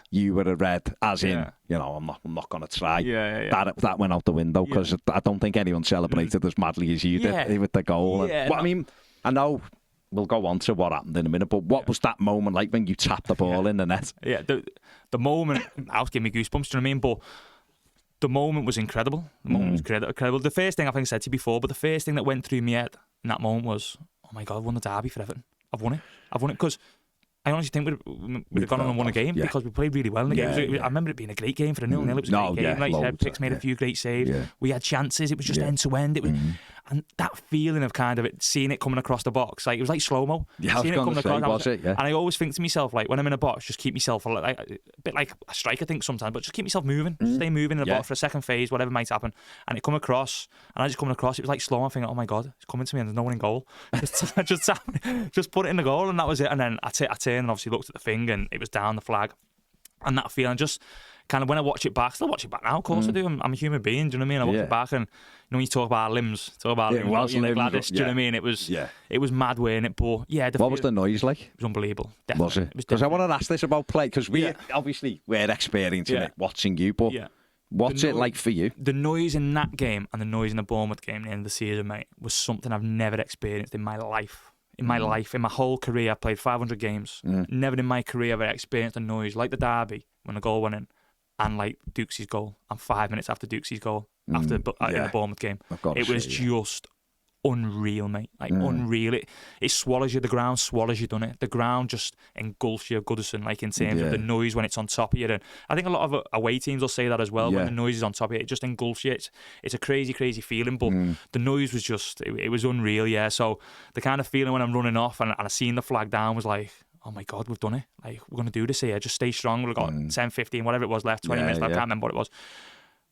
you were a red, as in, you know, I'm not going to try, that went out the window, because I don't think anyone celebrated as madly as you did with the goal. I mean, I know we'll go on to what happened in a minute, but what was that moment like when you tapped the ball in the net?
The moment, I was giving me goosebumps, do you know what I mean? But the moment was incredible. The moment was incredible. The first thing, I think I said to you before, but the first thing that went through my head in that moment was, oh my God, I've won the derby for Everton. I've won it, because I honestly think we'd have gone on and won a game, because we played really well in the game. I remember it being a great game for a 0-0. It was a great game. Like you said, Picks made a few great saves. We had chances. It was just end to end. It was, and that feeling of kind of seeing it coming across the box, like it was like slow mo.
Seeing it coming across.
And I always think to myself, like when I'm in a box, just keep myself like, a bit like a striker, I think sometimes, but just keep myself moving, stay moving in the box for a second phase, whatever might happen. And it come across, and I just coming across. It was like slow. I'm thinking, oh my God, it's coming to me, and there's no one in goal. just put it in the goal, and that was it. And then I turned and obviously looked at the thing, and it was down the flag, and that feeling just kind of, when I watch it back, still watch it back now, of course I do. I'm a human being, do you know what I mean? I watch it back, and you know, when you talk about our limbs, Gladys, do you know what I mean? It was mad wearing it, but what
was the noise like?
It was unbelievable, definitely.
Was it? Because I want to ask this about play, because we're experiencing it, watching you, but what's it like for you?
The noise in that game and the noise in the Bournemouth game at the end of the season, mate, was something I've never experienced in my life. In my whole career, I've played 500 games. Never in my career have I experienced a noise like the derby when the goal went in, and like Dukes's goal, and 5 minutes after Dukes's goal, in the Bournemouth game. It was just unreal, mate. Like unreal. It swallows you. The ground swallows you, doesn't it? The ground just engulfs you, Goodison, like in terms of the noise when it's on top of you. And I think a lot of away teams will say that as well. When the noise is on top of you, it just engulfs you. It's a crazy, crazy feeling. But the noise was just, it was unreal, So the kind of feeling when I'm running off and I seen the flag down was like, oh my God, we've done it. Like, we're going to do this here. Just stay strong. We've got 10, 15, whatever it was left, 20 minutes left. I can't remember what it was.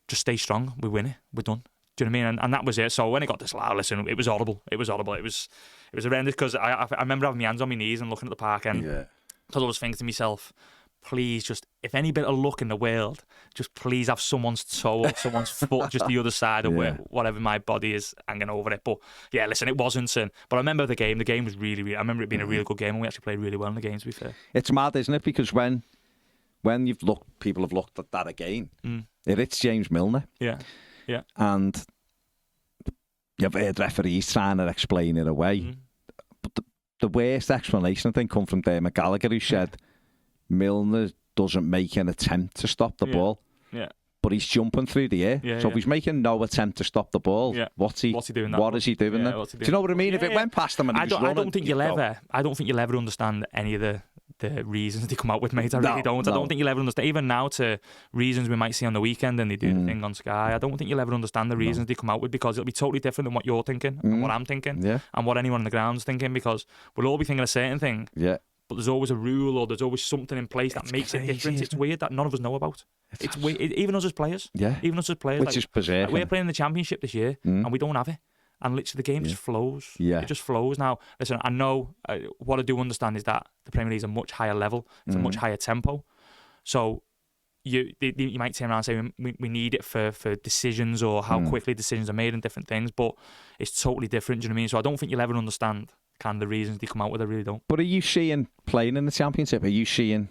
Just stay strong. We win it. We're done. Do you know what I mean? And that was it. So when it got this loud, listen, it was horrible. It was horrendous, because I remember having my hands on my knees and looking at the park, and because I was thinking to myself, please, just, if any bit of luck in the world, just please have someone's toe or someone's foot just the other side of where whatever my body is hanging over it. But yeah, listen, it wasn't. But I remember the game. The game was really, really, I remember it being a really good game, and we actually played really well in the game, to be fair.
It's mad, isn't it? Because when people have looked at that again, it's James Milner.
Yeah.
And you've heard referees trying to explain it away. But the worst explanation, I think, come from Dermot Gallagher, who said Milner doesn't make an attempt to stop the ball. But he's jumping through the air. So if he's making no attempt to stop the ball, what's he doing? What is he doing then? Do you know what I mean? If it went past him and he was running,
I don't think you'll ever understand any of the reasons they come out with, mate. I really don't. I don't think you'll ever understand. Even now, to reasons we might see on the weekend and they do the thing on Sky, I don't think you'll ever understand the reasons they come out with, because it'll be totally different than what you're thinking and what I'm thinking and what anyone on the ground's thinking, because we'll all be thinking a certain thing. But there's always a rule, or there's always something in place that makes it different. It's weird that none of us know about. It's weird. Even us as players. Even us as players.
Which is bizarre.
We're playing in the Championship this year and we don't have it. And literally the game just flows. It just flows. Now, listen, I know what I do understand is that the Premier League is a much higher level. It's a much higher tempo. So you might turn around and say we need it for decisions, or how quickly decisions are made and different things. But it's totally different. Do you know what I mean? So I don't think you'll ever understand kind of the reasons they come out with. I really don't.
But are you seeing, playing in the Championship, are you seeing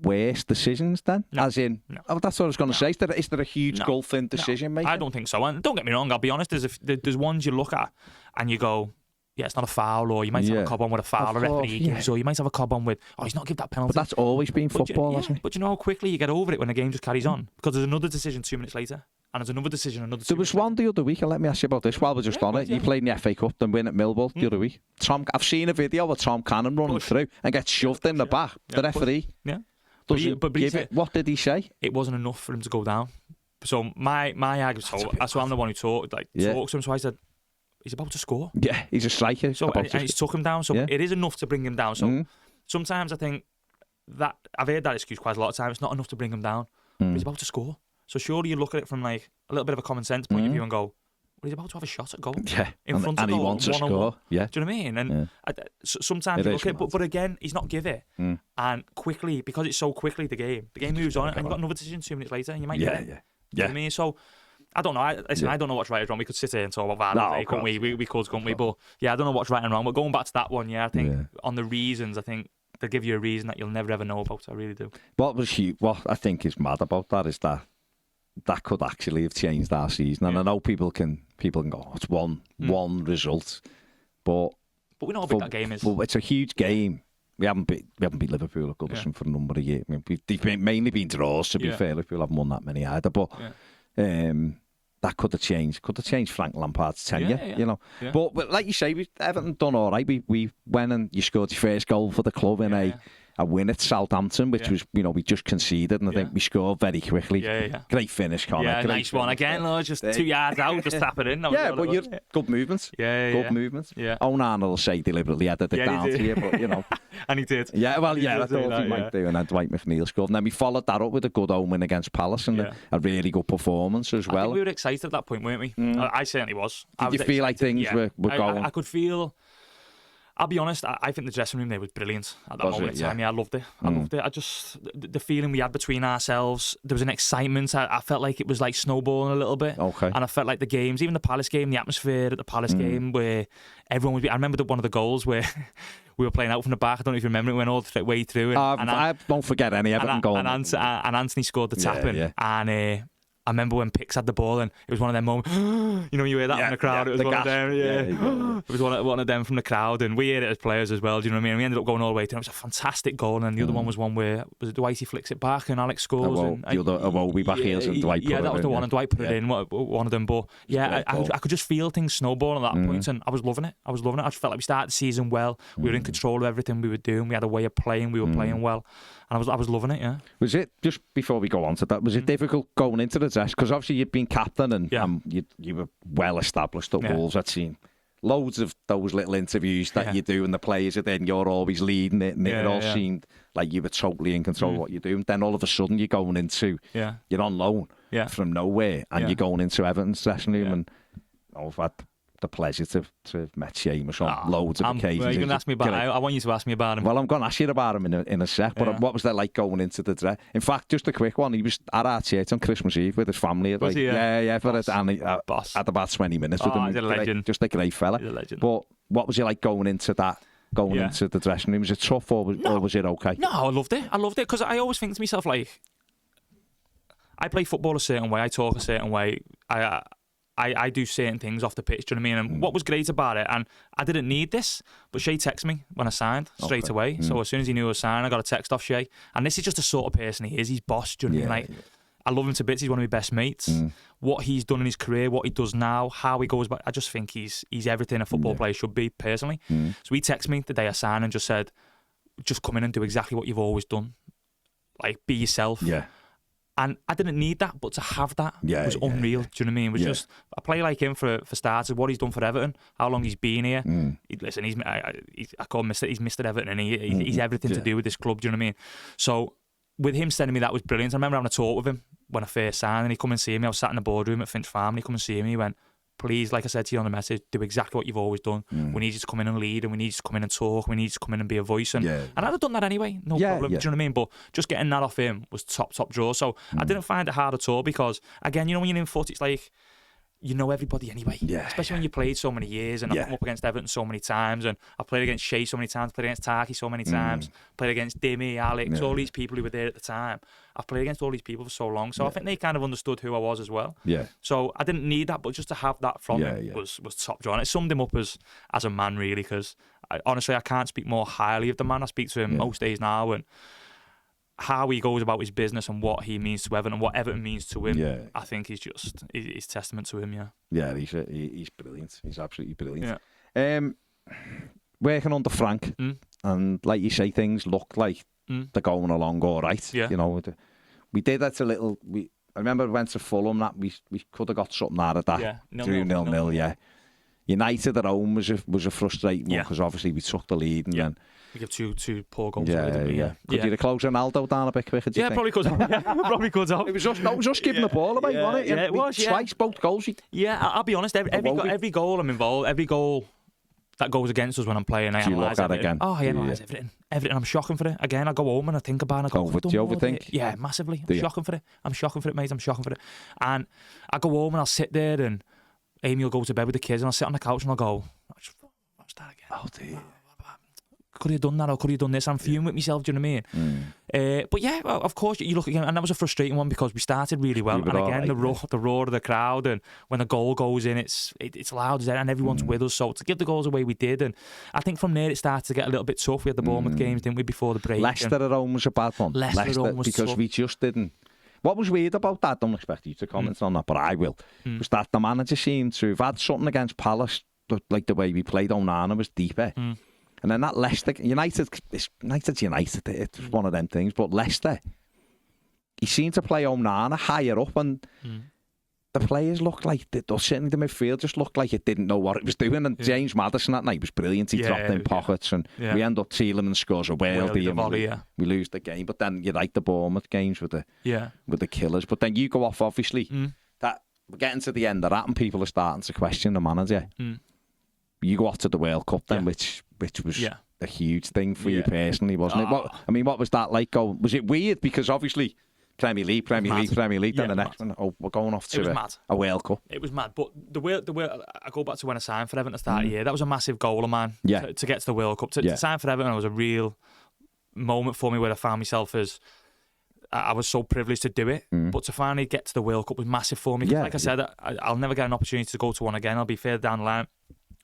worse decisions then?
No.
As in, that's what I was going to say. Is there a huge gulf in decision making?
I don't think so. And don't get me wrong, I'll be honest, there's ones you look at and you go, yeah, it's not a foul, or you might have a cob on with a foul, or referee gives, or you might have a cob on with, he's not give that penalty.
But that's always been football, hasn't it?
But you know how quickly you get over it when the game just carries on? Because there's another decision 2 minutes later, and there's another decision another 2 minutes
There was one the other week, and let me ask you about this while we're just on it. You played in the FA Cup and win at Millwall the other week. I've seen a video of Tom Cannon running through and gets shoved in the back. The referee.
Yeah.
What did he say?
It wasn't enough for him to go down. So my argument, so I'm the one who talks to him, so I said, he's about to score. Yeah,
he's a striker.
So and he's took him down. So it is enough to bring him down. So sometimes I think that I've heard that excuse quite a lot of times. It's not enough to bring him down. But he's about to score. So surely you look at it from like a little bit of a common sense point of view and go, well, he's about to have a shot at goal.
Yeah,
in front
and
of
he wants to score. Yeah,
do you know what I mean? And sometimes you look at it, but again, he's not give it. And quickly, because it's so quickly the game moves on, and you've got another decision 2 minutes later, and you might get it. You know what I mean? So I don't know. I don't know what's right or wrong. We could sit here and talk about that, couldn't we? We could, couldn't we? But yeah, I don't know what's right and wrong. But going back to that one, I think on the reasons, I think they'll give you a reason that you'll never ever know about. I really do.
What I think is mad about that is that could actually have changed our season. And I know people can go, it's one result, but
we know how big that game is.
Well, it's a huge game. We haven't beat Liverpool at Goodison for a number of years. I mean, they've mainly been draws, to be fair. Liverpool haven't won that many either, but. That could have changed. Could have changed Frank Lampard's tenure, you know. Yeah. But like you say, Everton done all right. We went and you scored your first goal for the club in a win at Southampton, which was, we just conceded, and I think we scored very quickly. Great finish, Connor.
Yeah, nice one again, just 2 yards out, just tap it in.
But you're good movements. Good movements. Yeah. Onana will say deliberately headed it down to you, but
and he did.
Yeah, well, I thought he might do, and then Dwight McNeil scored. And then we followed that up with a good home win against Palace and a really good performance as well.
I think we were excited at that point, weren't we? I certainly was.
Did you feel like things were going?
I could feel. I'll be honest, I think the dressing room there was brilliant at that moment in time. Yeah, I loved it. I loved it. I just, the feeling we had between ourselves, there was an excitement. I felt like it was like snowballing a little bit.
Okay.
And I felt like the games, even the Palace game, the atmosphere at the Palace game where everyone was, I remember one of the goals where we were playing out from the back. I don't know if you remember, it went all the way through.
I won't forget any Everton goal.
And Anthony scored the tap in. And I remember when Pix had the ball and it was one of them moments, you hear that from the crowd. It was one of them, It was one of them from the crowd, and we heard it as players as well. Do you know what I mean? We ended up going all the way through. It was a fantastic goal, and then the other one was one where was it Dwight, he flicks it back and Alex scores.
The other we back heels and Dwight put it in.
Yeah, that was the one, and Dwight put it in, one of them. But I could just feel things snowballing at that point, and I was loving it. I just felt like we started the season well. We were in control of everything we were doing. We had a way of playing. We were playing well. And I was loving it, yeah.
Was it, just before we go on to that, was it difficult going into the dress? Because obviously you'd been captain and you were well established at Wolves. I'd seen loads of those little interviews that you do and the players are there and you're always leading it, and it all seemed like you were totally in control of what you're doing. Then all of a sudden you're going into, you're on loan from nowhere, and you're going into Everton's dressing room, and I've had the pleasure to have met Seamus on loads of occasions.
Well, you're going to ask me about I want you to ask me about him.
Well, I'm going to ask you about him in a sec, but what was that like going into the dress? In fact, just a quick one, he was at our church on Christmas Eve with his family.
Was he?
For it, and
boss.
Had about 20 minutes with him.
He's a legend.
Just a great fella.
He's a legend.
But what was it like going into that? Into the dressing room? Was it tough or was it okay?
No, I loved it because I always think to myself, like, I play football a certain way, I talk a certain way, I do certain things off the pitch, do you know what I mean? And what was great about it, and I didn't need this, but Shay texted me when I signed straight away. So as soon as he knew I was signed, I got a text off Shay. And this is just the sort of person he is. He's boss, do you know what I mean? Like, I love him to bits. He's one of my best mates. What he's done in his career, what he does now, how he goes back, I just think he's everything a football player should be, personally. So he texted me the day I signed and just said, just come in and do exactly what you've always done. Like, be yourself. Yeah. And I didn't need that, but to have that was unreal. Do you know what I mean? It was just a player like him for starters. What he's done for Everton, how long he's been here. Listen, I call him Mr. He's Mr. Everton, and he's everything to do with this club. Do you know what I mean? So with him sending me that was brilliant. I remember having a talk with him when I first signed, and he come and see me. I was sat in the boardroom at Finch Farm, and he come and see me. He went, please, like I said to you on the message, do exactly what you've always done. We need you to come in and lead, and we need you to come in and talk. We need you to come in and be a voice. And I'd have done that anyway, no problem. Do you know what I mean? But just getting that off him was top draw. So I didn't find it hard at all because, again, when you're in foot, it's like you know everybody anyway.
Yeah,
especially when you played so many years, and I've come up against Everton so many times, and I've played against Shea so many times, played against Taki so many times, played against Dimmy, Alex, all these people who were there at the time. I've played against all these people for so long, so I think they kind of understood who I was as well.
Yeah.
So I didn't need that, but just to have that from him was top draw. And it summed him up as a man, really, because honestly, I can't speak more highly of the man. I speak to him most days now, and how he goes about his business and what he means to Everton and what Everton means to him, I think he's testament to him.
Yeah, he's brilliant. He's absolutely brilliant. Yeah. Working under Frank, and like you say, things look like they're going along all right. Yeah. You know, we did that a little. I remember we went to Fulham. That we could have got something out of that. Yeah, 2-0. Yeah. United at home was a frustrating one because obviously we took the lead and then
we give two poor goals.
Could you have closed Ronaldo down a bit quicker?
Yeah, probably could have. Probably could have.
It was just giving the ball away, wasn't it?
Yeah, it was.
Twice, both goals.
I'll be honest. Every goal I'm involved, every goal that goes against us when I'm playing, I analyse it again. Oh, I analyse everything. I'm shocking for it. Again, I go home and I think about it.
Do you overthink?
Yeah, massively. I'm shocking for it. I'm shocking for it, mate. I'm shocking for it. And I go home and I'll sit there and Amy will go to bed with the kids and I'll sit on the couch and I'll go, what's that again?
Oh dear.
Could he have done that or could he have done this? I'm fuming with myself, do you know what I mean? But yeah, of course, you look again, and that was a frustrating one because we started really well. And again, the roar of the crowd, and when the goal goes in, it's loud as that, and everyone's with us. So to give the goals away, we did. And I think from there, it started to get a little bit tough. We had the Bournemouth games, didn't we, before the break?
Leicester at home was a bad one.
Leicester at home was
because
tough.
We just didn't. What was weird about that, I don't expect you to comment on that, but I will, was that the manager seemed to have had something against Palace, like the way we played Onana was deeper. And then that Leicester, United, it's one of them things, but Leicester, he seemed to play Onana higher up, and the players looked like, they're sitting in the midfield, just looked like it didn't know what it was doing. And James Maddison that night was brilliant. He dropped in pockets, and we end up Tielemans scores a worldie, we lose the game. But then you like the Bournemouth games with the killers. But then you go off, obviously, that we're getting to the end of that, and people are starting to question the manager. You go off to the World Cup then, which was a huge thing for you personally, wasn't it? What was that like? Was it weird? Because obviously Premier League, then the next one, we're going off to a World Cup.
It was mad. But the way I go back to when I signed for Everton at the start of the year, that was a massive goal of mine to get to the World Cup. To sign for Everton, it was a real moment for me where I found myself as I was so privileged to do it, but to finally get to the World Cup was massive for me. Like I said, I'll never get an opportunity to go to one again. I'll be further down the line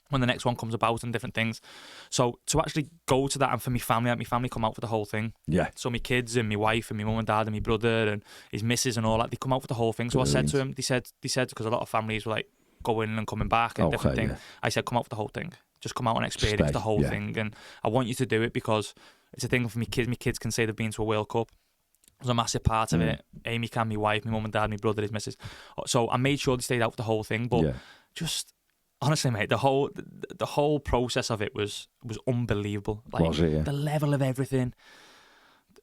when the next one comes about and different things. So to actually go to that, and for my family come out for the whole thing. Yeah. So my kids and my wife and my mum and dad and my brother and his missus and all that, they come out for the whole thing. So I said to him, they said because a lot of families were like going and coming back and different things. I said, come out for the whole thing. Just come out and experience the whole thing. And I want you to do it because it's a thing for my kids. My kids can say they've been to a World Cup. It was a massive part of it. Amy can, my wife, my mum and dad, my brother, his missus. So I made sure they stayed out for the whole thing. But just honestly, mate, the whole process of it was unbelievable. Like, was it, the level of everything,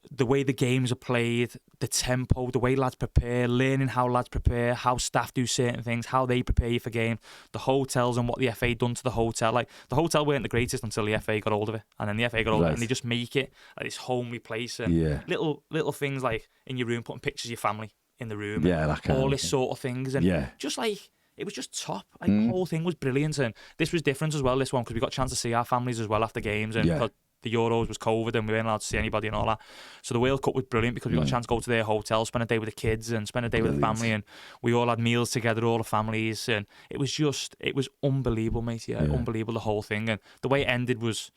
the way the games are played, the tempo, the way lads prepare, learning how lads prepare, how staff do certain things, how they prepare you for games, the hotels and what the FA done to the hotel. Like, the hotel weren't the greatest until the FA got hold of it, and then the FA got hold of it, and they just make it like this homely place, and little things like in your room, putting pictures of your family in the room, that kind all this sort of things, and just like, it was just top. Like, the whole thing was brilliant, and this was different as well, this one, because we got a chance to see our families as well after games, and because the Euros was COVID and we weren't allowed to see anybody and all that. So the World Cup was brilliant because we got a chance to go to their hotel, spend a day with the kids and spend a day with the family, and we all had meals together, all the families, and it was unbelievable, mate. Unbelievable, the whole thing. And the way it ended was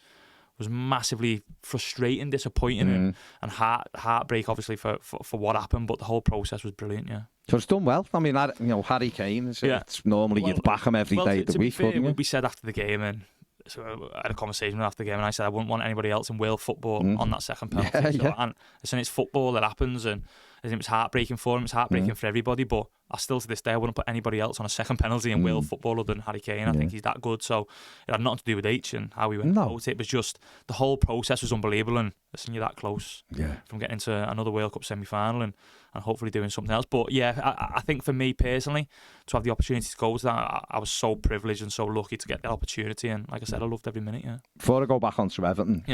massively frustrating, disappointing, and heartbreak, obviously, for what happened, but the whole process was brilliant,
So it's done well. I mean, Harry Kane, it's normally you'd back him every day of the week, wouldn't you?
We said after the game, and so I had a conversation after the game, and I said I wouldn't want anybody else in Wales football on that second penalty. And it's football that happens, and I think it was heartbreaking for him. It's heartbreaking for everybody, but I still, to this day, I wouldn't put anybody else on a second penalty in Wales football other than Harry Kane. I think he's that good. So it had nothing to do with H and how we went about it. It was just the whole process was unbelievable, and listen, you're that close from getting to another World Cup semi-final and hopefully doing something else. But I think for me personally, to have the opportunity to go to that, I was so privileged and so lucky to get the opportunity, and like I said, I loved every minute.
Before I go back onto Everton,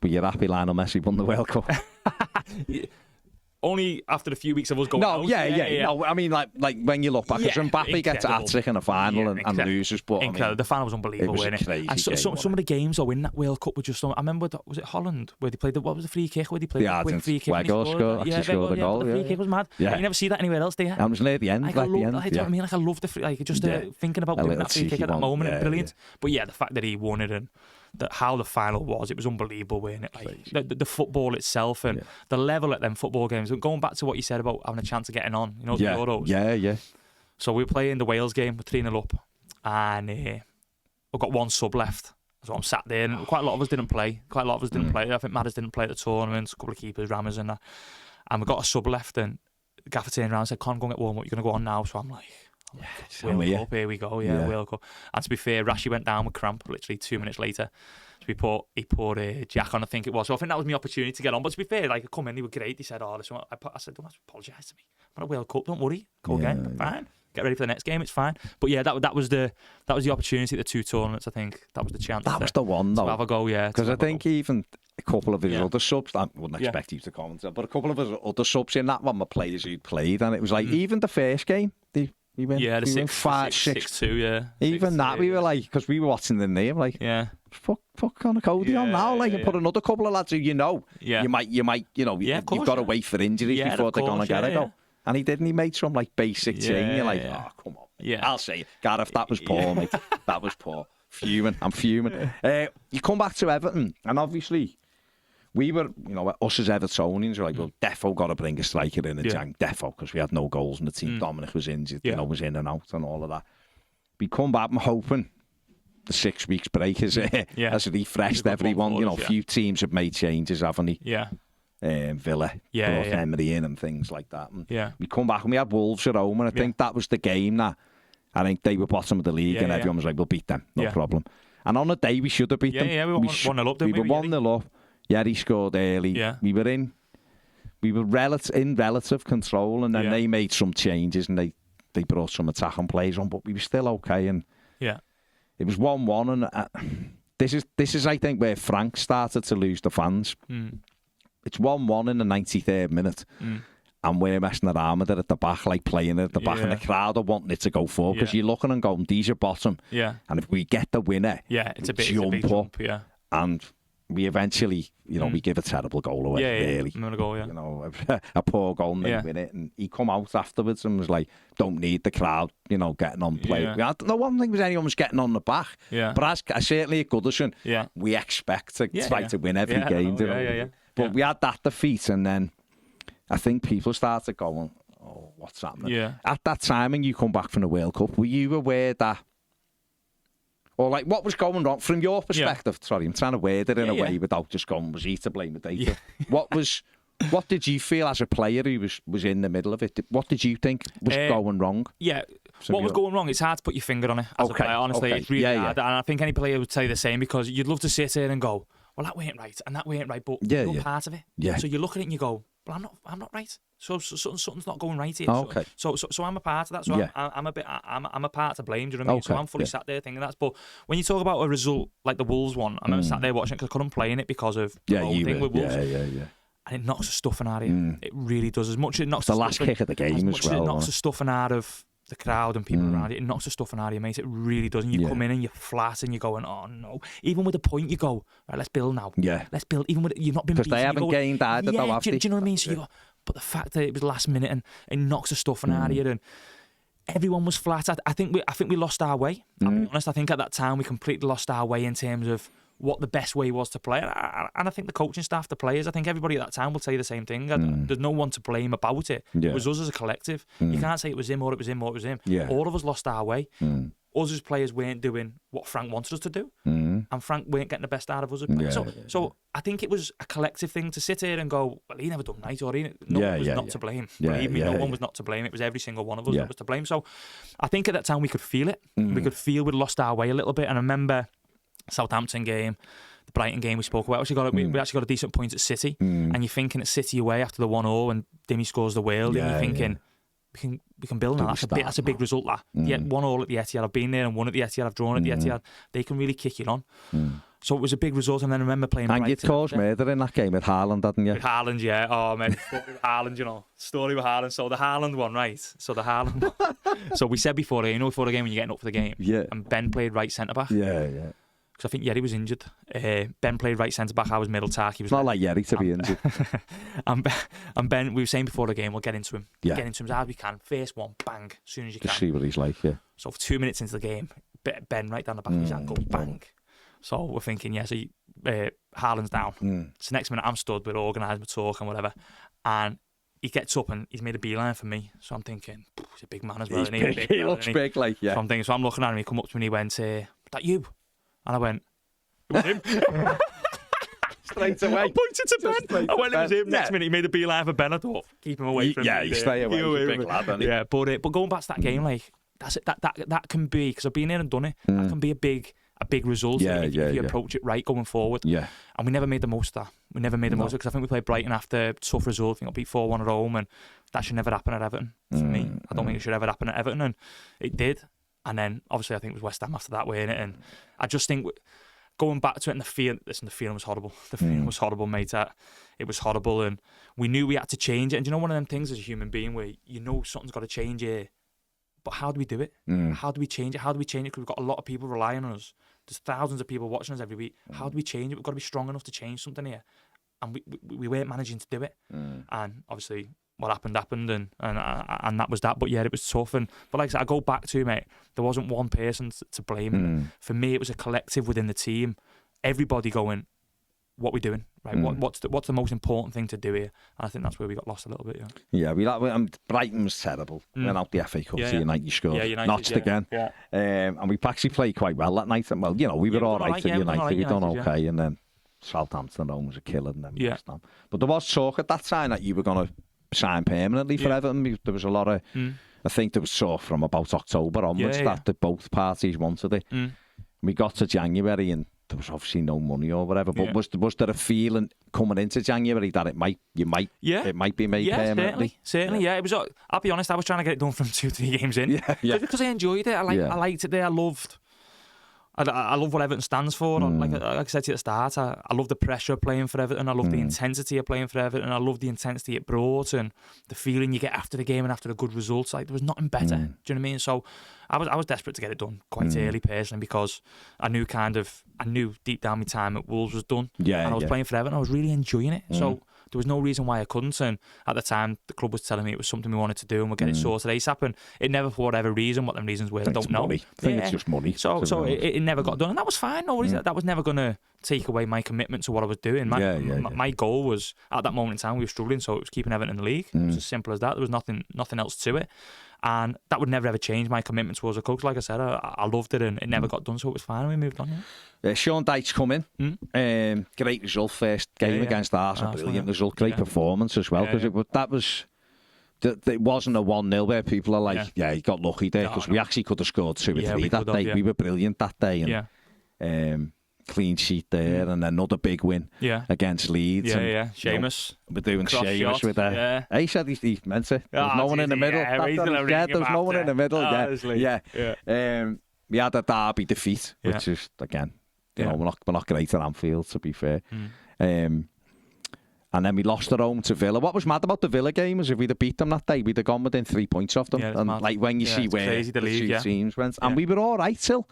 were you happy Lionel Messi won the World Cup?
only after a few weeks of us going.
No, no, I mean, like when you look back, because Mbappe gets a hat-trick in a final and loses, but I mean,
the final was unbelievable, wasn't it? And some of the games though in that World Cup were just. I remember, was it Holland where they played what was the free kick? Where they played the quick free kick?
Scored the goal.
The free kick was mad. You never see that anywhere else, do you?
And it was near the end.
I love the free, just thinking about doing that free kick at that moment. Brilliant. But yeah, the fact that he won it and how the final was, it was unbelievable, wasn't it? Like the football itself and the level at them football games. Going back to what you said about having a chance of getting on, the Euros.
Yeah.
So we were playing the Wales game, we're 3-0 up, and we've got one sub left. So I'm sat there, and quite a lot of us didn't play. I think Madders didn't play at the tournament, a couple of keepers, Rammers and that. And we got a sub left, and the gaffer turned around and said, "Con, go and get warm up, you're going to go on now." So I'm like, World Cup, here we go, World Cup. And to be fair, Rashi went down with cramp literally 2 minutes later. So he poured Jack on, I think it was. So I think that was my opportunity to get on. But to be fair, I come in, they were great. They said, listen, I said, don't have to apologise to me. I'm at a World Cup, don't worry. Go again, fine. Get ready for the next game, it's fine. But yeah, that was the opportunity at the 2 tournaments, I think. That was the chance.
That was the one, though.
To have a go, yeah.
Because I think even a couple of his other subs, I wouldn't expect you to comment, but a couple of his other subs in that one were players who'd played, and it was like, even the first game, we went 6-2, yeah. Even 6-2, that, we were like, because we were watching the name, like, fuck Conor Coady on now, like, and put another couple of lads who you might, you've got to wait for injuries before they're going to get a go. And he didn't. He made some like basic thing. You're like, oh, come on. Yeah. I'll say it. Gareth, that was poor, mate. That was poor. I'm fuming. You come back to Everton, and obviously, we were, us as Evertonians were like, well, defo got to bring a striker in, defo, because we had no goals in the team. Dominic was injured, was in and out and all of that. We come back, I'm hoping the 6 weeks break has refreshed everyone. A few teams have made changes, haven't they?
Yeah.
Villa, brought Emery in and things like that. And we come back and we had Wolves at home, and I think that was the game that I think they were bottom of the league, and everyone was like, we'll beat them, no problem. And on the day we should have beat them.
Yeah, we were 1-0 up, didn't we?
We were 1-0 up. Yeah, he scored early. Yeah. We were in relative control, and then they made some changes and they brought some attacking plays on, but we were still okay. And it was 1-1, and this is I think where Frank started to lose the fans. It's 1-1 in the 93rd minute, and we're messing around with it at the back, like playing it at the back, and the crowd are wanting it to go forward, because you're looking and going, these are bottom. Yeah. And if we get the winner,
it's a big jump.
And we eventually, we give a terrible goal away, really.
A goal,
a poor goal, and they win it. And he come out afterwards and was like, don't need the crowd, getting on play. I don't think was anyone was getting on the back. Yeah. But as certainly at Goodison, we expect to try to win every game. But we had that defeat, and then I think people started going, oh, what's happening? Yeah. At that time, when you come back from the World Cup, were you aware that, or like, what was going wrong from your perspective? Sorry, I'm trying to word it in a way without just going, was he to blame with data? What did you feel as a player who was in the middle of it? What did you think was going wrong?
Yeah, what was going wrong? It's hard to put your finger on it as a player, honestly. It's really hard. And I think any player would say the same, because you'd love to sit here and go, well, that weren't right, and that weren't right, but you're part of it. Yeah. So you look at it and you go, well, I'm not right. So something's not going right here. Okay. So I'm a part of that. So I'm a part to blame. Do you know what I mean? So I'm fully sat there thinking that. But when you talk about a result like the Wolves one, I remember sat there watching it because I couldn't play in it because of the whole thing with Wolves. Yeah. And it knocks the stuffing out of you. It really does. As much as it knocks
the last kick of the game as well.
It knocks the stuffing out of the crowd and people around it. It knocks the stuffing out of you, mate. It really does. And you come in and you're flat and you're going, oh no. Even with a point, you go, right, let's build now. Yeah. Let's build. Even with you've not been beaten.
Because they haven't gained either, though, have they?
Do you know what I mean? So you go, but the fact that it was last minute and it knocks the stuffing out of you, and everyone was flat. I think we lost our way. I'll be honest. I think at that time we completely lost our way in terms of what the best way was to play. And I think the coaching staff, the players, I think everybody at that time will say the same thing. There's no one to blame about it. Yeah. It was us as a collective. You can't say it was him or it was him or it was him. Yeah. All of us lost our way. Us as players weren't doing what Frank wanted us to do. And Frank weren't getting the best out of us as players. So I think it was a collective thing to sit here and go, well, he never done right, or no one was not to blame. Believe me, no one was not to blame. It was every single one of us that was to blame. So I think at that time we could feel it. We could feel we'd lost our way a little bit. And I remember Southampton game, the Brighton game we spoke about. We actually got a decent point at City, and you're thinking at City away after the 1-0 and Dimmy scores the world, and you're thinking, we can build on that. That's a big result. That 1-1 at the Etihad. I've been there and won at the Etihad. I've drawn at the Etihad. They can really kick you on. So it was a big result, and then I remember playing.
And you'd caused murder in that game with Haaland, hadn't you?
With Haaland, yeah. Oh man, Haaland, you know, story with Haaland. So the Haaland one, right? So the Haaland one. So we said before the game when you're getting up for the game.
Yeah.
And Ben played right centre back.
Yeah.
Because I think Yerry was injured. Ben played right centre back. I was middle tack.
It's not like Yerry to be injured.
and Ben, we were saying before the game, we'll get into him.
Yeah.
Get into him as hard as we can. First one, bang, as soon as you can.
Just see what he's like. Yeah.
So for 2 minutes into the game, Ben right down the back of his ankle, bang. So we're thinking, so Haaland's down. So next minute I'm stood, we're organised, we're talking, whatever. And he gets up and he's made a beeline for me. So I'm thinking, he's a big man as well.
He's big. He looks big, like, yeah.
So I'm looking at him, he come up to me and he went, that you? And I went, it was him.
Straight away.
I pointed to Ben. I went, it was him. Next minute he made a beeline for Ben. I thought, keep him away from me.
Yeah, you stay away. He's a big lad, isn't he?
Yeah, but going back to that game, like, that can be, because I've been here and done it, that can be a big result if you approach it right going forward.
Yeah.
And we never made the most of that. We never made the most of it, because I think we played Brighton after a tough result. I think I beat 4-1 at home, and that should never happen at Everton for me. I don't think it should ever happen at Everton, and it did. And then obviously I think it was West Ham after that, weren't it? And I just think going back to it, and the feeling was horrible. The feeling was horrible, mate. It was horrible, and we knew we had to change it. And you know, one of them things as a human being where you know something's got to change here, but how do we do it? How do we change it? How do we change it? Because we've got a lot of people relying on us. There's thousands of people watching us every week. How do we change it? We've got to be strong enough to change something here, and we weren't managing to do it. And obviously, what happened, and that was that. But yeah, it was tough. But like I said, I go back to, mate, there wasn't one person to blame. For me, it was a collective within the team. Everybody going, what are we doing? Right? What's the most important thing to do here? And I think that's where we got lost a little bit.
Yeah, Brighton was terrible. Went out the FA Cup to United, scored.
Yeah, United,
notched again.
Yeah.
And we actually played quite well that night. Well, you know, we were all right for United. We done okay, and then Southampton home was a killer, and then West Ham. But there was talk at that time that you were going to sign permanently for Everton. There was a lot of, I think there was talk from about October onwards that both parties wanted it. We got to January and there was obviously no money or whatever. But was there a feeling coming into January that it might be made permanently?
Certainly. It was. I'll be honest, I was trying to get it done from 2-3 games in. Because I enjoyed it. I liked it there. I love what Everton stands for. Like I said to you at the start, I love the pressure of playing for Everton. I love the intensity of playing for Everton. I love the intensity it brought and the feeling you get after the game and after a good result. Like, there was nothing better. Do you know what I mean? So I was desperate to get it done quite early personally, because I knew deep down my time at Wolves was done. And I was playing for Everton. I was really enjoying it. So there was no reason why I couldn't. And at the time, the club was telling me it was something we wanted to do and we'll get it sorted ASAP. And it never, for whatever reason, what them reasons were, I don't know.
Money. I think it's just money.
So it never got done. And that was fine. No worries. That was never going to take away my commitment to what I was doing. My goal was, at that moment in time, we were struggling, so it was keeping Everton in the league. It was as simple as that. There was nothing else to it. And that would never ever change my commitment towards a coach. Like I said, I loved it, and it never got done, so it was fine. We moved on.
Sean Dyche come in. Great result, first game against Arsenal. Brilliant result, great performance as well. Because it wasn't a 1-0 where people are like, he got lucky there, because we actually could have scored 2 or 3 that day. We were brilliant that day. And, clean sheet there, and another big win against Leeds.
Seamus.
We're doing Seamus with that. He said he meant it. There was no one in the middle. There was no one in the middle. We had a derby defeat, which is, again, you know, we're not great at Anfield, to be fair. And then we lost at home to Villa. What was mad about the Villa game was if we'd have beat them that day, we'd have gone within 3 points off them. And like when you see where the two teams went, and we were all right till.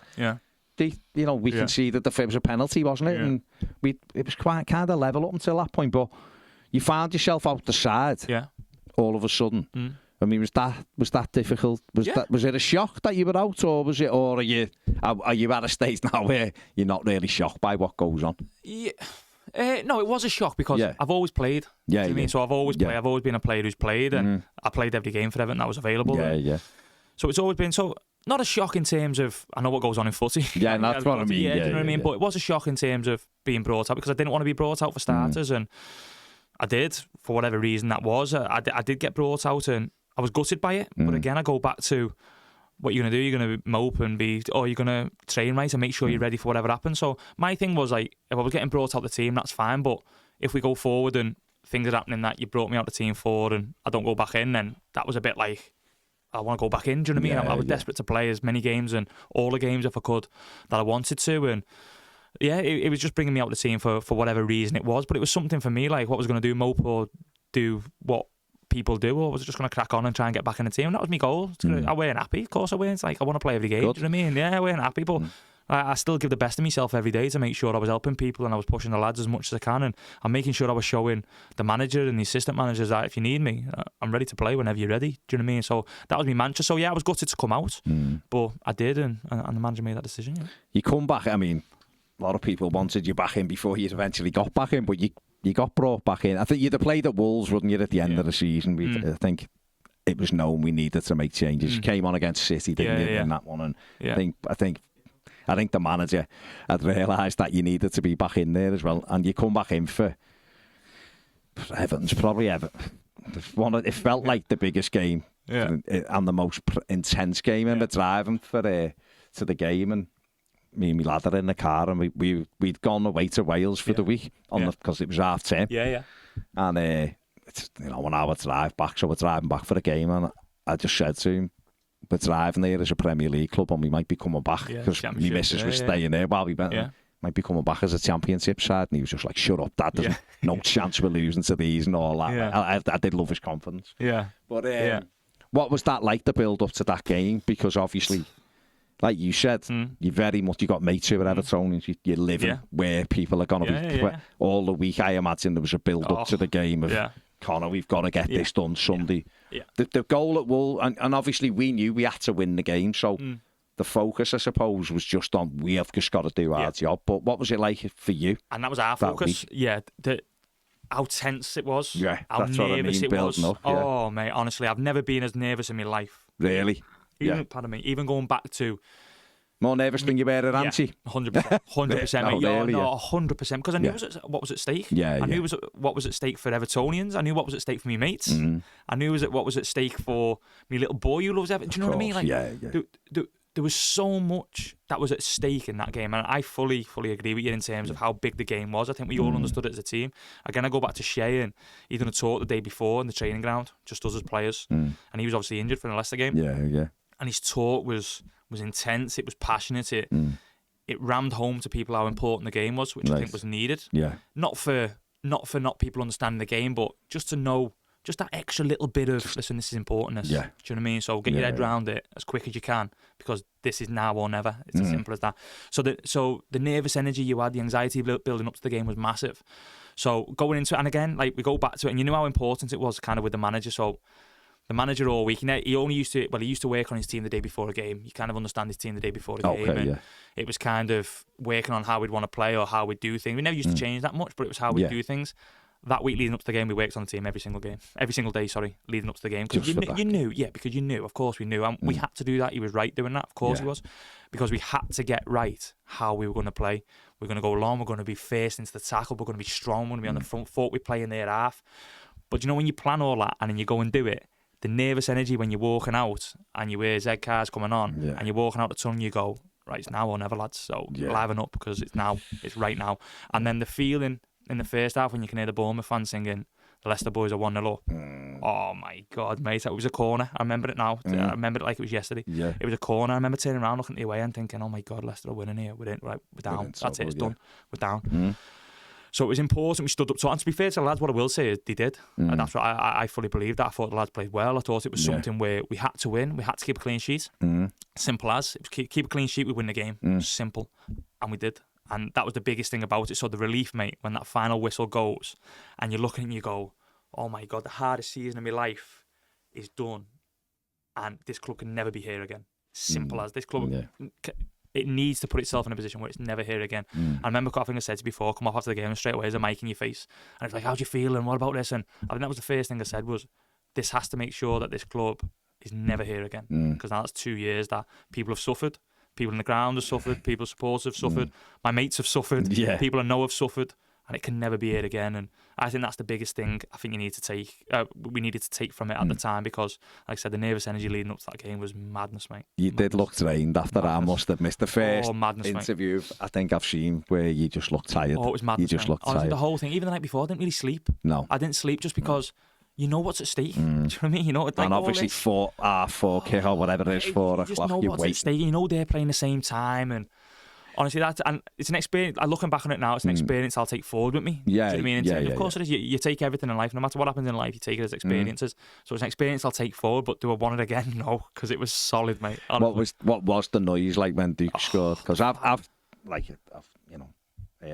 We conceded it was a penalty, wasn't it? And it was quite kind of level up until that point. But you found yourself out the side all of a sudden. I mean, was that difficult? Was it a shock that you were out, or are you at a stage now where you're not really shocked by what goes on?
No, it was a shock because I've always played. Do you know what I mean? So I've always played. I've always been a player who's played, and I played every game for Everton that was available. So it's always been so. Not a shock in terms of, I know what goes on in footy.
Yeah, and that's what I mean.
Do you know what I mean? But it was a shock in terms of being brought out, because I didn't want to be brought out for starters, and I did, for whatever reason that was. I did get brought out, and I was gutted by it. But again, I go back to what you're going to do. You're going to mope and you're going to train right and make sure you're ready for whatever happens. So my thing was, like, if I was getting brought out the team, that's fine. But if we go forward and things are happening that you brought me out the team for and I don't go back in, then that was a bit like, I want to go back in. Do you know what I mean? I was desperate to play as many games and all the games if I could that I wanted to. And yeah, it was just bringing me out the team for whatever reason it was. But it was something for me, like what was going to do, mope or do what people do, or was I just going to crack on and try and get back in the team? And that was my goal. I weren't happy. Of course I weren't. It's like, I want to play every game.
Good.
Do you know what I mean? Yeah, I weren't happy, but I still give the best of myself every day to make sure I was helping people and I was pushing the lads as much as I can, and I'm making sure I was showing the manager and the assistant managers that if you need me, I'm ready to play whenever you're ready. Do you know what I mean? So that was my mantra. So yeah, I was gutted to come out, but I did, and the manager made that decision. Yeah.
You come back, I mean, a lot of people wanted you back in before you eventually got back in, but you got brought back in. I think you'd have played at Wolves, wouldn't you, at the end of the season? I think it was known we needed to make changes. You came on against City, didn't you, in that one? And I think the manager had realised that you needed to be back in there as well. And you come back in for Everton's probably it felt like the biggest game and the most intense game in the driving to the game. And me and my lad are in the car, and we'd gone away to Wales for the week because it was half term. And it's 1 hour drive back, so we're driving back for the game, and I just said to him, we're driving there as a Premier League club and we might be coming back because my missus was staying there while we went. Might be coming back as a Championship side, and he was just like, shut up, Dad, there's no chance we're losing to these and all that. I did love his confidence. But what was that like, the build up to that game? Because obviously, like you said, you got mates who are Evertonians, you're living where people are going to be all the week. I imagine there was a build up to the game of Conor, we've got to get this done Sunday. The goal at Wolves, and obviously we knew we had to win the game, so the focus, I suppose, was just on we have just got to do our job. But what was it like for you?
And that was our focus. Week? How tense it was. How
that's
nervous
what I mean,
it was.
Up,
oh mate, honestly, I've never been as nervous in my life.
Really?
Pardon me. Even going back to.
More nervous than you were at Anchi?
100%. 100%. No, 100%. Because I knew what was at stake. I knew what was at stake for Evertonians. I knew what was at stake for me mates. I knew what was at stake for me little boy who loves Everton. Do you know what I mean? Like, there was so much that was at stake in that game. And I fully agree with you in terms of how big the game was. I think we all understood it as a team. Again, I go back to Shea, and he done a talk the day before in the training ground, just us as players. And he was obviously injured for the Leicester game. And his talk was intense, it was passionate, it rammed home to people how important the game was, which I think was needed. Not for people understanding the game, but just to know just that extra little bit of, listen, this is important. Do you know what I mean? So get your head around it as quick as you can, because this is now or never. It's as simple as that. So the nervous energy you had, the anxiety building up to the game was massive. So going into it, and again, like we go back to it, and you knew how important it was kind of with the manager. So the manager all week, he only used to work on his team the day before a game. You kind of understand his team the day before the game. And it was kind of working on how we'd want to play or how we'd do things. We never used to change that much, but it was how we'd do things. That week leading up to the game, we worked on the team every single day, leading up to the game. Because you knew, of course we knew. And we had to do that. He was right doing that, of course he was. Because we had to get right how we were going to play. We're going to go long, we're going to be first into the tackle, we're going to be strong, we're going to be on the front foot, we play in their half. But when you plan all that and then you go and do it, the nervous energy when you're walking out and you hear Z cars coming on and you're walking out the tunnel, you go, right, it's now or never, lads. So liven up, because it's right now. And then the feeling in the first half when you can hear the Bournemouth fans singing, the Leicester boys are 1-0 up. Oh my God, mate. It was a corner. I remember it now. I remember it like it was yesterday. It was a corner. I remember turning around, looking the way and thinking, oh my God, Leicester are winning here. We're down. That's it. It's done. We're down. So it was important we stood up to it. And to be fair to the lads, what I will say is they did. And that's what I fully believe that. I thought the lads played well. I thought it was something where we had to win. We had to keep a clean sheet. Simple as. It was keep a clean sheet, we win the game. Simple. And we did. And that was the biggest thing about it. So the relief, mate, when that final whistle goes and you're looking and you go, oh my God, the hardest season of my life is done. And this club can never be here again. Simple as. This club... It needs to put itself in a position where it's never here again. I remember, I think I said to you before, come off after the game and straight away there's a mic in your face. And it's like, how do you feel and what about this? And I think that was the first thing I said was, this has to make sure that this club is never here again. Because now that's 2 years that people have suffered. People in the ground have suffered. People supporters have suffered. My mates have suffered. People I know have suffered. And it can never be here again. And I think that's the biggest thing I think we needed to take from it at the time, because, like I said, the nervous energy leading up to that game was madness, mate. You did look drained after that. I must have missed the first interview mate. I think I've seen where you just looked tired. Oh, it was madness. You just looked tired. The whole thing, even the night before, I didn't really sleep. No. I didn't sleep just because you know what's at stake. Do you know what I mean? You know, like,
and obviously 4 kick or whatever it is, 4 o'clock.
You just know what's at stake. You know they're playing the same time, and honestly, it's an experience. Looking back on it now, it's an experience I'll take forward with me.
Yeah,
do you know what I mean?
Of
course it is. You take everything in life, no matter what happens in life, you take it as experiences. So it's an experience I'll take forward. But do I want it again? No, because it was solid, mate. Honestly.
What was the noise like when Dyche scored? Because I've heard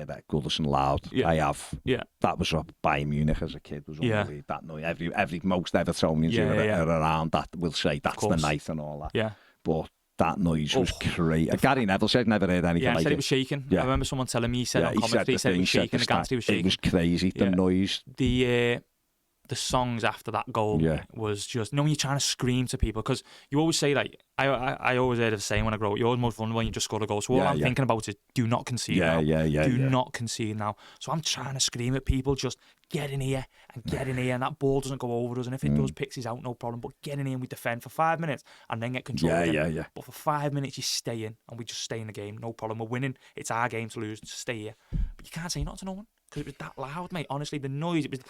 that Goodison loud.
Yeah.
I have.
Yeah.
That was up Bayern Munich as a kid. Was unbelievable. That noise. Most Evertonians are around that will say that's the night and all that.
Yeah.
But that noise was crazy. Gary Neville said never heard anything like it.
Yeah, he said it was shaking. I remember someone telling me, he said on commentary, he said it was shaking, the gantry was shaking.
It was crazy, the noise.
The songs after that goal was just, when you're trying to scream to people, because you always say, like, I always heard the saying when I grow up, you're always most vulnerable when you just score a goal. So all I'm thinking about is, do not concede now. Do not concede now. So I'm trying to scream at people, just get in here and get in here, and that ball doesn't go over us, and if it does, Pixie's out, no problem, but get in here and we defend for 5 minutes and then get control again. But for 5 minutes you stay in and we just stay in the game, no problem, we're winning, it's our game to lose, to stay here. But you can't say not to no one, because it was that loud, mate. Honestly, the noise, it was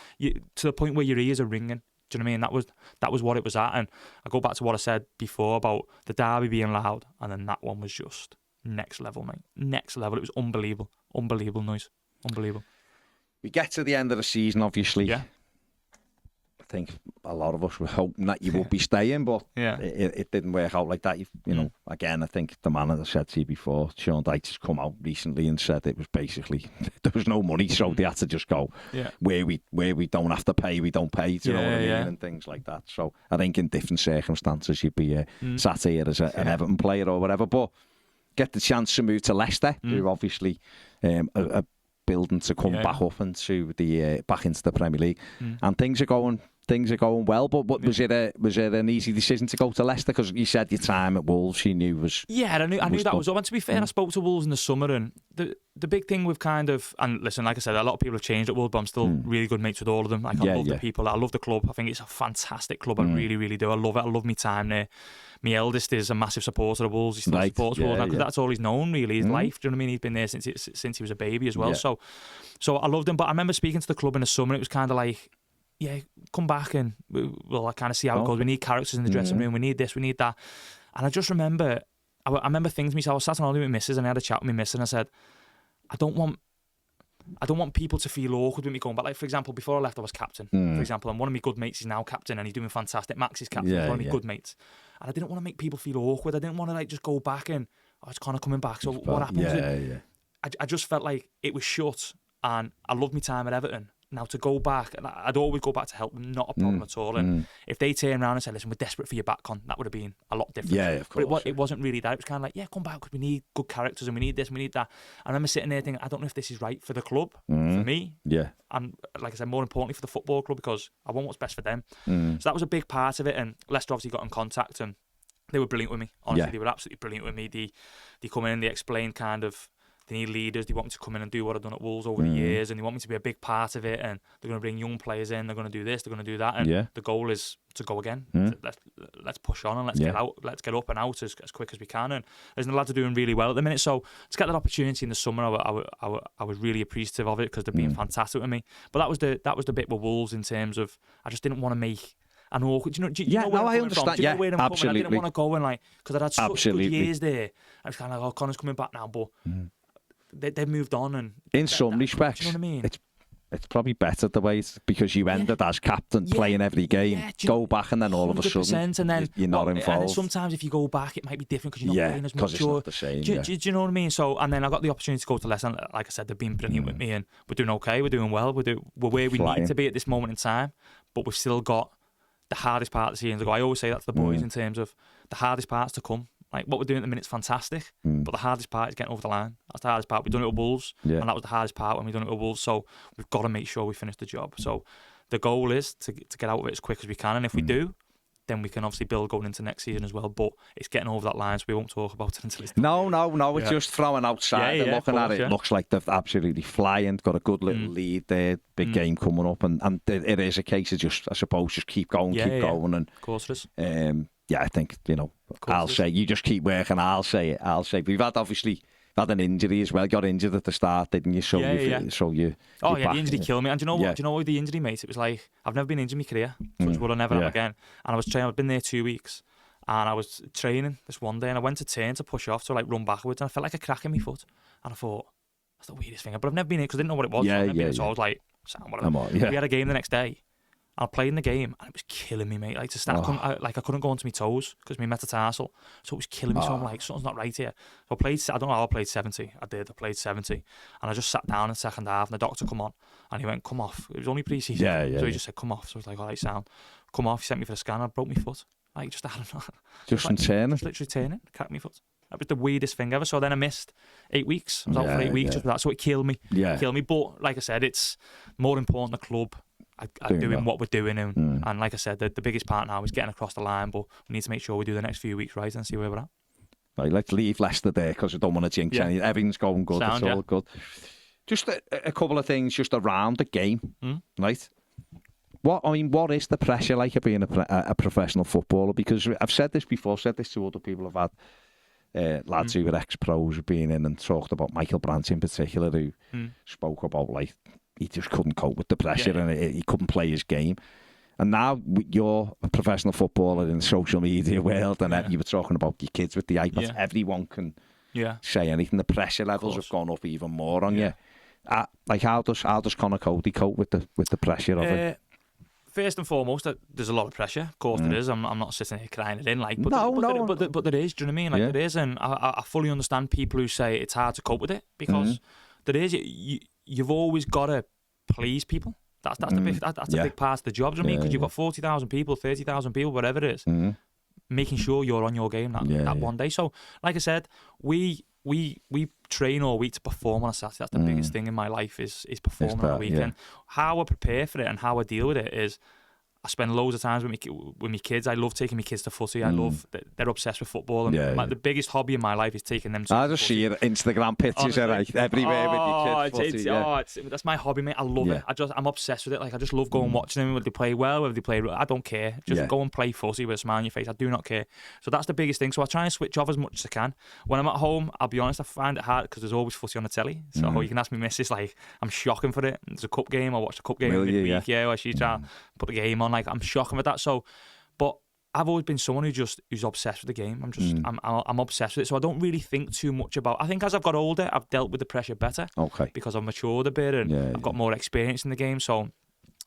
to the point where your ears are ringing. Do you know what I mean? That was what it was at. And I go back to what I said before about the derby being loud, and then that one was just next level, mate. Next level. It was unbelievable. Unbelievable noise. Unbelievable.
We get to the end of the season, obviously.
Yeah.
I think a lot of us were hoping that you would be staying, but it didn't work out like that. You know, again, I think the man that I said to you before, Sean Dyche, has come out recently and said it was basically there was no money, so they had to just go where we don't have to pay, we don't pay. Do you know what I mean? And things like that. So I think in different circumstances you'd be sat here as an Everton player or whatever, but get the chance to move to Leicester, who obviously are building to come back up into the back into the Premier League, and things are going well. But was it an easy decision to go to Leicester? Because you said your time at Wolves, you knew was
I knew that was up. And to be fair, I spoke to Wolves in the summer, and the big thing with kind of, and listen, like I said, a lot of people have changed at Wolves, but I'm still really good mates with all of them. Like I love the people, I love the club. I think it's a fantastic club. I really, really do. I love it. I love my time there. My eldest is a massive supporter of Wolves. He still supports Wolves now, because that's all he's known, really, his life. Do you know what I mean? He's been there since he was a baby as well. So I loved him. But I remember speaking to the club in the summer. It was kind of like, come back and I kind of see how it goes. We need characters in the dressing room. We need this, we need that. And I just remember, I remember thinking to myself, I was sat on holiday with my missus, and I had a chat with my missus, and I said, I don't want people to feel awkward with me going back. Like, for example, before I left, I was captain, for example, and one of my good mates is now captain, and he's doing fantastic. Max is captain, one of my good mates. And I didn't want to make people feel awkward. I didn't want to like just go back and, it's Conor coming back, so what happens? I just felt like it was shut, and I loved my time at Everton. Now to go back, and I'd always go back to help them, not a problem at all. And if they turn around and say, listen, we're desperate for you back, on, that would have been a lot different.
Yeah, of course.
But it wasn't really that. It was kind of like, come back, because we need good characters, and we need this, and we need that. I remember sitting there thinking, I don't know if this is right for the club, for me. Yeah. And like I said, more importantly for the football club, because I want what's best for them. So that was a big part of it. And Leicester obviously got in contact, and they were brilliant with me. Honestly, they were absolutely brilliant with me. They come in and they explained kind of, they need leaders. They want me to come in and do what I've done at Wolves over the years, and they want me to be a big part of it. And they're going to bring young players in. They're going to do this. They're going to do that. And the goal is to go again. Let's push on and let's get out. Let's get up and out as quick as we can. And the lads are doing really well at the minute. So to get that opportunity in the summer, I was really appreciative of it, because they're being fantastic with me. But that was the bit with Wolves, in terms of, I just didn't want to make an awkward. Do you know where I'm coming from? Do you know where I'm
absolutely.
Coming? I didn't want to go and like, because I'd had such good years there. I was kind of like, Conor's coming back now, but. They've moved on, and
in some respects,
you know what I mean?
It's probably better the way it's, because you ended as captain, playing every game, go back, and then all of a sudden and then, you're not involved.
And then sometimes if you go back, it might be different because you're not playing as much.
It's not the same.
Do you know what I mean? So, and then I got the opportunity to go to Leicester. And like I said, they've been brilliant with me, and we're doing okay. We're doing well. We're where we need to be at this moment in time, but we've still got the hardest part of the season to go. I always say that to the boys, in terms of the hardest parts to come. Like, what we're doing at the minute is fantastic, but the hardest part is getting over the line. That's the hardest part. We've done it with Wolves, and that was the hardest part when we've done it with Wolves. So we've got to make sure we finish the job. So the goal is to get out of it as quick as we can, and if we do, then we can obviously build going into next season as well. But it's getting over that line, so we won't talk about it until it's done.
No, it's just throwing outside and looking at it. It looks like they're absolutely flying. Got a good little lead there, big game coming up, and it is a case of just, I suppose, just keep going, going. And
of course it is.
I think, I'll say, you just keep working, I'll say. We've had Had an injury as well. Got injured at the start, didn't you? So the
injury killed me. And do you know what? Do you know what the injury, mate? It was like, I've never been injured in my career. So it would I never have again. And I was training. I've been there 2 weeks. And I was training this one day, and I went to turn to push off to like run backwards, and I felt like a crack in my foot. And I thought, that's the weirdest thing. But I've never been in because I didn't know what it was. So I was like, whatever. We had a game the next day. I played in the game, and it was killing me, mate. Like to start, I couldn't go onto my toes because my metatarsal, so it was killing me. So I'm like, something's not right here. So I don't know how I played 70. I played 70, and I just sat down in the second half, and the doctor come on, and he went, come off. It was only pre-season, so he just said, come off. So I was like, all right, sound, come off. He sent me for a scan. I broke my foot. Like just, I don't know.
Just from turning?
Just literally turning, cracked my foot. That was the weirdest thing ever. So then I missed 8 weeks. I was out for 8 weeks just for that. So it killed me. Killed me. But like I said, it's more important the club are doing what we're doing. And like I said, the biggest part now is getting across the line. But we need to make sure we do the next few weeks right and see where we're at.
Right, let's leave Leicester there because we don't want to jinx anything. Everything's going good. It's all good. Just a couple of things just around the game, right? What is the pressure like of being a professional footballer? Because I've said this before, said this to other people. I've had lads who were ex-pros who've been in and talked about Michael Brandt in particular, who spoke about like he just couldn't cope with the pressure and he couldn't play his game. And now you're a professional footballer in the social media world, and you were talking about your kids with the iPads. Everyone can say anything. The pressure levels have gone up even more on you. Like how does Conor Coady cope with the pressure of it?
First and foremost, there's a lot of pressure. Of course, there is. I'm not sitting here crying it in, like, but there is. Do you know what I mean? Like, there is, and I fully understand people who say it's hard to cope with it because there is. You've always got to please people. That's a big part of the job. Do you know what I mean? Because you've got 40,000 people, 30,000 people, whatever it is, making sure you're on your game that one day. So, like I said, we train all week to perform on a Saturday. That's the biggest thing in my life is performing on a weekend. How I prepare for it and how I deal with it is I spend loads of times with my kids. I love taking my kids to footy. I love they're obsessed with football. And the biggest hobby in my life is taking them to
I just see your Instagram pictures everywhere with your kids.
That's my hobby, mate. I love it. I'm obsessed with it. Like I just love going watching them. Whether they play well, whether they play, I don't care. Just go and play footy with a smile on your face. I do not care. So that's the biggest thing. So I try and switch off as much as I can. When I'm at home, I'll be honest, I find it hard because there's always footy on the telly. So you can ask me missus, like I'm shocking for it. There's a cup game. I watch the cup game midweek. Where she's trying to put the game on. Like I'm shocking with that. So, but I've always been someone who's obsessed with the game. I'm obsessed with it. So I don't really think too much about. I think as I've got older, I've dealt with the pressure better. Okay. Because I've matured a bit and I've got more experience in the game. So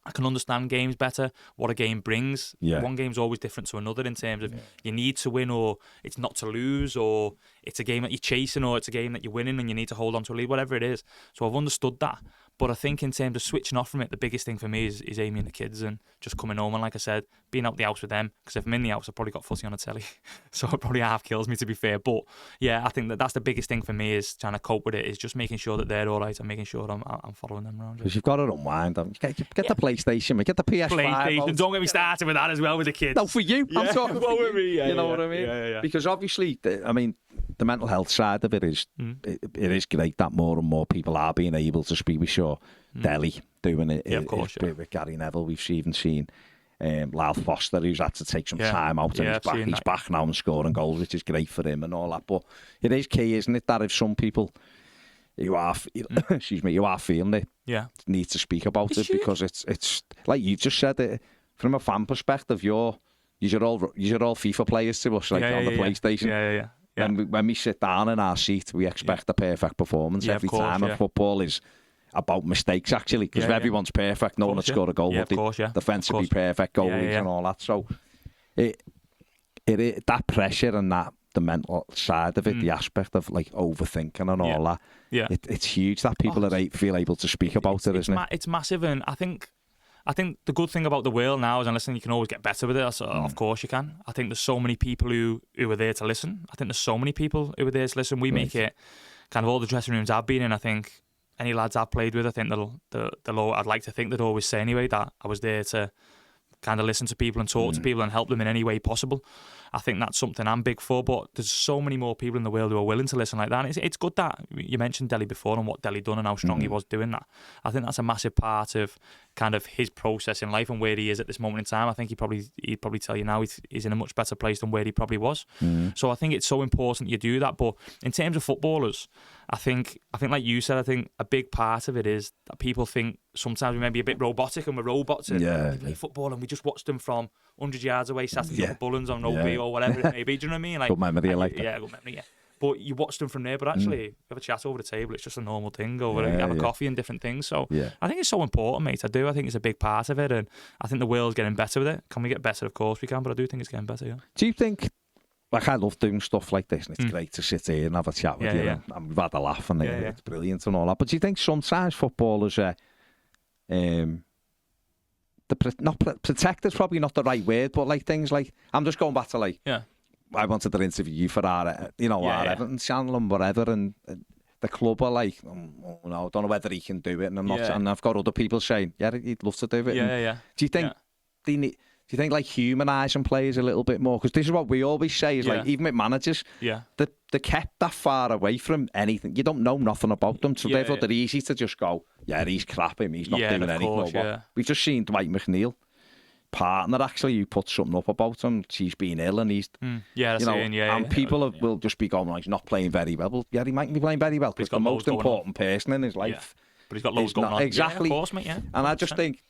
I can understand games better, what a game brings. One game's always different to another in terms of you need to win or it's not to lose or it's a game that you're chasing or it's a game that you're winning and you need to hold on to a lead, whatever it is. So I've understood that. But I think in terms of switching off from it, the biggest thing for me is Amy and the kids and just coming home and, like I said, being out the house with them. Because if I'm in the house, I've probably got footy on the telly. So it probably half kills me, to be fair. But yeah, I think that's the biggest thing for me is trying to cope with it, is just making sure that they're all right and making sure I'm following them around.
Because you've got to unwind. Get the PlayStation, get the PS5.
PlayStation. Don't get me started with that as well with the kids.
No, for you. I'm talking for you.
With me.
You know what I mean?
Yeah.
Because obviously, the mental health side of it is it is great that more and more people are being able to speak. We saw Delhi doing it with Gary Neville. We've even seen Lyle Foster, who's had to take some time out and he's back now and scoring goals, which is great for him and all that. But it is key, isn't it, that if some people you are feeling it, need to speak about it because it's like you just said it from a fan perspective. You're all FIFA players to us, like on the PlayStation.
Yeah.
When we sit down in our seat, we expect the perfect performance every time. And football is about mistakes, actually, because if everyone's perfect, no one would score a goal. Defensively perfect goalies and all that. So that pressure and the mental side of it, the aspect of like overthinking and all that, it's huge that people feel able to speak about it, isn't it?
It's massive, and I think the good thing about the world now is, and listen, you can always get better with it. So of course you can. I think there's so many people who are there to listen. I think there's so many people who are there to listen. We make it kind of all the dressing rooms I've been in. I think any lads I've played with, I think I'd like to think they'd always say anyway that I was there to kind of listen to people and talk to people and help them in any way possible. I think that's something I'm big for, but there's so many more people in the world who are willing to listen like that. And it's good that you mentioned Dele before and what Dele done and how strong he was doing that. I think that's a massive part of kind of his process in life and where he is at this moment in time. I think he'd probably tell you now he's in a much better place than where he probably was. So I think it's so important you do that. But in terms of footballers, I think like you said, I think a big part of it is that people think sometimes we may be a bit robotic and we're robots and we play football and we just watch them from 100 yards away, Saturday yeah. Bullens on rugby or whatever it may be. Do you know what I mean? Like,
good memory, I like that.
Yeah, good memory, yeah. But you watch them from there, but actually you have a chat over the table. It's just a normal thing over you have a coffee and different things. So I think it's so important, mate. I think it's a big part of it, and I think the world's getting better with it. Can we get better? Of course we can, but I do think it's getting better, yeah.
Do you think, like, I love doing stuff like this, and it's great to sit here and have a chat with you, and we've had a laugh, and it's brilliant and all that, but do you think sometimes footballers protected is probably not the right word, but like things like, I'm just going back to like, I wanted to interview you for our Everton channel and whatever, and the club are like, oh, no, I don't know whether he can do it, and I'm not, and I've got other people saying, he'd love to do it. Do you think they need? Do you think like humanising players a little bit more? Because this is what we always say is like, even with managers, they're kept that far away from anything. You don't know nothing about them, so therefore they're easy to just go, he's crap, he's not doing anything. We've just seen Dwight McNeil, partner actually, who put something up about him. She's been ill and he's, and people will just be going, he's not playing very well. Well, he might be playing very well because the most important person in his life.
But he's got loads going on.
Exactly.
Yeah, of course, mate,
And I just think,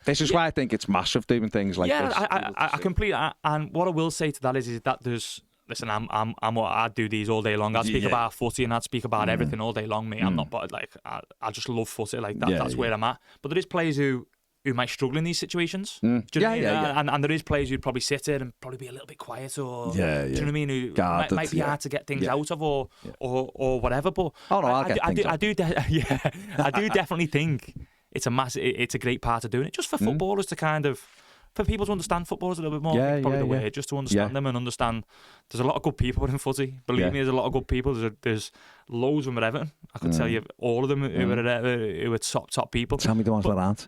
this is why I think it's massive doing things like this.
I completely. And what I will say to that is that there's. Listen, I'd do these all day long. I'd speak about footy and I'd speak about everything all day long, mate. I'm not, but like, I just love footy. Like that. That's where I'm at. But there is players who might struggle in these situations. Do you know what I mean? And there is players who'd probably sit there and probably be a little bit quiet, or do you know what I mean? Who might be hard to get things out of, or whatever. But I do definitely think it's a great part of doing it, just for footballers to kind of, for people to understand footballers a little bit more. Probably the way, just to understand them and understand. There's a lot of good people in footy. Believe me, there's a lot of good people. There's loads of them at Everton. I could tell you all of them who are top people.
Tell me the ones that aren't.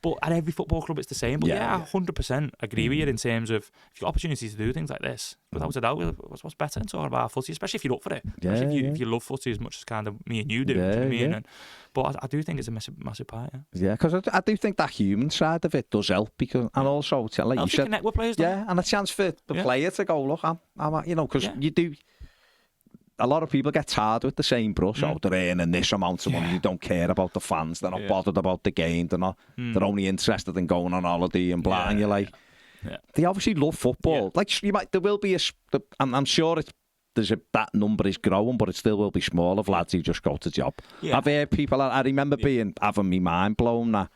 But at every football club, it's the same. But I 100% agree with you in terms of, if you've got opportunities to do things like this, without a doubt, what's better than talking about footy, especially if you're up for it. If you love footy as much as kind of me and you do. Do you know what I mean? But I do think it's a massive part.
Yeah, because I do think that human side of it does help, because, and also, like you said,
connect with players.
And a chance for the player to go, look, I'm because you do. A lot of people get tarred with the same brush. Oh, they're earning this amount of money. They don't care about the fans. They're not bothered about the game. They're not. They're only interested in going on holiday and blah. And you're like, they obviously love football. Like, there will be I'm sure that number is growing, but it still will be small of lads who just go to job. I've heard people. I remember having my mind blown that.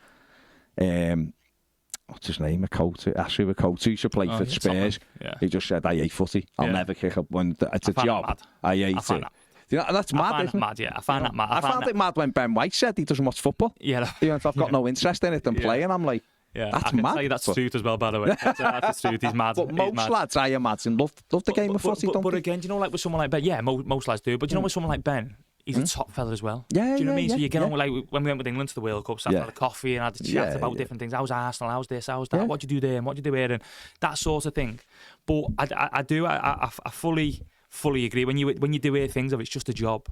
What's his name? Espirito used to play for Spurs. He just said, I hate footy. I'll never kick up when it's a job. I hate it. You know, that's mad, isn't it?
I find that mad.
I found it mad when Ben White said he doesn't watch football. He went, I've got no interest in it and playing. I'm like, that's mad. I can tell you that's truth as well, by the way. That's truth. He's mad. But most lads, I imagine, love the game of footy, don't they?
But again, do you know, like with someone like Ben, most lads do, but you know, with someone like Ben, he's a top fella as well. Do you know what I mean? So you get on with, like, when we went with England to the World Cup, sat had a coffee and had a chat about different things. How's Arsenal? How's this? How's that? What do you do there? And what do you do here? And that sort of thing. But I fully agree. When you do hear things of it's just a job,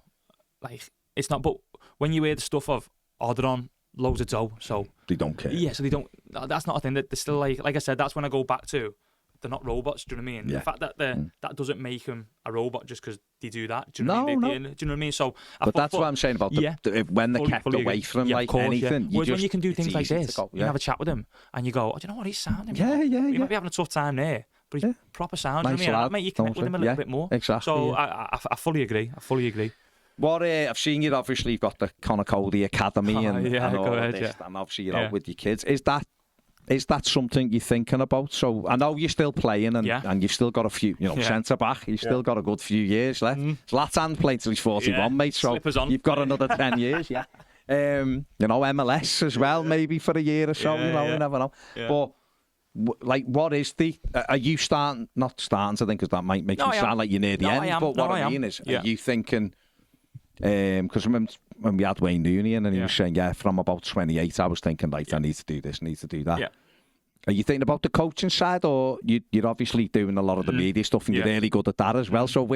like, it's not. But when you hear the stuff of, they're on loads of dough, so
they don't care.
Yeah, so they don't. That's not a thing. That they're still like I said. That's when I go back to, they're not robots. Do you know what I mean? The fact that that doesn't make them a robot just because they do that. Do you know what I mean? Do you know what I mean? So,
but that's what I'm saying about when they're kept away from anything.
Whereas when you can do things like this, you have a chat with them and you go, do you know what, he's sounding? You might be having a tough time there, but he's proper sound. Do you know what I mean? You connect with him a little bit more.
Exactly.
So I fully agree.
What I've seen you obviously got the Conor Coady Academy and all of this, and obviously you're out with your kids. Is that something you're thinking about? So I know you're still playing and you've still got a few, centre back. You've still got a good few years left. Zlatan playing till he's 41, mate. So you've got another 10 years. MLS as well, maybe for a year or so. You never know. But like, what is are you not starting to think, because that might make you sound like you're near the end. But what I mean is, are you thinking? Because when we had Wayne Rooney in and he was saying, from about 28, I was thinking, I need to do this, need to do that. Are you thinking about the coaching side, or you're obviously doing a lot of the media stuff, and you're really good at that as well? So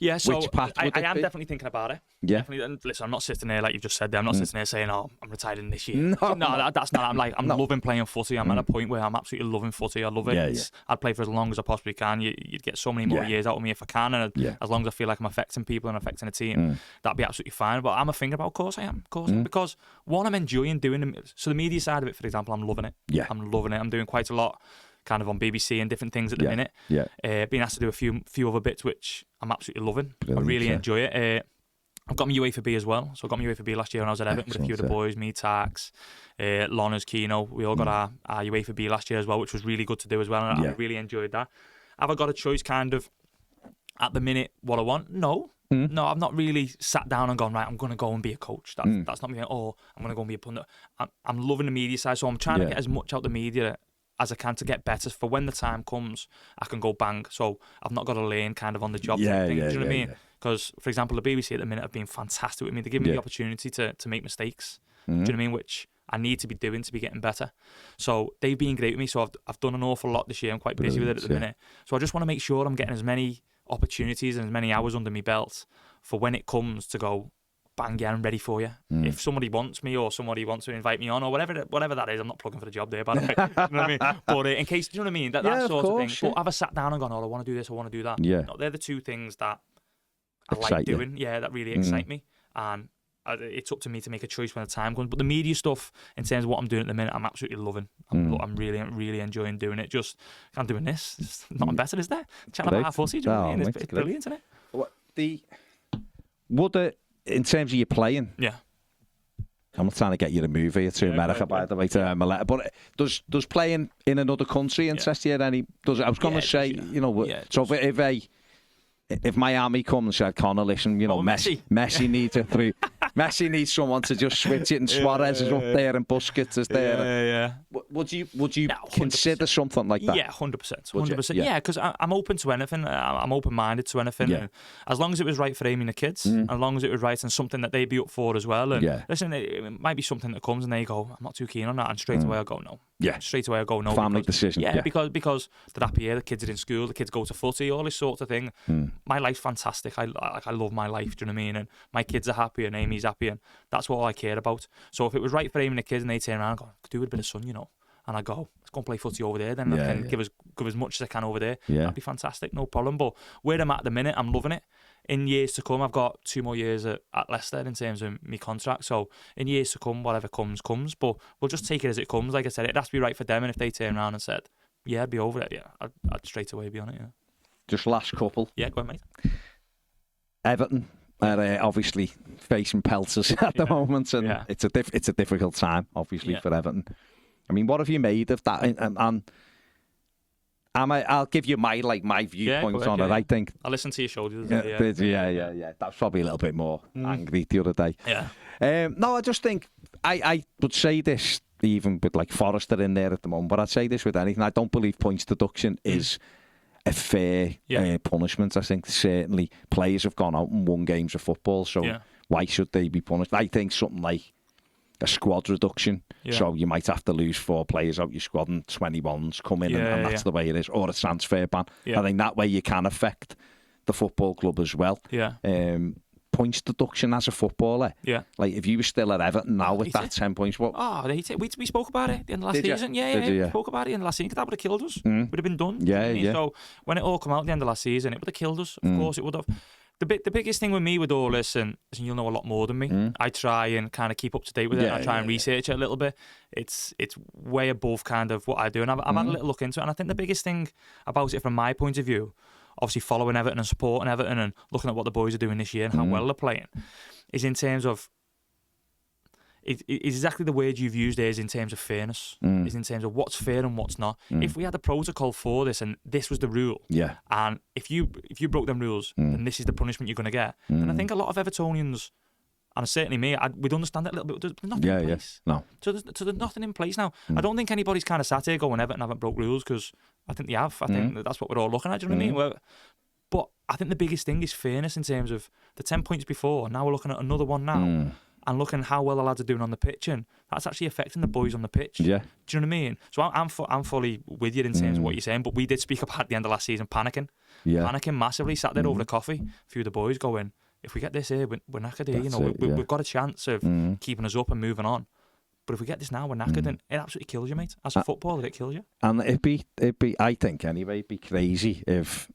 Yeah, so
which path
I am
be?
definitely thinking about it.
Yeah.
Definitely. And listen, I'm not sitting there like you've just said there. I'm not sitting there saying, "Oh, I'm retiring this year." No, that's not. I'm loving playing footy. I'm at a point where I'm absolutely loving footy. I love it. I'd play for as long as I possibly can. You'd get so many more years out of me if I can, and as long as I feel like I'm affecting people and affecting a team, that'd be absolutely fine. But I'm a thinking about, of course I am, because one, I'm enjoying doing so the media side of it, for example, I'm loving it. Yeah, I'm loving it. I'm doing quite a lot, kind of on BBC and different things at the minute. Yeah. Being asked to do a few other bits, which I'm absolutely loving. Brilliant, I really enjoy it. I've got my UEFA B as well. So I got my UEFA B last year when I was at Everton with a few of the boys, me, Tax, Lonners, Keno. We all got our UEFA B last year as well, which was really good to do as well. And I really enjoyed that. Have I got a choice kind of at the minute what I want? No. No, I've not really sat down and gone, right, I'm going to go and be a coach. That's not me going, I'm going to go and be a pundit. I'm loving the media side, so I'm trying to get as much out the media as I can to get better. For when the time comes, I can go bang. So I've not got to learn kind of on the job. Do you know what I mean? Because, for example, the BBC at the minute have been fantastic with me. They give me the opportunity to make mistakes. Do you know what I mean? Which I need to be doing to be getting better. So they've been great with me. So I've done an awful lot this year. I'm quite busy with it at the minute. So I just want to make sure I'm getting as many opportunities and as many hours under my belt for when it comes to go, bang, yeah, I'm ready for you. If somebody wants me or somebody wants to invite me on or whatever that is, I'm not plugging for the job there, by the way. You know what I mean? But in case, do you know what I mean? That sort of thing. Yeah. But have I sat down and gone, I want to do this, I want to do that? Yeah. No, they're the two things that I like doing. Yeah, that really excite me. And it's up to me to make a choice when the time comes. But the media stuff, in terms of what I'm doing at the minute, I'm absolutely loving. I'm really enjoying doing it. Just, I'm doing this. It's nothing better, is there? Chatting about our footy, do you know what I mean? It's brilliant, isn't it?
Would it, in terms of your playing, I'm not trying to get you to move here to America, by the way, to Maletta, but does playing in another country interest you any? I was going to say, so if Miami come and said, Conor, listen, Messi needs a three. Messi needs someone to just switch it, and Suarez is up there and Busquets is there. Yeah. Would you consider something like that?
Yeah, 100%. Yeah, because I'm open to anything. I'm open-minded to anything. Yeah. As long as it was right for Amy and the kids, as long as it was right and something that they'd be up for as well. And listen, it might be something that comes and they go, I'm not too keen on that, and straight away I go no. Yeah. Straight away I go no.
Family decision.
Yeah, because they're happy here, the kids are in school, the kids go to footy, all this sort of thing. My life's fantastic. I love my life, do you know what I mean? And my kids are happy and Amy's happy, and that's what I care about. So if it was right for Amy and the kids and they turn around and go, do with a bit of sun, and I go, let's go and play footy over there, then I can give as much as I can over there. That'd be fantastic, no problem. But where I'm at the minute, I'm loving it. In years to come, I've got 2 more years at Leicester in terms of my contract. So in years to come, whatever comes. But we'll just take it as it comes. Like I said, it has to be right for them. And if they turn around and said, I'd be over it, I'd straight away be on it,
Just last couple.
Yeah, go on, mate.
Everton are obviously facing pelters at the moment, and it's a difficult time, obviously, for Everton. I mean, what have you made of that? And I'll give you my viewpoint on it. I think
I listened to your show the
other day. Yeah. That's probably a little bit more angry the other day. Yeah. No, I just think I would say this even with like Forrester in there at the moment, but I'd say this with anything. I don't believe points deduction is a fair punishment. I think certainly players have gone out and won games of football, so why should they be punished? I think something like a squad reduction, so you might have to lose 4 players out your squad and 21s come in, and that's the way it is, or a transfer ban. I think that way you can affect the football club as well. Points deduction as a footballer. Like if you were still at Everton now with that 10 points, what?
We spoke about it in the last season. We spoke about it in the last season. That would have killed us. Would have been done. So when it all came out at the end of last season, it would have killed us. Of course it would have. The biggest thing with me with all this, and you'll know a lot more than me, I try and kind of keep up to date with it. I try and research it a little bit. It's way above kind of what I do, and I've had a little look into it. And I think the biggest thing about it from my point of view, obviously following Everton and supporting Everton and looking at what the boys are doing this year and how well they're playing, is in terms of it's exactly the word you've used there, is in terms of fairness, is in terms of what's fair and what's not. If we had a protocol for this and this was the rule, and if you broke them rules, then this is the punishment you're going to get, then I think a lot of Evertonians, and certainly me, we'd understand it a little bit. There's nothing in place. No. So there's nothing in place now. I don't think anybody's kind of sat here going Everton haven't broke rules, because I think they have. I think that's what we're all looking at. Do you know what I mean? But I think the biggest thing is fairness in terms of the 10 points before. Now we're looking at another one now. and looking how well the lads are doing on the pitch, and that's actually affecting the boys on the pitch.
Yeah.
Do you know what I mean? So I'm fully with you in terms of what you're saying, but we did speak about at the end of last season panicking. Yeah. Panicking massively, sat there over the coffee, a few of the boys going, if we get this here, we're knackered here. We've got a chance of keeping us up and moving on. But if we get this now, we're knackered, and it absolutely kills you, mate. As a footballer, it kills you.
And it'd be, I think anyway, it'd be crazy if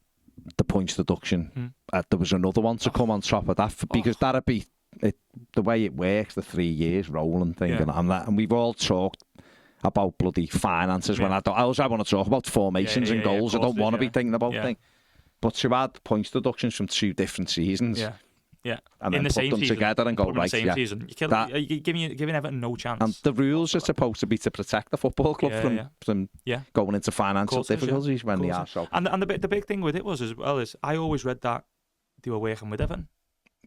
the points deduction, there was another one to come on top of that, because that'd be the way it works, the 3 years rolling thing, and we've all talked about bloody finances when I want to talk about formations and goals. I don't want to be thinking about things. But to add points deductions from 2 different seasons.
Yeah,
and then put them together and go, right,
season. You're giving Everton no chance.
And the rules are supposed to be to protect the football club from going into financial difficulties when they are so.
And the big thing with it was, as well, is I always read that they were working with Everton.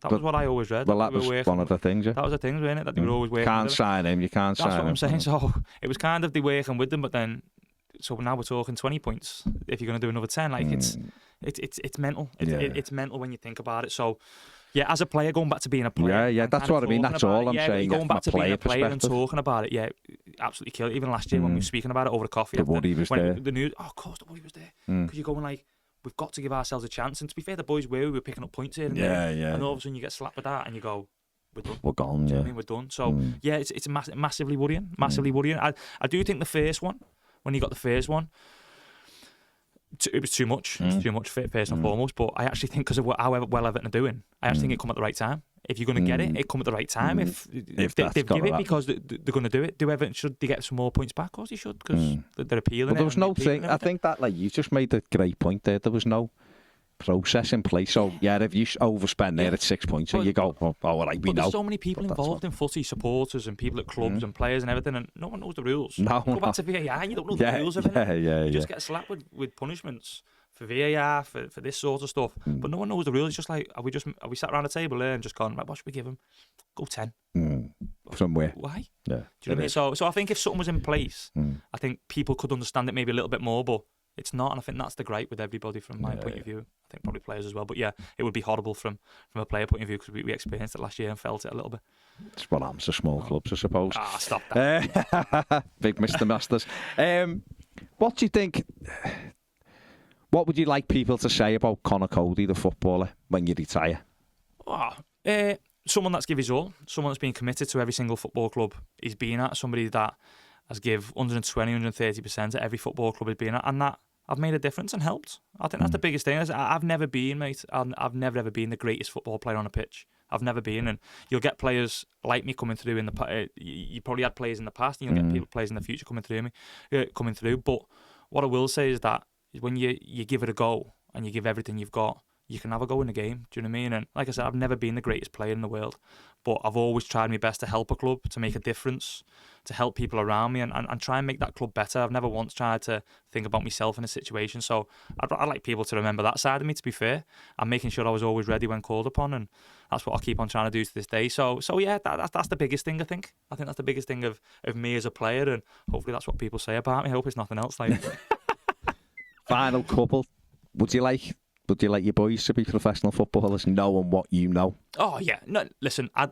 That was what I always read.
Well, that was one of the things, That
was the thing, wasn't it? That they were always working
with
with
sign him, you can't sign him.
That's what I'm saying. So it was kind of they working with them, but then, so now we're talking 20 points. If you're going to do another 10, like it's mental. It's mental when you think about it. So, yeah, as a player, going back to being a player.
Yeah, that's what I mean. That's all I'm saying.
Going back to being a player and talking about it, absolutely killed it. Even last year when we were speaking about it over the coffee.
The worry was there.
The news, of course, the worry was there. Because you're going like, we've got to give ourselves a chance. And to be fair, the boys we were picking up points here and there. And all of a sudden you get slapped with that and you go, we're done.
We're gone,
Do you know what I mean? We're done. So, it's massively worrying. Massively worrying. I do think the first one, when you got the first one, it was too much. It was too much first and foremost. But I actually think because of how well Everton are doing, I actually think it come at the right time. If you're going to get it, it come at the right time. If they give it because they're going to do it, should they get some more points back? Of course they should, because they're appealing.
But there was no thing. I think that, like, you just made a great point there. There was no process in place. So if you overspend there at 6 points, so you go, all right, we know.
There's so many people involved in footy, supporters and people at clubs and players and everything, and no one knows the rules. Go back to VAR, you don't know the rules of it. You just get slapped with punishments for VAR, for this sort of stuff. But no one knows the rules. It's just like, are we sat around a table there and just gone, right, what should we give them? Go 10.
Somewhere.
Why?
Yeah.
Do you know what I mean? So I think if something was in place, I think people could understand it maybe a little bit more, but it's not, and I think that's the gripe with everybody from my point of view. I think probably players as well. But yeah, it would be horrible from a player point of view, because we experienced it last year and felt it a little bit.
It's what happens to small clubs, I suppose.
Stop that.
Big Mr. Masters. What do you think? What would you like people to say about Conor Coady, the footballer, when you retire?
Someone that's give his all. Someone that's been committed to every single football club he's been at. Somebody that has give 120, 130% at every football club he's been at, and that I've made a difference and helped. I think that's the biggest thing. I've never been, mate. I've never ever been the greatest football player on a pitch. I've never been, and you'll get players like me coming through in the. You probably had players in the past, and you'll get players in the future coming through. But what I will say is that when you give it a go and you give everything you've got, you can have a go in the game. Do you know what I mean? And like I said, I've never been the greatest player in the world, but I've always tried my best to help a club, to make a difference, to help people around me and try and make that club better. I've never once tried to think about myself in a situation. So I'd like people to remember that side of me, to be fair. I'm making sure I was always ready when called upon, and that's what I'll keep on trying to do to this day. So yeah, that's the biggest thing, I think. I think that's the biggest thing of me as a player, and hopefully that's what people say about me. I hope it's nothing else. Like.
Final couple. Would you like your boys to be professional footballers, knowing what you know? Oh
yeah, no. Listen, I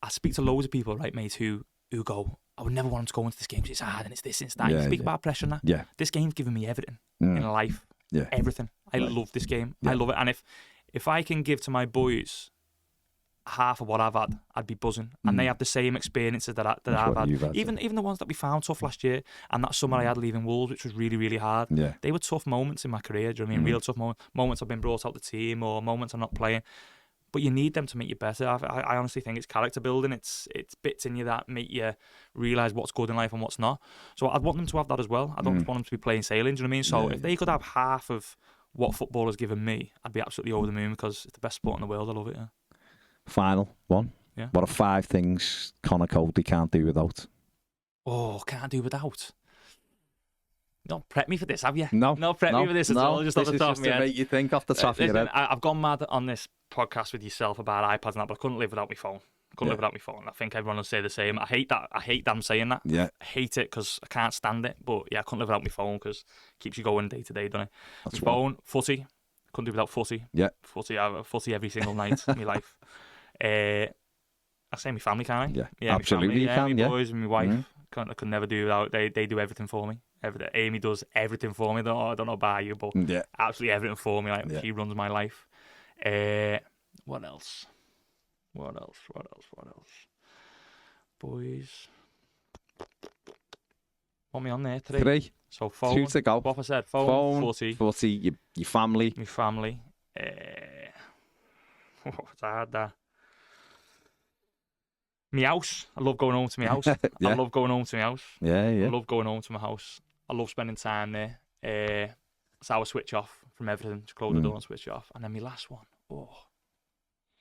speak to loads of people, right, mate, who go, I would never want them to go into this game because it's hard and it's this and it's that. You speak about pressure and that. Yeah. This game's given me everything in life. Yeah. Everything. I love this game. Yeah. I love it. And if I can give to my boys half of what I've had, I'd be buzzing. And they have the same experiences that I've had. Even the ones that we found tough last year, and that summer I had leaving Wolves, which was really, really hard. Yeah. They were tough moments in my career. Do you know what I mean? Real tough moments I've been brought out the team, or moments I'm not playing. But you need them to make you better. I honestly think it's character building. It's bits in you that make you realise what's good in life and what's not. So I'd want them to have that as well. I don't want them to be playing sailing. Do you know what I mean? So if they could have half of what football has given me, I'd be absolutely over the moon, because it's the best sport in the world. I love it. Yeah.
Final one. Yeah. What are 5 things Conor Coady can't do without?
Oh, can't do without. Not prep me for this, have you?
No.
Not prep me for this at all. Just off the top of my head.
Make you think off the top of your head.
I've gone mad on this podcast with yourself about iPads and that, but I couldn't live without my phone. Live without my phone. I think everyone will say the same. I hate that. I hate them saying that. Yeah. I hate it because I can't stand it. But yeah, I couldn't live without my phone because it keeps you going day to day, doesn't it? That's my phone, footy. Couldn't do without footy. Yeah. Footy every single night in my life. I say my family, can't I?
Yeah, absolutely,
my family,
you can.
My boys and my wife. I could never do without. They do everything for me. Amy does everything for me. I don't know about you, but absolutely everything for me. Like she runs my life. What else? Boys. What am I on there? 3. So phone.
2 to go.
What I said. Phone.
Footy. Your family.
My family. It's hard that. My house. I love going home to my house. I love going home to my house. I love going home to my house. I love spending time there. So I switch off from everything. Just close the door and switch off. And then my last one.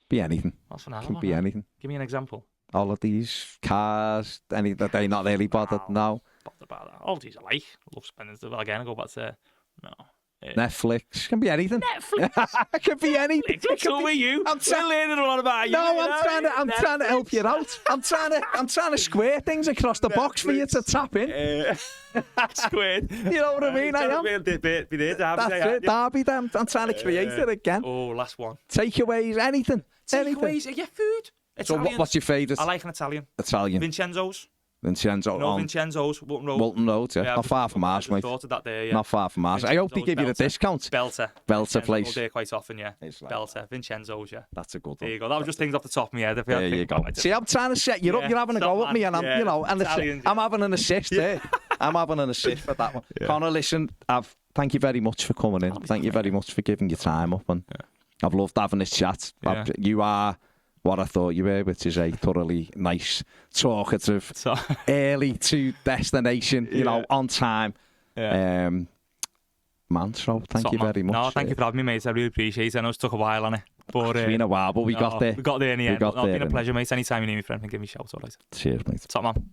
Be anything.
That's an
Can be anything.
Give me an example.
Holidays, cars, anything that they not really bothered now.
Bothered about that. Holidays I like. I love spending stuff. Again, I go back to
Netflix. Can be anything.
Netflix.
It could be anything.
What's wrong with you? I'm learning a lot about you.
No, I'm trying to help you out. I'm trying to square things across the box for you to tap in.
Squared.
You know what I mean? I am.
That's
it. Derby. I'm trying to create it again.
Oh, last one.
Takeaways, anything.
Takeaways. Yeah, food.
So what's your favourite?
I like an Italian.
Vincenzo's.
Vincenzo's, Walton Road.
Walton Road, yeah. Not far from ours, mate.
That there, yeah.
Not far from ours. I hope they give you the discount.
Belter
place.
Go there quite often, yeah. Belter, Vincenzo's, yeah.
That's a good one.
There you go. That was just things off the top of my head.
There you go. See, I'm trying to set you up. You're having a go at me, and I'm having an assist there. I'm having an assist for that one. Conor, listen, thank you very much for coming in. Thank you very much for giving your time up, and I've loved having this chat. You are what I thought you were, which is a thoroughly nice, talkative, early to destination, on time. Man, so thank you very much.
No, thank you for having me, mate. I really appreciate it. I know it took a while, hasn't it? But,
it's been a while, but we got there.
We got there in the end. It's been a pleasure, mate. Anytime you need me for anything, give me a shout. All right.
Cheers, mate.
Top man.